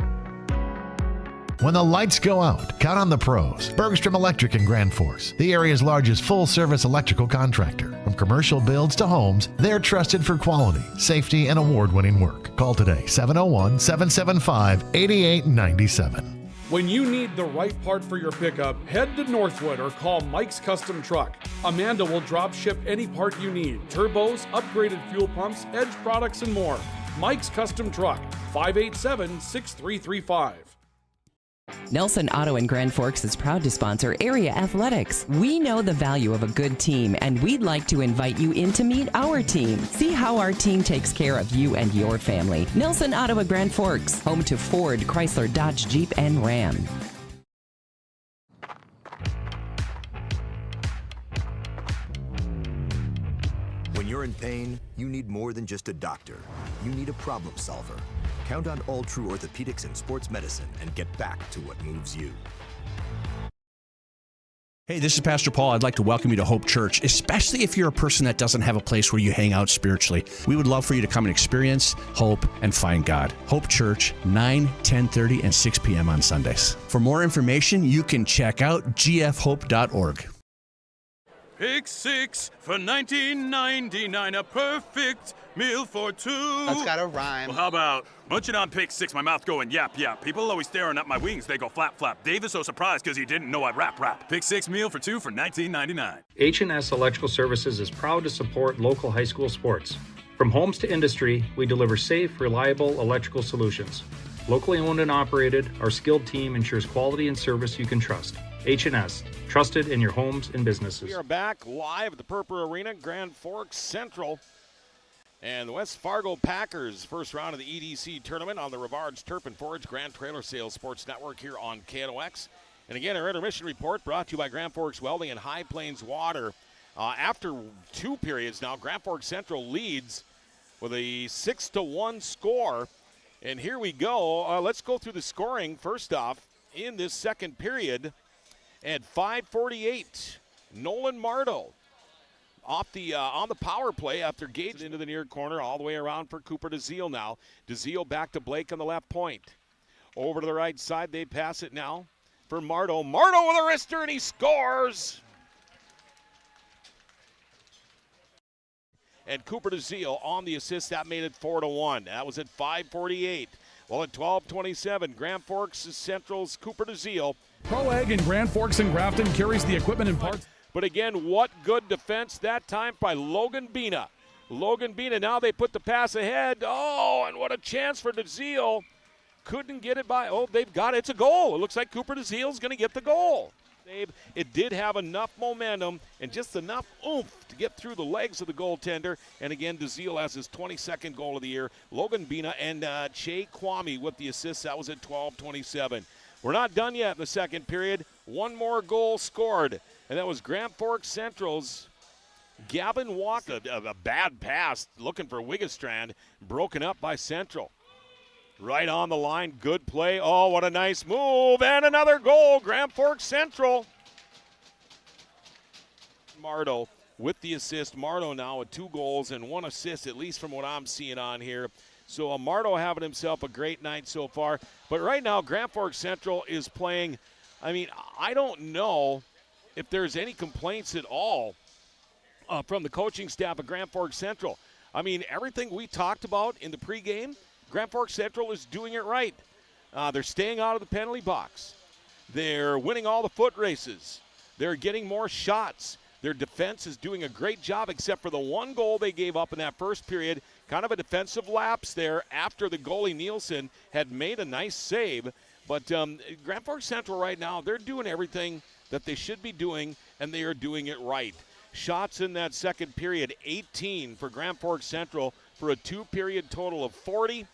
When the lights go out, count on the pros. Bergstrom Electric in Grand Forks, the area's largest full-service electrical contractor. From commercial builds to homes, they're trusted for quality, safety, and award-winning work. Call today, 701-775-8897.
When you need the right part for your pickup, head to Northwood or call Mike's Custom Truck. Amanda will drop ship any part you need. Turbos, upgraded fuel pumps, Edge products, and more. Mike's Custom Truck, 587-6335.
Nelson Auto in Grand Forks is proud to sponsor area athletics. We know the value of a good team, and we'd like to invite you in to meet our team. See how our team takes care of you and your family. Nelson Auto at Grand Forks, home to Ford, Chrysler, Dodge, Jeep, and Ram.
When you're in pain, you need more than just a doctor. You need a problem solver. Count on All True Orthopedics and Sports Medicine and get back to what moves you.
Hey, this is Pastor Paul. I'd like to welcome you to Hope Church, especially if you're a person that doesn't have a place where you hang out spiritually. We would love for you to come and experience hope and find God. Hope Church, 9, 10:30, and 6 p.m. on Sundays. For more information, you can check out gfhope.org.
Pick 6 for $19.99, a perfect meal for two.
That's gotta rhyme.
Well, how about munching on Pick 6, my mouth going yap, yap. People always staring at my wings, they go flap, flap. Dave is so surprised because he didn't know I'd rap. Pick 6 meal for two for $19.99.
H&S Electrical Services is proud to support local high school sports. From homes to industry, we deliver safe, reliable electrical solutions. Locally owned and operated, our skilled team ensures quality and service you can trust. H&S, trusted in your homes and businesses.
We are back live at the Purple Arena, Grand Forks Central. And the West Fargo Packers, first round of the EDC tournament on the Rivards Turf and Forage Grand Trailer Sales Sports Network here on KNOX. And again, our intermission report brought to you by Grand Forks Welding and High Plains Water. After 2 periods now, Grand Forks Central leads with a 6-1 score. And here we go. Let's go through the scoring first off in this second period. At 5:48, Nolan Mardo off the on the power play after Gage into the near corner, all the way around for Cooper DeZiel now. DeZiel back to Blake on the left point. Over to the right side, they pass it now for Mardo. Mardo with a wrister, and he scores! And Cooper DeZiel on the assist, that made it 4-1. That was at 5:48. Well, at 12:27, Grand Forks Central's Cooper DeZiel.
Pro Ag in Grand Forks and Grafton carries the equipment and parts.
But again, what good defense that time by Logan Bina. Logan Bina, now they put the pass ahead. Oh, and what a chance for DeZiel. Couldn't get it by, they've got it. It's a goal. It looks like Cooper DeZiel's going to get the goal. It did have enough momentum and just enough oomph to get through the legs of the goaltender. And again, DeZiel has his 22nd goal of the year. Logan Bina and Che Kwame with the assists. That was at 12:27. We're not done yet in the second period. One more goal scored, and that was Grand Forks Central's Gavin Walker. A bad pass looking for Wiggestrand, broken up by Central. Right on the line, good play. Oh, what a nice move, and another goal, Grand Forks Central. Mardo with the assist. Mardo now with 2 goals and 1 assist, at least from what I'm seeing on here. So Mardo having himself a great night so far. But right now, Grand Forks Central is playing. I mean, I don't know if there's any complaints at all from the coaching staff of Grand Forks Central. I mean, everything we talked about in the pregame, Grand Forks Central is doing it right. They're staying out of the penalty box. They're winning all the foot races. They're getting more shots. Their defense is doing a great job, except for the 1 goal they gave up in that first period. Kind of a defensive lapse there after the goalie Nielsen had made a nice save. But Grand Forks Central right now, they're doing everything that they should be doing, and they are doing it right. Shots in that second period, 18 for Grand Forks Central for a 2-period total of 40.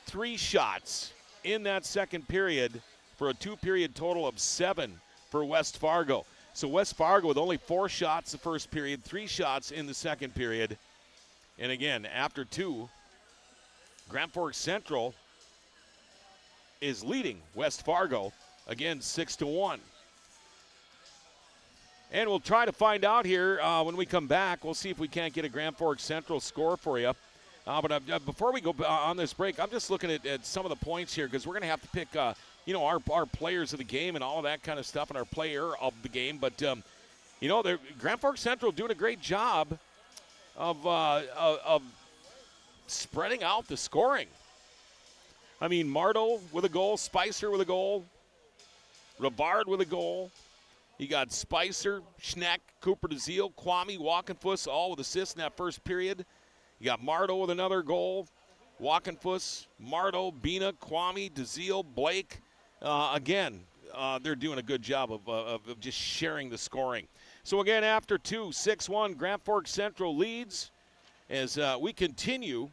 3 shots in that second period for a 2-period total of 7 for West Fargo. So West Fargo with only 4 shots the first period, 3 shots in the second period. And again, after 2, Grand Forks Central is leading West Fargo, again 6-1. And we'll try to find out here when we come back. We'll see if we can't get a Grand Forks Central score for you. But before we go on this break, I'm just looking at some of the points here because we're going to have to pick, our players of the game and all of that kind of stuff and our player of the game. But, Grand Forks Central doing a great job of spreading out the scoring. I mean, Mardo with a goal, Spicer with a goal, Rivard with a goal. You got Spicer, Schneck, Cooper DeZiel, Kwame, Walkenfuss, all with assists in that first period. You got Mardo with another goal, Walkenfuss, Mardo, Bina, Kwame, DeZiel, Blake. They're doing a good job of just sharing the scoring. So again, after 6-1, Grand Forks Central leads as we continue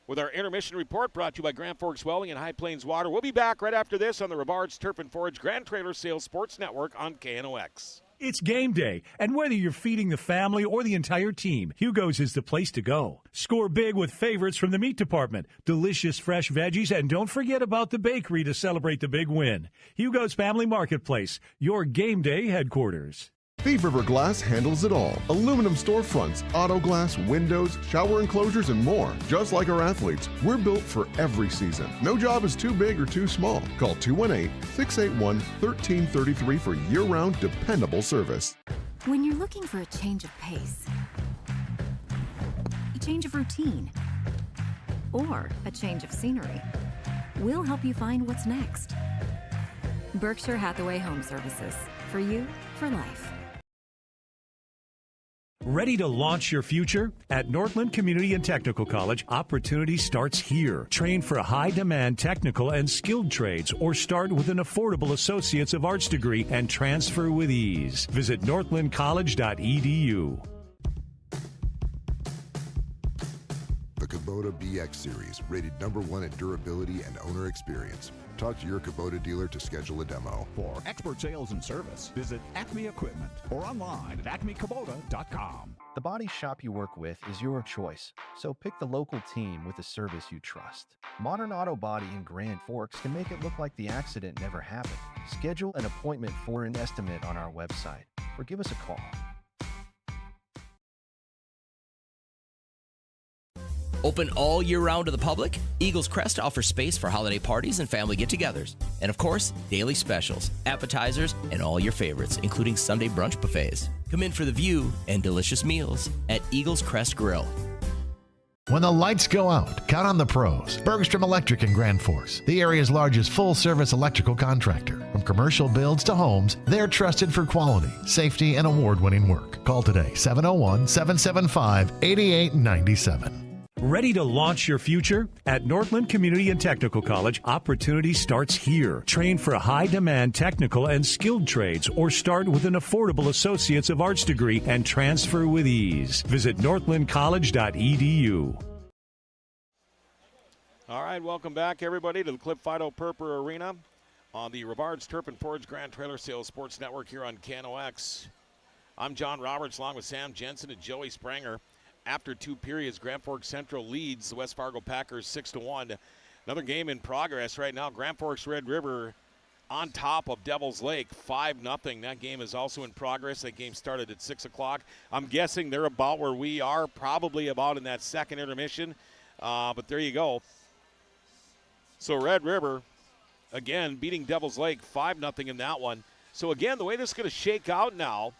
with our intermission report brought to you by Grand Forks Welding and High Plains Water. We'll be back right after this on the Rivards Turf and Forage Grand Trailer Sales Sports Network on KNOX.
It's game day, and whether you're feeding the family or the entire team, Hugo's is the place to go. Score big with favorites from the meat department, delicious fresh veggies, and don't forget about the bakery to celebrate the big win. Hugo's Family Marketplace, your game day headquarters.
Thief River Glass handles it all. Aluminum storefronts, auto glass, windows, shower enclosures, and more. Just like our athletes, we're built for every season. No job is too big or too small. Call 218-681-1333 for year-round dependable service.
When you're looking for a change of pace, a change of routine, or a change of scenery, we'll help you find what's next. Berkshire Hathaway Home Services. For you, for life.
Ready to launch your future? At Northland Community and Technical College, opportunity starts here. Train for high-demand technical and skilled trades or start with an affordable Associates of Arts degree and transfer with ease. Visit northlandcollege.edu.
The Kubota BX Series, rated #1 in durability and owner experience. Talk to your Kubota dealer to schedule a demo.
For expert sales and service, visit Acme Equipment or online at acmekubota.com.
The body shop you work with is your choice, so pick the local team with the service you trust. Modern Auto Body in Grand Forks can make it look like the accident never happened. Schedule an appointment for an estimate on our website or give us a call.
Open all year round to the public, Eagles Crest offers space for holiday parties and family get-togethers. And of course, daily specials, appetizers, and all your favorites, including Sunday brunch buffets. Come in for the view and delicious meals at Eagles Crest Grill.
When the lights go out, count on the pros. Bergstrom Electric in Grand Forks, the area's largest full-service electrical contractor. From commercial builds to homes, they're trusted for quality, safety, and award-winning work. Call today, 701-775-8897.
Ready to launch your future? At Northland Community and Technical College, opportunity starts here. Train for high-demand technical and skilled trades or start with an affordable Associates of Arts degree and transfer with ease. Visit northlandcollege.edu.
All right, welcome back, everybody, to the Clip Fido Purper Arena on the Rivards Turf and Forage Grand Trailer Sales Sports Network here on KNOX. I'm John Roberts, along with Sam Jensen and Joey Spranger. After 2 periods, Grand Forks Central leads the West Fargo Packers 6-1. Another game in progress right now. Grand Forks Red River on top of Devil's Lake, 5-0. That game is also in progress. That game started at 6 o'clock. I'm guessing they're about where we are, probably about in that second intermission. But there you go. So Red River, again, beating Devil's Lake 5-0 in that one. So again, the way this is going to shake out now,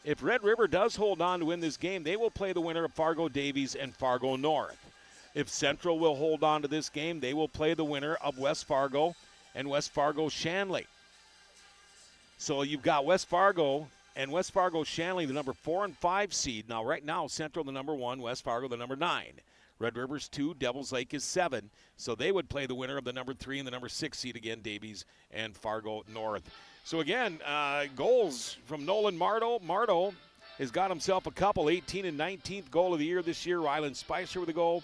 if Red River does hold on to win this game, they will play the winner of Fargo Davies and Fargo North. If Central will hold on to this game, they will play the winner of West Fargo and West Fargo Shanley. So you've got West Fargo and West Fargo Shanley, the number 4 and 5 seed. Now, right now, Central the number 1, West Fargo the number 9. Red River's 2, Devil's Lake is 7. So they would play the winner of the number 3 and the number 6 seed again, Davies and Fargo North. So again, goals from Nolan Mardo. Mardo has got himself a couple, 18th and 19th goal of the year this year. Rylan Spicer with a goal.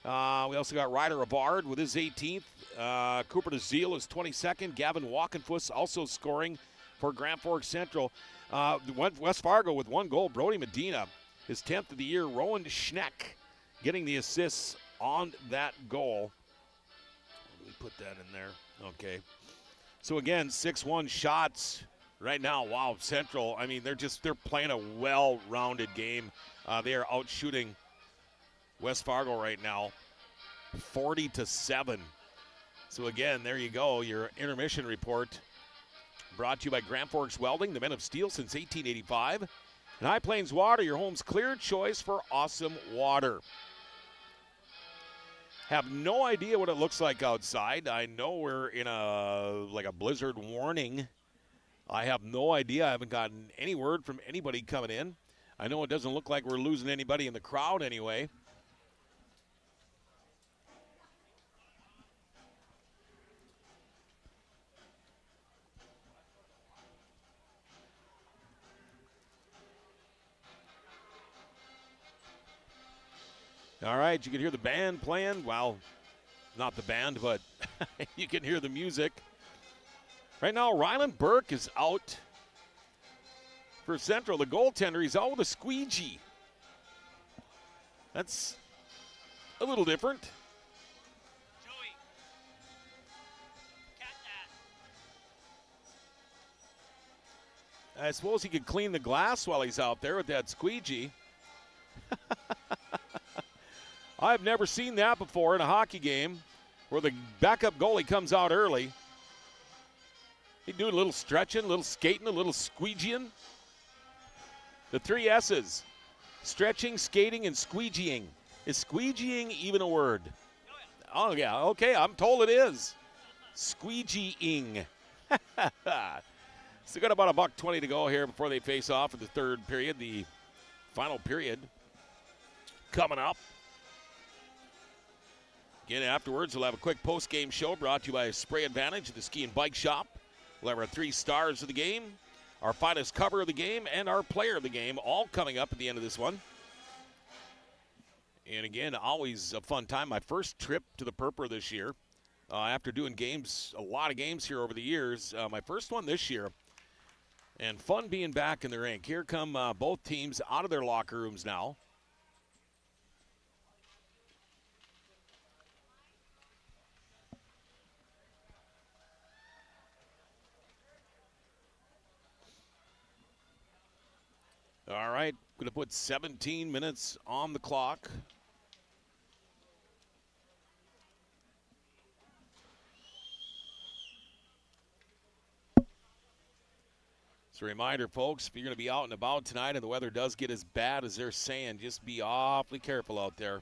We also got Ryder Avard with his 18th. Cooper DeZiel is 22nd. Gavin Walkenfuss also scoring for Grand Forks Central. West Fargo with 1 goal. Brody Medina, his 10th of the year. Rowan Schneck getting the assists on that goal. Let me put that in there. Okay. So again, 6-1 shots. right now, wow, Central, I mean, they're playing a well-rounded game. They are out shooting West Fargo right now 40-7. So again, there you go, your intermission report brought to you by Grand Forks Welding, the men of steel since 1885. And High Plains Water, your home's clear choice for awesome water. Have no idea what it looks like outside. I know we're in a blizzard warning. I have no idea. I haven't gotten any word from anybody coming in. I know it doesn't look like we're losing anybody in the crowd anyway. All right, you can hear the band playing. Well, not the band, but you can hear the music. Right now, Ryland Burke is out for Central. The goaltender, he's out with a squeegee. That's a little different. I suppose he could clean the glass while he's out there with that squeegee. I've never seen that before in a hockey game where the backup goalie comes out early. He'd do a little stretching, a little skating, a little squeegeeing. The 3 S's, stretching, skating, and squeegeeing. Is squeegeeing even a word? Oh, yeah, okay, I'm told it is. Squeegeeing. Still got about $1:20 to go here before they face off in the third period, the final period coming up. Again, afterwards, we'll have a quick post-game show brought to you by Spray Advantage at the Ski and Bike Shop. We'll have our 3 stars of the game, our finest cover of the game, and our player of the game, all coming up at the end of this one. And again, always a fun time. My first trip to the Purpur this year, after doing games, a lot of games here over the years. My first one this year, and fun being back in the rink. Here come both teams out of their locker rooms now. All right, going to put 17 minutes on the clock. As a reminder, folks, if you're going to be out and about tonight and the weather does get as bad as they're saying, just be awfully careful out there.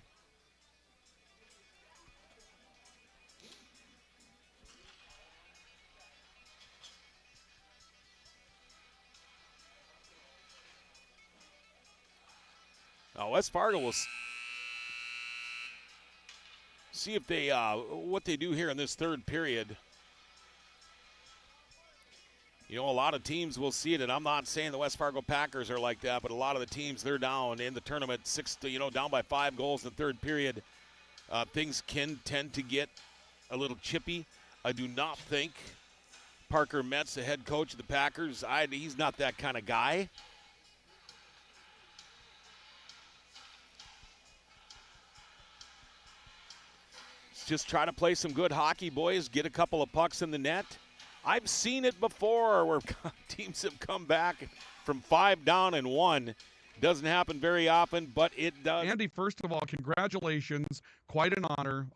Now, West Fargo will see if they what they do here in this third period. You know, a lot of teams will see it, and I'm not saying the West Fargo Packers are like that, but a lot of the teams, they're down in the tournament, down by 5 goals in the third period. Things can tend to get a little chippy. I do not think Parker Metz, the head coach of the Packers, he's not that kind of guy. Just try to play some good hockey, boys. Get a couple of pucks in the net. I've seen it before where teams have come back from 5 down and 1. Doesn't happen very often, but it does.
Andy, first of all, congratulations. Quite an honor.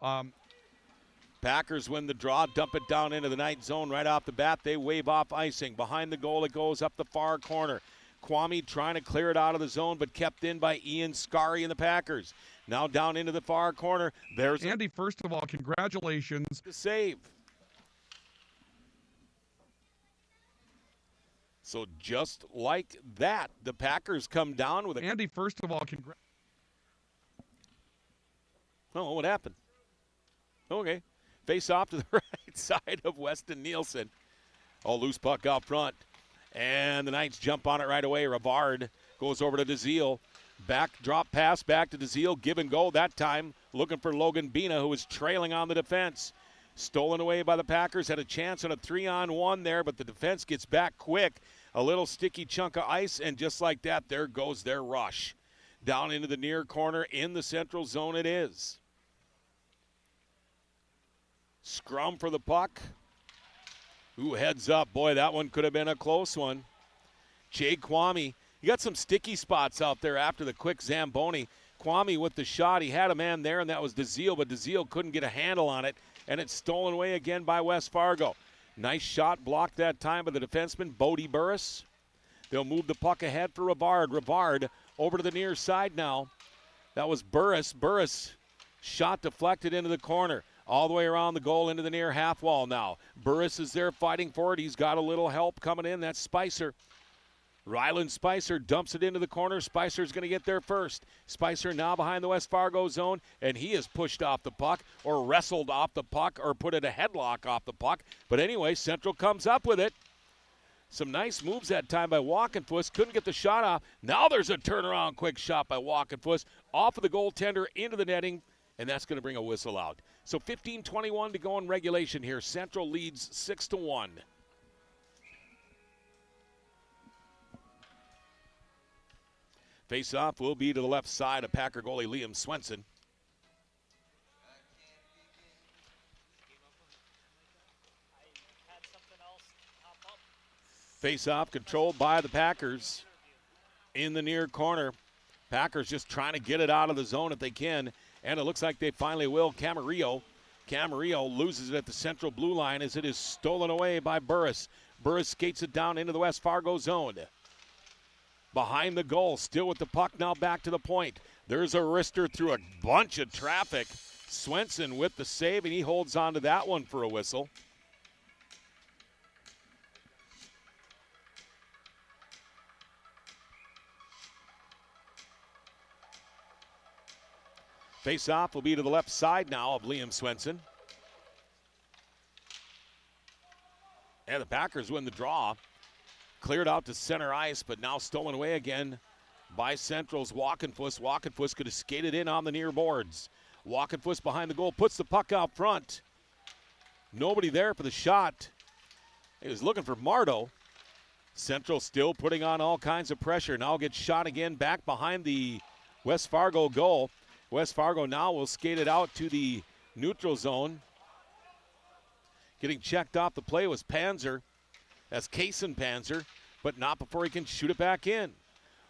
Packers win the draw, dump it down into the night zone right off the bat. They wave off icing. Behind the goal, it goes up the far corner. Kwame trying to clear it out of the zone, but kept in by Ian Scarry and the Packers. Now down into the far corner. There's
Andy, first of all, congratulations.
The save. So just like that, the Packers come down with a...
Andy, first of all,
Oh, what happened? Okay. Face off to the right side of Weston Nielsen. Oh, loose puck out front. And the Knights jump on it right away. Rivard goes over to DeZiel. Back drop pass back to DeZiel. Give and go that time. Looking for Logan Bina, who was trailing on the defense. Stolen away by the Packers. Had a chance on a 3-on-1 there, but the defense gets back quick. A little sticky chunk of ice, and just like that, there goes their rush. Down into the near corner in the central zone it is. Scrum for the puck. Ooh, heads up. Boy, that one could have been a close one. Jay Kwame, he got some sticky spots out there after the quick Zamboni. Kwame with the shot. He had a man there, and that was DeZiel, but DeZiel couldn't get a handle on it, and it's stolen away again by West Fargo. Nice shot blocked that time by the defenseman, Bodie Burris. They'll move the puck ahead for Rivard. Rivard over to the near side now. That was Burris. Burris shot deflected into the corner. All the way around the goal into the near half wall now. Burris is there fighting for it. He's got a little help coming in. That's Spicer. Ryland Spicer dumps it into the corner. Spicer's going to get there first. Spicer now behind the West Fargo zone, and he is pushed off the puck or wrestled off the puck or put in a headlock off the puck. But anyway, Central comes up with it. Some nice moves that time by Walkenfuss. Couldn't get the shot off. Now there's a turnaround quick shot by Walkenfuss off of the goaltender into the netting, and that's going to bring a whistle out. So 15:21 to go in regulation here. Central leads 6-1. Face-off will be to the left side of Packer goalie Liam Swenson. Face-off controlled by the Packers in the near corner. Packers just trying to get it out of the zone if they can, and it looks like they finally will. Camarillo loses it at the central blue line as it is stolen away by Burris. Burris skates it down into the West Fargo zone. Behind the goal, still with the puck, now back to the point. There's a wrister through a bunch of traffic. Swenson with the save, and he holds on to that one for a whistle. Face-off will be to the left side now of Liam Swenson. And the Packers win the draw. Cleared out to center ice, but now stolen away again by Central's Walkenfuss. Walkenfuss could have skated in on the near boards. Walkenfuss behind the goal, puts the puck out front. Nobody there for the shot. He was looking for Mardo. Central still putting on all kinds of pressure. Now gets shot again back behind the West Fargo goal. West Fargo now will skate it out to the neutral zone. Getting checked off the play was Panzer. That's Kaysen Panzer, but not before he can shoot it back in.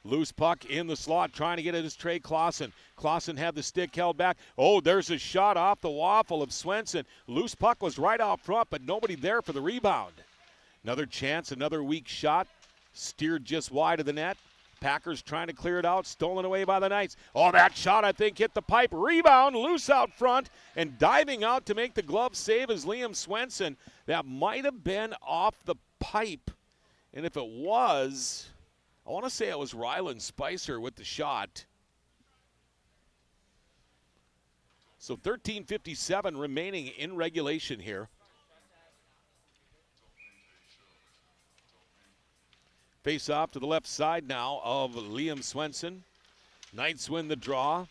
Loose puck in the slot, trying to get it as Trey Clausen. Clausen had the stick held back. Oh, there's a shot off the waffle of Swenson. Loose puck was right out front, but nobody there for the rebound. Another chance, another weak shot. Steered just wide of the net. Packers trying to clear it out, stolen away by the Knights. Oh, that shot, I think, hit the pipe. Rebound, loose out front, and diving out to make the glove save is Liam Swenson. That might have been off the pipe, and if it was, I want to say it was Ryland Spicer with the shot. So 13:57 remaining in regulation here. Face off to the left side now of Liam Swenson. Knights win the draw.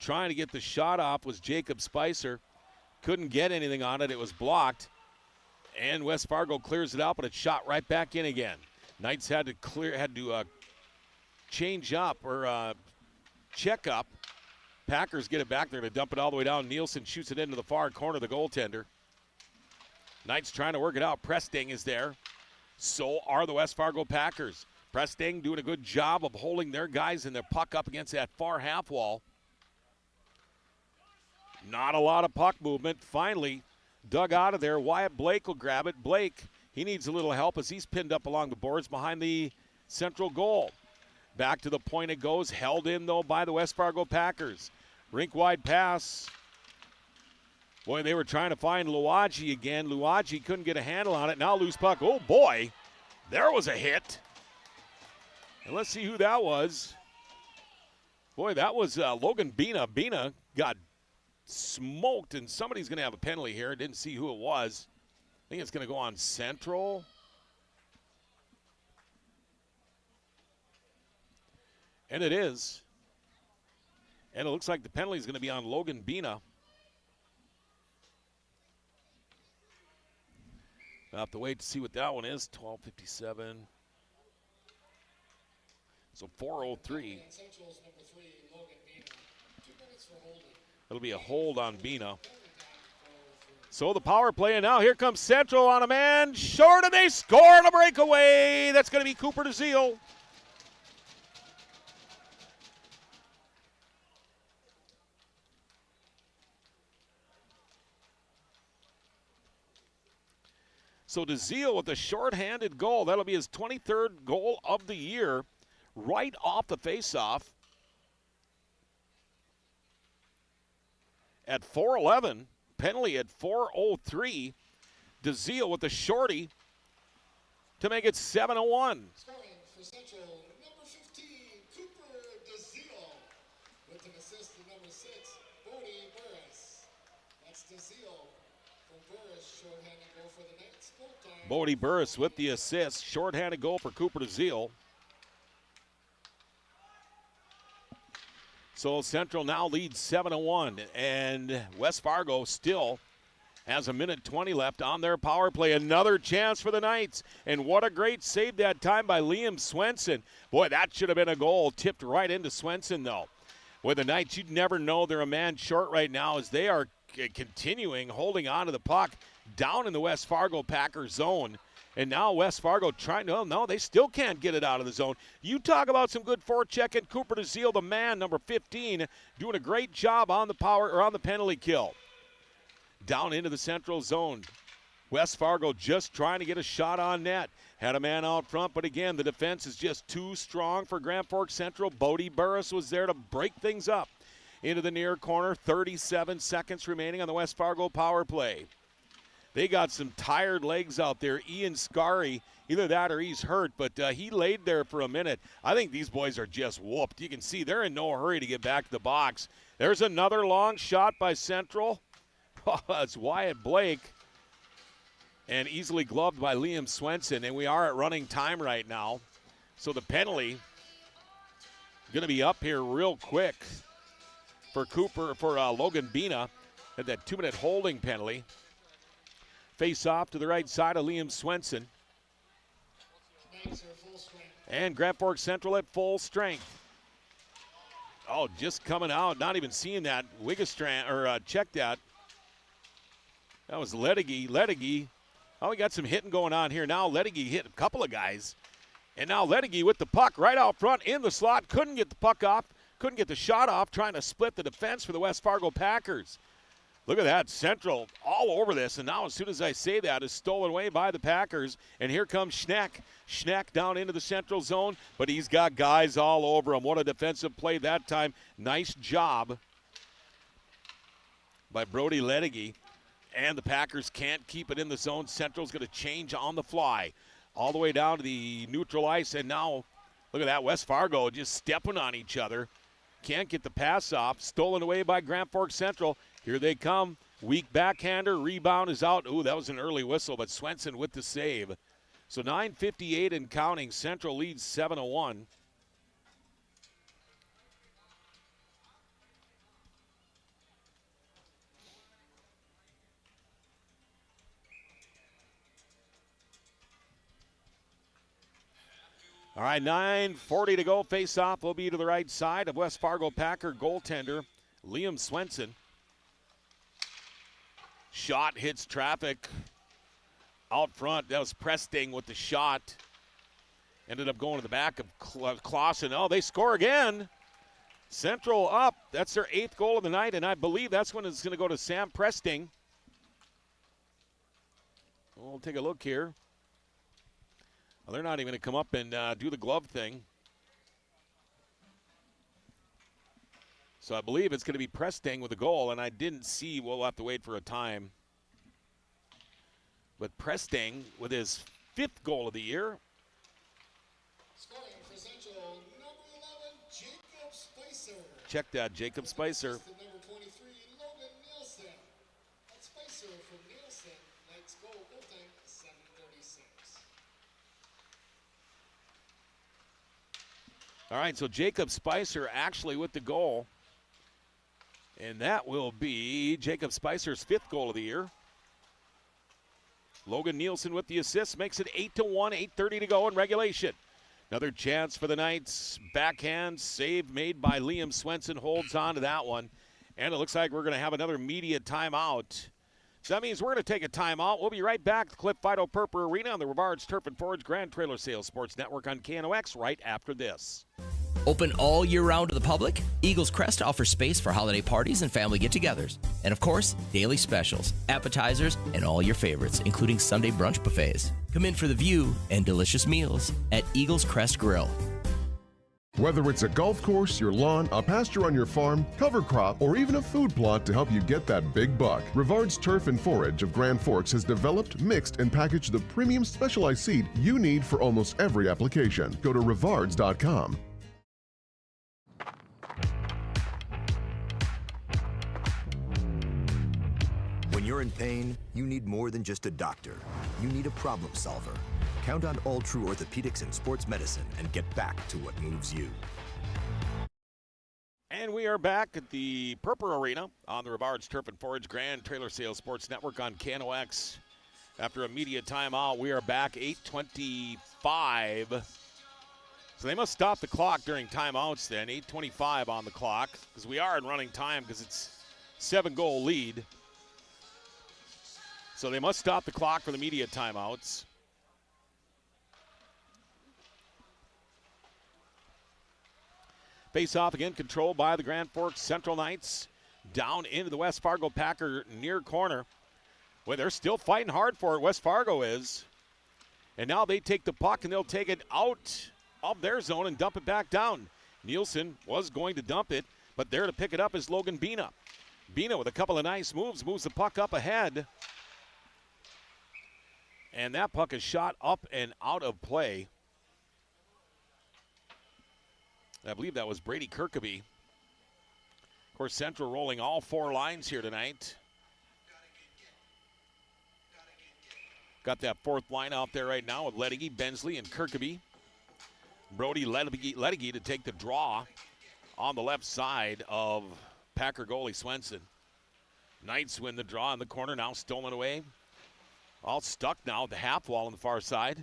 Trying to get the shot off was Jacob Spicer. Couldn't get anything on it. It was blocked. And West Fargo clears it out, but it's shot right back in again. Knights had to change up or check up. Packers get it back there to dump it all the way down. Nielsen shoots it into the far corner of the goaltender. Knights trying to work it out. Presting is there. So are the West Fargo Packers. Presting doing a good job of holding their guys and their puck up against that far half wall. Not a lot of puck movement. Finally dug out of there. Wyatt Blake will grab it. Blake, he needs a little help as he's pinned up along the boards behind the central goal. Back to the point it goes. Held in, though, by the West Fargo Packers. Rink-wide pass. Boy, they were trying to find Luagi again. Luagi couldn't get a handle on it. Now loose puck. Oh, boy. There was a hit. And let's see who that was. Boy, that was Logan Bina. Bina got smoked, and somebody's going to have a penalty here. Didn't see who it was. I think it's going to go on Central. And it is. And it looks like the penalty is going to be on Logan Bina. I'll have to wait to see what that one is. 12:57. So 4:03. It'll be a hold on Bina. So the power play, and now here comes Central on a man short, and they score on a breakaway. That's going to be Cooper DeZiel. So DeZiel with a short-handed goal. That'll be his 23rd goal of the year, right off the faceoff. At 4:11, penalty at 4:03. DeZiel with the shorty to make it 7-1.
Scoring for Central, number 15, Cooper DeZiel. With an assist to number 6, Bodie Burris. That's DeZiel from Burris, shorthanded goal for the Knights.
Bodie Burris with the assist. Shorthanded goal for Cooper DeZiel. So Central now leads 7-1, and West Fargo still has 1:20 left on their power play. Another chance for the Knights, and what a great save that time by Liam Swenson. Boy, that should have been a goal. Tipped right into Swenson, though. Boy, the Knights, you'd never know they're a man short right now as they are continuing holding on to the puck down in the West Fargo Packers zone. And now West Fargo trying to, no, they still can't get it out of the zone. You talk about some good forechecking. Cooper DeZiel, the man, number 15, doing a great job on the power or on the penalty kill. Down into the Central zone. West Fargo just trying to get a shot on net. Had a man out front, but again, the defense is just too strong for Grand Forks Central. Bodie Burris was there to break things up. Into the near corner, 37 seconds remaining on the West Fargo power play. They got some tired legs out there. Ian Scarry, either that or he's hurt, but he laid there for a minute. I think these boys are just whooped. You can see they're in no hurry to get back to the box. There's another long shot by Central. It's Wyatt Blake. And easily gloved by Liam Swenson. And we are at running time right now. So the penalty going to be up here real quick for Logan Bina at that 2-minute holding penalty. Face off to the right side of Liam Swenson. And Grand Forks Central at full strength. Oh, just coming out, not even seeing that. Wiggistran, or check that. That was Ledigi. Ledigi. Oh, we got some hitting going on here now. Ledigi hit a couple of guys. And now Ledigi with the puck right out front in the slot. Couldn't get the puck off. Couldn't get the shot off, trying to split the defense for the West Fargo Packers. Look at that, Central all over this, and now as soon as I say that, is stolen away by the Packers. And here comes Schneck. Schneck down into the Central zone, but he's got guys all over him. What a defensive play that time. Nice job by Brody Ledigi. And the Packers can't keep it in the zone. Central's going to change on the fly. All the way down to the neutral ice, and now, look at that, West Fargo just stepping on each other. Can't get the pass off. Stolen away by Grand Forks Central. Here they come. Weak backhander. Rebound is out. Ooh, that was an early whistle, but Swenson with the save. So 9:58 and counting. Central leads 7-1. All right, 9:40 to go. Face-off will be to the right side of West Fargo Packer goaltender Liam Swenson. Shot hits traffic out front. That was Presting with the shot. Ended up going to the back of Clausen. Oh, they score again. Central up. That's their 8th goal of the night, and I believe that's when it's going to go to Sam Presting. We'll take a look here. Well, they're not even going to come up and do the glove thing. So I believe it's going to be Presting with a goal, and I didn't see. We'll have to wait for a time. But Presting with his 5th goal of the year.
Scoring for Central, number 11, Jacob Spicer.
Check that, Jacob Spicer.
Number 23, Logan Nielsen. That's Spicer from Nielsen. Knights goal time 7:36.
All right, so Jacob Spicer actually with the goal. And that will be Jacob Spicer's 5th goal of the year. Logan Nielsen with the assist makes it 8-1, 8:30 to go in regulation. Another chance for the Knights. Backhand save made by Liam Swenson holds on to that one. And it looks like we're going to have another media timeout. So that means we're going to take a timeout. We'll be right back at the Cliff Fido Purple Arena on the Rivards Turf and Forage Grand Trailer Sales Sports Network on KNOX right after this.
Open all year round to the public, Eagles Crest offers space for holiday parties and family get-togethers. And of course, daily specials, appetizers, and all your favorites, including Sunday brunch buffets. Come in for the view and delicious meals at Eagles Crest Grill.
Whether it's a golf course, your lawn, a pasture on your farm, cover crop, or even a food plot to help you get that big buck, Rivards Turf and Forage of Grand Forks has developed, mixed, and packaged the premium specialized seed you need for almost every application. Go to rivards.com.
When you're in pain, you need more than just a doctor. You need a problem solver. Count on All True Orthopedics and Sports Medicine and get back to what moves you.
And we are back at the Purple Arena on the Rivards Turf and Forage Grand Trailer Sales Sports Network on KNOX. After a media timeout, we are back 8:25. So they must stop the clock during timeouts then, 8:25 on the clock, because we are in running time because it's 7-goal lead. So they must stop the clock for the media timeouts. Face off again, controlled by the Grand Forks Central Knights. Down into the West Fargo Packer near corner. Well, they're still fighting hard for it, West Fargo is. And now they take the puck and they'll take it out of their zone and dump it back down. Nielsen was going to dump it, but there to pick it up is Logan Bina. Bina with a couple of nice moves, moves the puck up ahead. And that puck is shot up and out of play. I believe that was Brady Kirkaby. Of course, Central rolling all four lines here tonight. Got that fourth line out there right now with Ledegy, Bensley, and Kirkaby. Brody Ledegy to take the draw on the left side of Packer goalie Swenson. Knights win the draw in the corner, now stolen away. All stuck now at the half wall on the far side.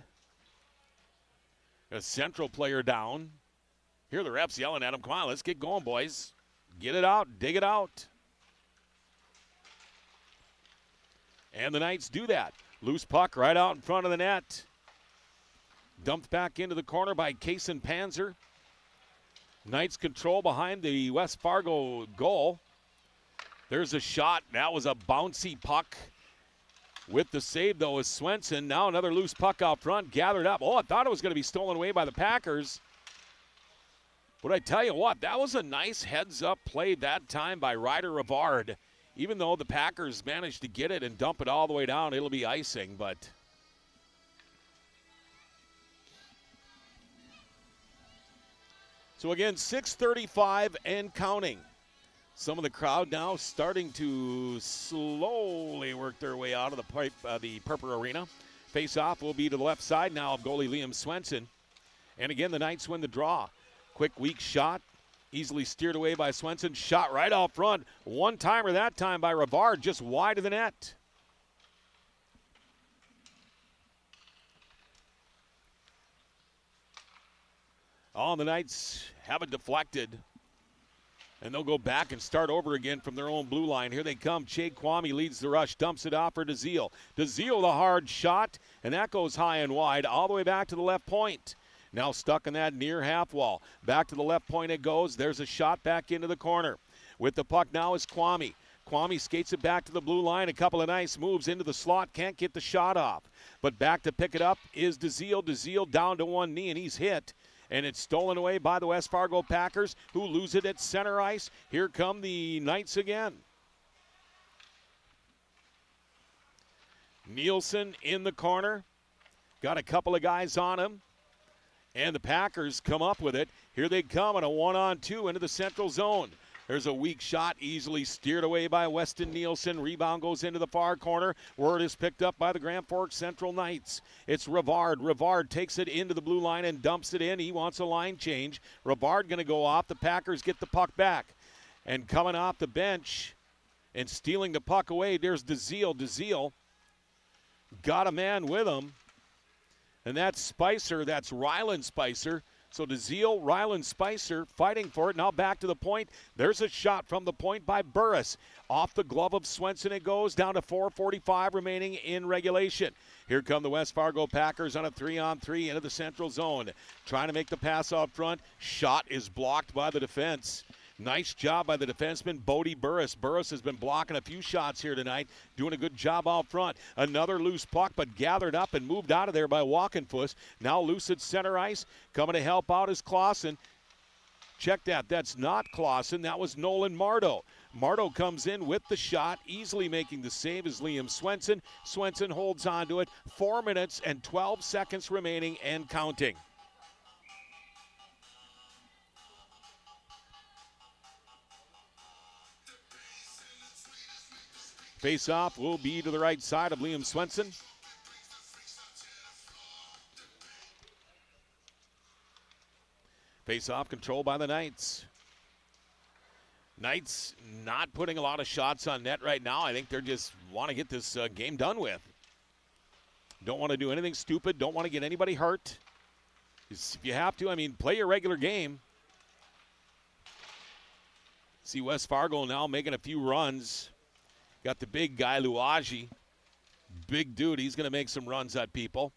A Central player down. Here the refs yelling at him, come on, let's get going, boys. Get it out, dig it out. And the Knights do that. Loose puck right out in front of the net. Dumped back into the corner by Kaysen Panzer. Knights control behind the West Fargo goal. There's a shot. That was a bouncy puck. With the save, though, is Swenson. Now another loose puck out front, gathered up. Oh, I thought it was going to be stolen away by the Packers. But I tell you what, that was a nice heads-up play that time by Ryder Rivard. Even though the Packers managed to get it and dump it all the way down, it'll be icing, but... So again, 6:35 and counting. Some of the crowd now starting to slowly work their way out of the Purple Arena. Face-off will be to the left side now of goalie Liam Swenson. And again, the Knights win the draw. Quick, weak shot. Easily steered away by Swenson. Shot right out front. One-timer that time by Rivard, just wide of the net. Oh, the Knights have it deflected. And they'll go back and start over again from their own blue line. Here they come. Che Kwame leads the rush, dumps it off for DeZiel. DeZiel, the hard shot, and that goes high and wide all the way back to the left point. Now stuck in that near half wall. Back to the left point it goes. There's a shot back into the corner. With the puck now is Kwame. Kwame skates it back to the blue line. A couple of nice moves into the slot. Can't get the shot off. But back to pick it up is DeZiel. DeZiel down to one knee, and he's hit. And it's stolen away by the West Fargo Packers, who lose it at center ice. Here come the Knights again. Nielsen in the corner. Got a couple of guys on him. And the Packers come up with it. Here they come on a 1-on-2 into the central zone. There's a weak shot, easily steered away by Weston Nielsen. Rebound goes into the far corner, where it is picked up by the Grand Forks Central Knights. It's Rivard. Rivard takes it into the blue line and dumps it in. He wants a line change. Rivard going to go off. The Packers get the puck back. And coming off the bench and stealing the puck away, there's DeZiel. DeZiel got a man with him. And that's Spicer. That's Ryland Spicer. So DeZiel, Ryland, Spicer fighting for it. Now back to the point. There's a shot from the point by Burris. Off the glove of Swenson it goes, down to 4:45 remaining in regulation. Here come the West Fargo Packers on a 3-on-3 into the central zone. Trying to make the pass out front. Shot is blocked by the defense. Nice job by the defenseman, Bodie Burris. Burris has been blocking a few shots here tonight, doing a good job out front. Another loose puck, but gathered up and moved out of there by Walkenfuss. Now loose at center ice. Coming to help out is Clausen. Check that. That's not Clausen. That was Nolan Mardo. Mardo comes in with the shot, easily making the save as Liam Swenson. Swenson holds on to it. 4 minutes and 12 seconds remaining and counting. Face-off will be to the right side of Liam Swenson. Face-off controlled by the Knights. Knights not putting a lot of shots on net right now. I think they just want to get this game done with. Don't want to do anything stupid. Don't want to get anybody hurt. If you have to, play your regular game. See West Fargo now making a few runs. Got the big guy, Luagi. Big dude. He's going to make some runs at people.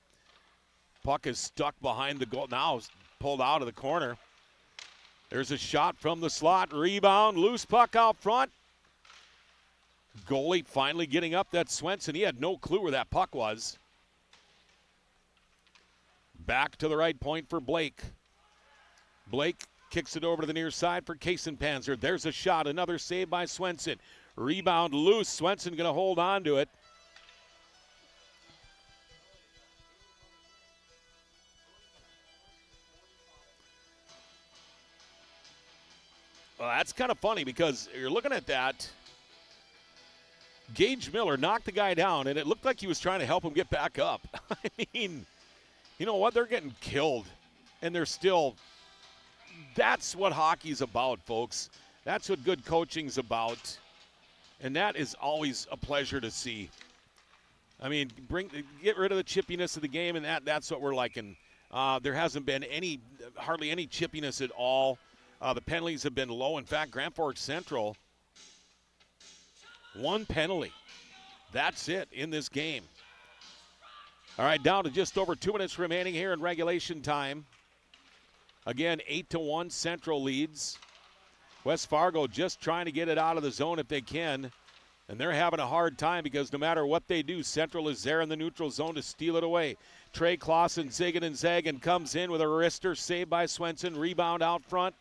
Puck is stuck behind the goal. Now pulled out of the corner. There's a shot from the slot. Rebound. Loose puck out front. Goalie finally getting up. That's Swenson. He had no clue where that puck was. Back to the right point for Blake. Blake kicks it over to the near side for Kaysen-Panzer. There's a shot. Another save by Swenson. Rebound loose. Swenson going to hold on to it. Well, that's kind of funny because you're looking at that. Gage Miller knocked the guy down, and it looked like he was trying to help him get back up. You know what? They're getting killed, and they're still. That's what hockey's about, folks. That's what good coaching's about. And that is always a pleasure to see. Get rid of the chippiness of the game, and that's what we're liking. There hasn't been hardly any chippiness at all. The penalties have been low. In fact, Grand Forks Central, one penalty. That's it in this game. All right, down to just over 2 minutes remaining here in regulation time. Again, 8-1 Central leads. West Fargo just trying to get it out of the zone if they can. And they're having a hard time because no matter what they do, Central is there in the neutral zone to steal it away. Trey Clausen zigging and zagging comes in with a wrister saved by Swenson. Rebound out front.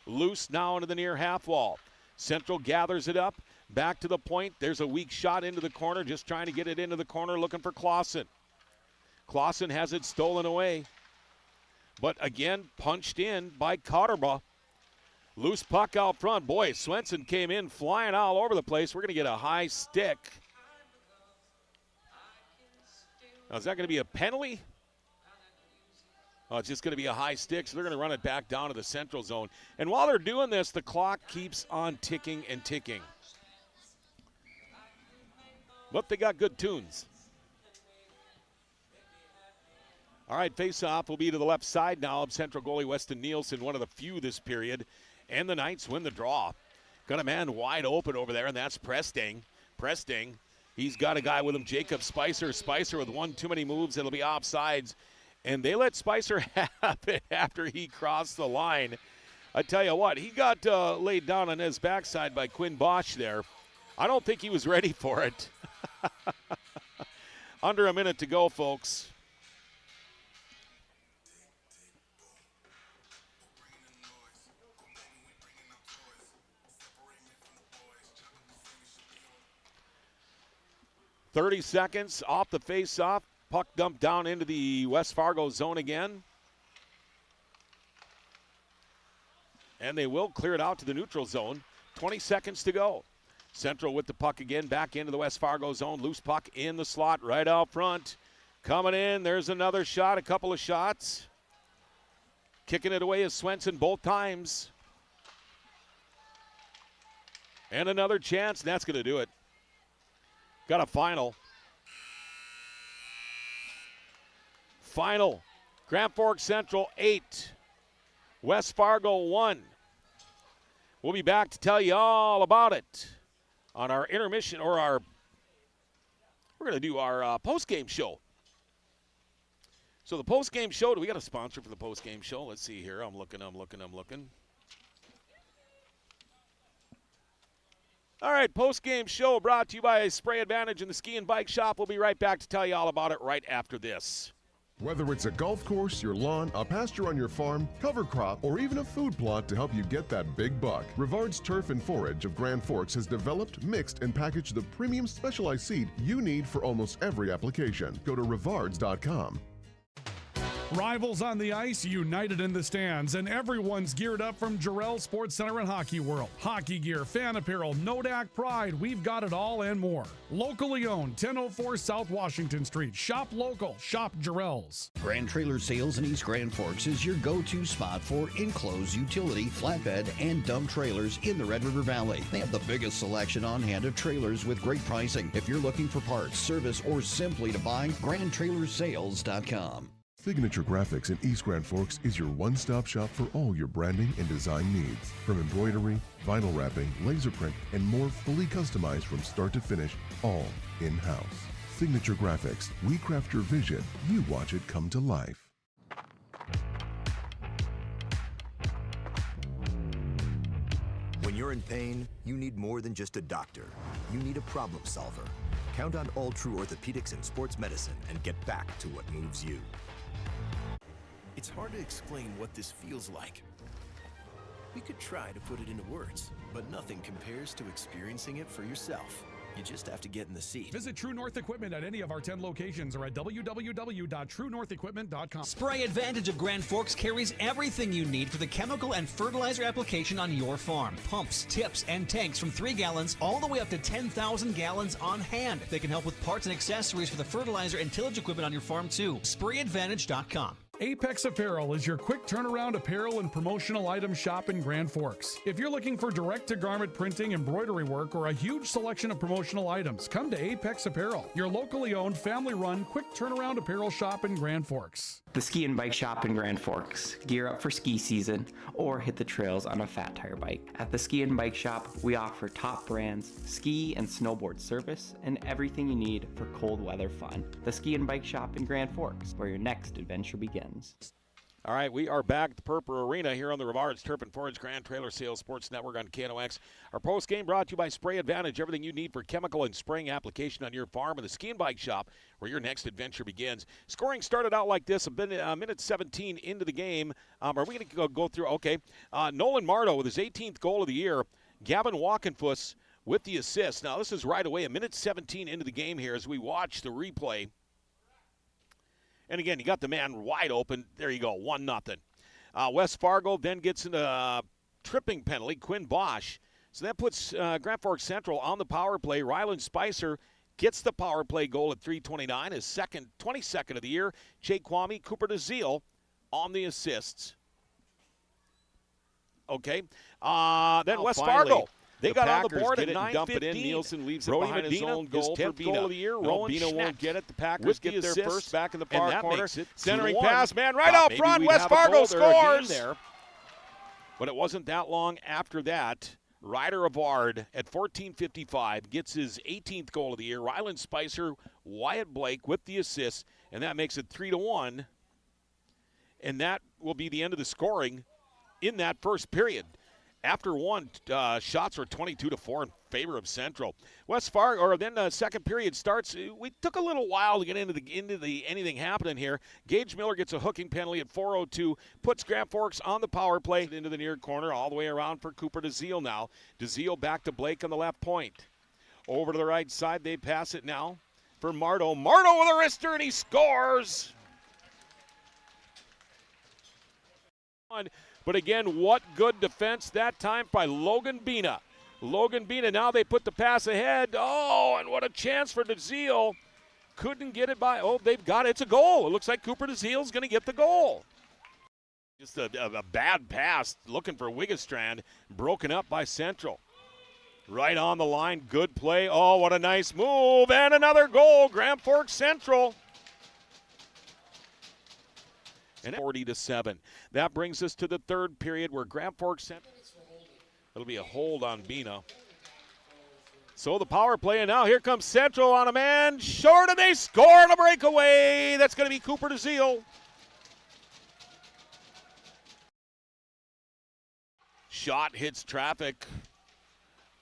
Loose now into the near half wall. Central gathers it up. Back to the point. There's a weak shot into the corner. Just trying to get it into the corner looking for Clausen. Clausen has it stolen away. But again, punched in by Cotterbaugh. Loose puck out front. Boy, Swenson came in flying all over the place. We're going to get a high stick. Now, is that going to be a penalty? Oh, it's just going to be a high stick, so they're going to run it back down to the central zone. And while they're doing this, the clock keeps on ticking and ticking. But they got good tunes. All right, face-off will be to the left side now of Central goalie Weston Nielsen, one of the few this period. And the Knights win the draw. Got a man wide open over there, and that's Presting. Presting, he's got a guy with him, Jacob Spicer. Spicer with one too many moves. It'll be offsides. And they let Spicer have it after he crossed the line. I tell you what, he got laid down on his backside by Quinn Bosch there. I don't think he was ready for it. Under a minute to go, folks. .30 seconds off the face-off. Puck dumped down into the West Fargo zone again. And they will clear it out to the neutral zone. 20 seconds to go. Central with the puck again, back into the West Fargo zone. Loose puck in the slot right out front. Coming in, there's another shot, a couple of shots. Kicking it away is Swenson both times. And another chance, and that's going to do it. Got a final. Final. Grand Forks Central 8. West Fargo 1. We'll be back to tell you all about it on our intermission, or we're going to do our post-game show. So the post-game show, do we got a sponsor for the post-game show? Let's see here. I'm looking. All right, post-game show brought to you by Spray Advantage and the Ski and Bike Shop. We'll be right back to tell you all about it right after this.
Whether it's a golf course, your lawn, a pasture on your farm, cover crop, or even a food plot to help you get that big buck, Rivard's Turf and Forage of Grand Forks has developed, mixed, and packaged the premium specialized seed you need for almost every application. Go to rivards.com.
Rivals on the ice, united in the stands, and everyone's geared up from Jarrell Sports Center and Hockey World. Hockey gear, fan apparel, Nodak Pride, we've got it all and more. Locally owned, 1004 South Washington Street. Shop local, shop Jarrell's.
Grand Trailer Sales in East Grand Forks is your go-to spot for enclosed utility, flatbed, and dump trailers in the Red River Valley. They have the biggest selection on hand of trailers with great pricing. If you're looking for parts, service, or simply to buy, GrandTrailersSales.com.
Signature Graphics in East Grand Forks is your one-stop shop for all your branding and design needs. From embroidery, vinyl wrapping, laser print, and more fully customized from start to finish, all in-house. Signature Graphics. We craft your vision. You watch it come to life.
When you're in pain, you need more than just a doctor. You need a problem solver. Count on All True Orthopedics and Sports Medicine and get back to what moves you.
It's hard to explain what this feels like. We could try to put it into words, but nothing compares to experiencing it for yourself. You just have to get in the seat.
Visit True North Equipment at any of our 10 locations or at www.truenorthequipment.com.
Spray Advantage of Grand Forks carries everything you need for the chemical and fertilizer application on your farm. Pumps, tips, and tanks from 3 gallons all the way up to 10,000 gallons on hand. They can help with parts and accessories for the fertilizer and tillage equipment on your farm too. SprayAdvantage.com.
Apex Apparel is your quick turnaround apparel and promotional item shop in Grand Forks. If you're looking for direct-to-garment printing, embroidery work, or a huge selection of promotional items, come to Apex Apparel, your locally owned, family-run, quick turnaround apparel shop in Grand Forks.
The Ski and Bike Shop in Grand Forks. Gear up for ski season or hit the trails on a fat tire bike. At the Ski and Bike Shop, we offer top brands, ski and snowboard service, and everything you need for cold weather fun. The Ski and Bike Shop in Grand Forks, where your next adventure begins.
All right, we are back at the Purple Arena here on the Rivard's Turf and Forage Grand Trailer Sales Sports Network on KNOX. Our post game brought to you by Spray Advantage, everything you need for chemical and spraying application on your farm, and the Ski and Bike Shop, where your next adventure begins. Scoring started out like this, minute 17 into the game. Are we going to go through? Okay. Nolan Mardo with his 18th goal of the year. Gavin Walkenfuss with the assist. Now, this is right away, a minute 17 into the game here as we watch the replay. And again, you got the man wide open. There you go, 1-0. West Fargo then gets into a tripping penalty, Quinn Bosch. So that puts Grand Forks Central on the power play. Ryland Spicer gets the power play goal at 3:29, his 22nd of the year. Jake Kwame, Cooper DeZiel on the assists. Okay. Then West Fargo. They got Packers on the board get at 9:15. Dump it in. Nielsen leaves Brody it behind Medina, his own goal. his 10th goal of the year. Rowan Medina Schneck won't get it. The Packers with get the their assist, first back in the and far that corner. Makes it Centering 2-1. pass, man, right out Maybe front. we'd West have a Fargo goal there again scores. there. But it wasn't that long after that. Ryder Avard at 14:55 gets his 18th goal of the year. Ryland Spicer, Wyatt Blake with the assist, and that makes it 3-1. And that will be the end of the scoring in that first period. After one, shots were 22-4 in favor of Central. West Fargo, or then the second period starts. We took a little while to get into the anything happening here. Gage Miller gets a hooking penalty at 4:02, puts Grand Forks on the power play into the near corner, all the way around for Cooper DeZiel now. DeZiel back to Blake on the left point. Over to the right side, they pass it now for Mardo. Mardo with a wrister, and he scores. But again, what good defense that time by Logan Bina. Logan Bina, now they put the pass ahead. Oh, and what a chance for DeZiel. Couldn't get it by, they've got it. It's a goal. It looks like Cooper DeZiel's going to get the goal. Just a bad pass, looking for Wiggestrand, broken up by Central. Right on the line, good play. Oh, what a nice move, and another goal, Grand Forks Central. and 40-7. That brings us to the third period where Grand Forks Central. It'll be a hold on Bina. So the power play, and now here comes Central on a man short, and they score on a breakaway. That's going to be Cooper DeZiel. Shot hits traffic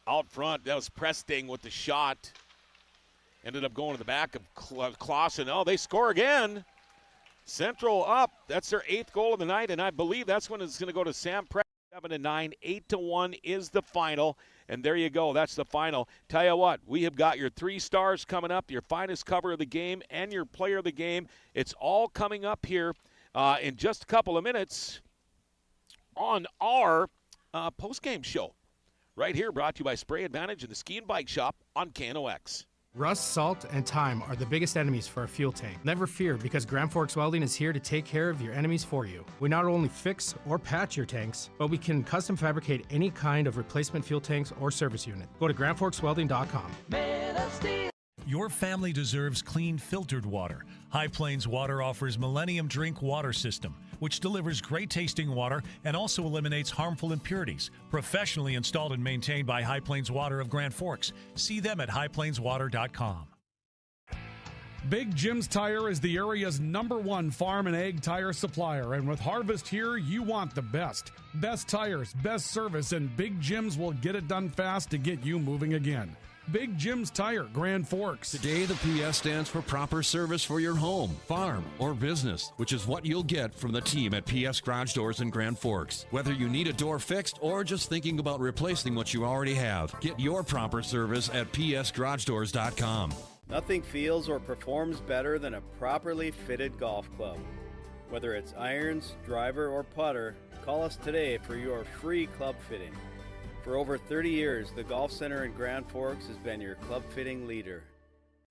out front. That was Presting with the shot. Ended up going to the back of Clausen. Oh, they score again. Central up. That's their 8th goal of the night, and I believe that's when it's going to go to Sam Presting. 7-9, 8-1 is the final. And there you go. That's the final. Tell you what, we have got your 3 stars coming up, your finest cover of the game, and your player of the game. It's all coming up here in just a couple of minutes on our post-game show. Right here, brought to you by Spray Advantage and the Ski and Bike Shop on KNOX.
Rust, salt, and time are the biggest enemies for a fuel tank. Never fear, because Grand Forks Welding is here to take care of your enemies for you. We not only fix or patch your tanks, but we can custom fabricate any kind of replacement fuel tanks or service unit. Go to grandforkswelding.com.
Your family deserves clean, filtered water. High Plains Water offers Millennium Drink Water System, which delivers great tasting water and also eliminates harmful impurities. Professionally installed and maintained by High Plains Water of Grand Forks. See them at highplainswater.com.
Big Jim's Tire is the area's #1 farm and ag tire supplier, and with harvest here, you want the best. Best tires, best service, and Big Jim's will get it done fast to get you moving again. Big Jim's Tire, Grand Forks.
Today, the PS stands for proper service for your home, farm, or business, which is what you'll get from the team at PS Garage Doors in Grand Forks. Whether you need a door fixed or just thinking about replacing what you already have, get your proper service at psgaragedoors.com.
Nothing feels or performs better than a properly fitted golf club. Whether it's irons, driver, or putter, call us today for your free club fitting. For over 30 years, the Golf Center in Grand Forks has been your club fitting leader.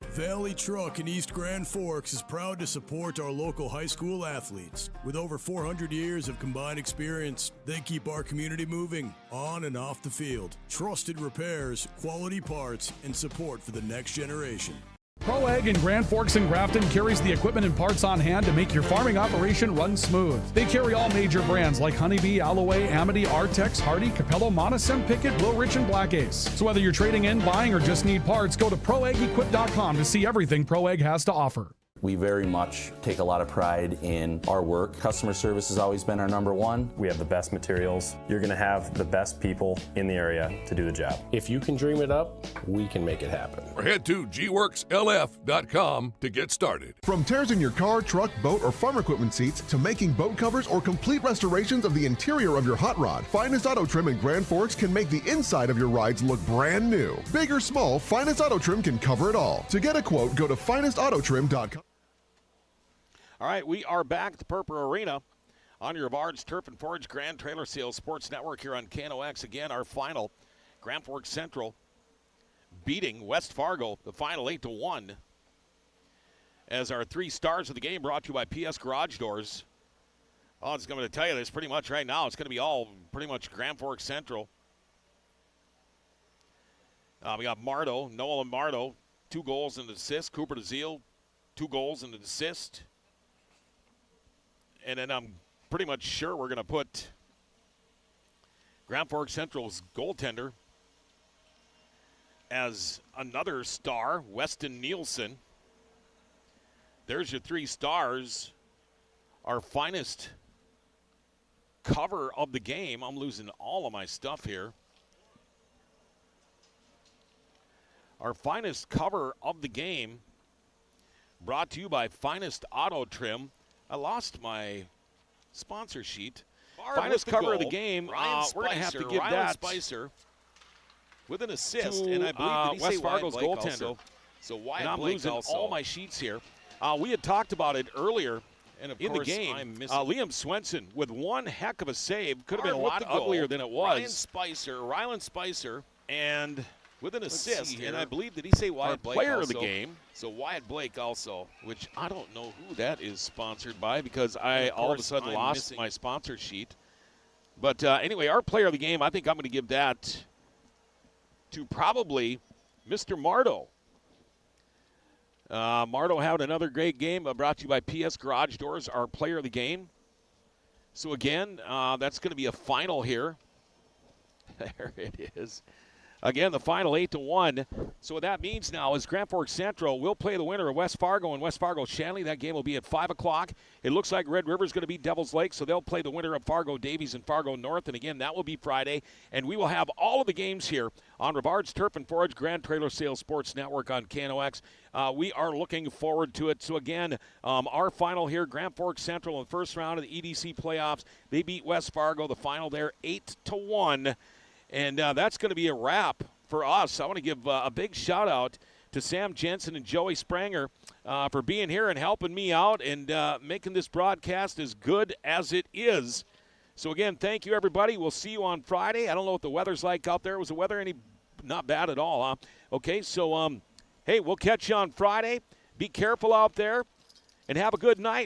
Valley Truck in East Grand Forks is proud to support our local high school athletes. With over 400 years of combined experience, they keep our community moving on and off the field. Trusted repairs, quality parts, and support for the next generation.
Pro Ag in Grand Forks and Grafton carries the equipment and parts on hand to make your farming operation run smooth. They carry all major brands like Honeybee, Alloway, Amity, Artex, Hardy, Capello, Monosem, Pickett, Blue Ridge, and Black Ace. So whether you're trading in, buying, or just need parts, go to ProAgEquip.com to see everything Pro Ag has to offer.
We very much take a lot of pride in our work. Customer service has always been our #1.
We have the best materials. You're going to have the best people in the area to do the job. If you can dream it up, we can make it happen.
Or head to gworkslf.com to get started.
From tears in your car, truck, boat, or farm equipment seats to making boat covers or complete restorations of the interior of your hot rod, Finest Auto Trim in Grand Forks can make the inside of your rides look brand new. Big or small, Finest Auto Trim can cover it all. To get a quote, go to finestautotrim.com.
All right, we are back at the Purple Arena on your Vards Turf and Forage Grand Trailer Sales Sports Network here on KNOX. Again, our final, Grand Forks Central beating West Fargo, the final 8-1. As our 3 stars of the game brought to you by PS Garage Doors. Oh, I was going to tell you this pretty much right now. It's going to be all pretty much Grand Forks Central. We got Nolan Mardo, 2 goals and an assist. Cooper DeZiel, 2 goals and an assist. And then I'm pretty much sure we're going to put Grand Forks Central's goaltender as another star, Weston Nielsen. There's your 3 stars. Our finest cover of the game. I'm losing all of my stuff here. Our finest cover of the game brought to you by Finest Auto Trim. I lost my sponsor sheet. Finest cover of the game. We're going to have to give that Spicer with an assist, and I believe West Fargo's goaltender. So Wyatt I'm Blake losing also. All my sheets here. We had talked about it earlier in the game. Liam Swenson with one heck of a save. Could have been a lot uglier than it was. Rylan Spicer, and with an assist, and I believe, did he say Wyatt Blake player also? Of the game. So Wyatt Blake also, which I don't know who that is sponsored by because I all of a sudden lost my sponsor sheet. But anyway, our player of the game, I think I'm going to give that to probably Mr. Mardo. Mardo had another great game brought to you by PS Garage Doors, our player of the game. So again, that's going to be a final here. There it is. Again, the final 8-1. So what that means now is Grand Forks Central will play the winner of West Fargo and West Fargo Shanley. That game will be at 5 o'clock. It looks like Red River is going to beat Devils Lake, so they'll play the winner of Fargo Davies and Fargo North. And again, that will be Friday. And we will have all of the games here on Rivard's Turf and Forage Grand Trailer Sales Sports Network on KNOX. We are looking forward to it. So again, our final here, Grand Forks Central in the first round of the EDC playoffs. They beat West Fargo, the final there, 8-1. And that's going to be a wrap for us. I want to give a big shout-out to Sam Jensen and Joey Spranger for being here and helping me out and making this broadcast as good as it is. So, again, thank you, everybody. We'll see you on Friday. I don't know what the weather's like out there. Was the weather not bad at all, huh? Okay, so, hey, we'll catch you on Friday. Be careful out there and have a good night.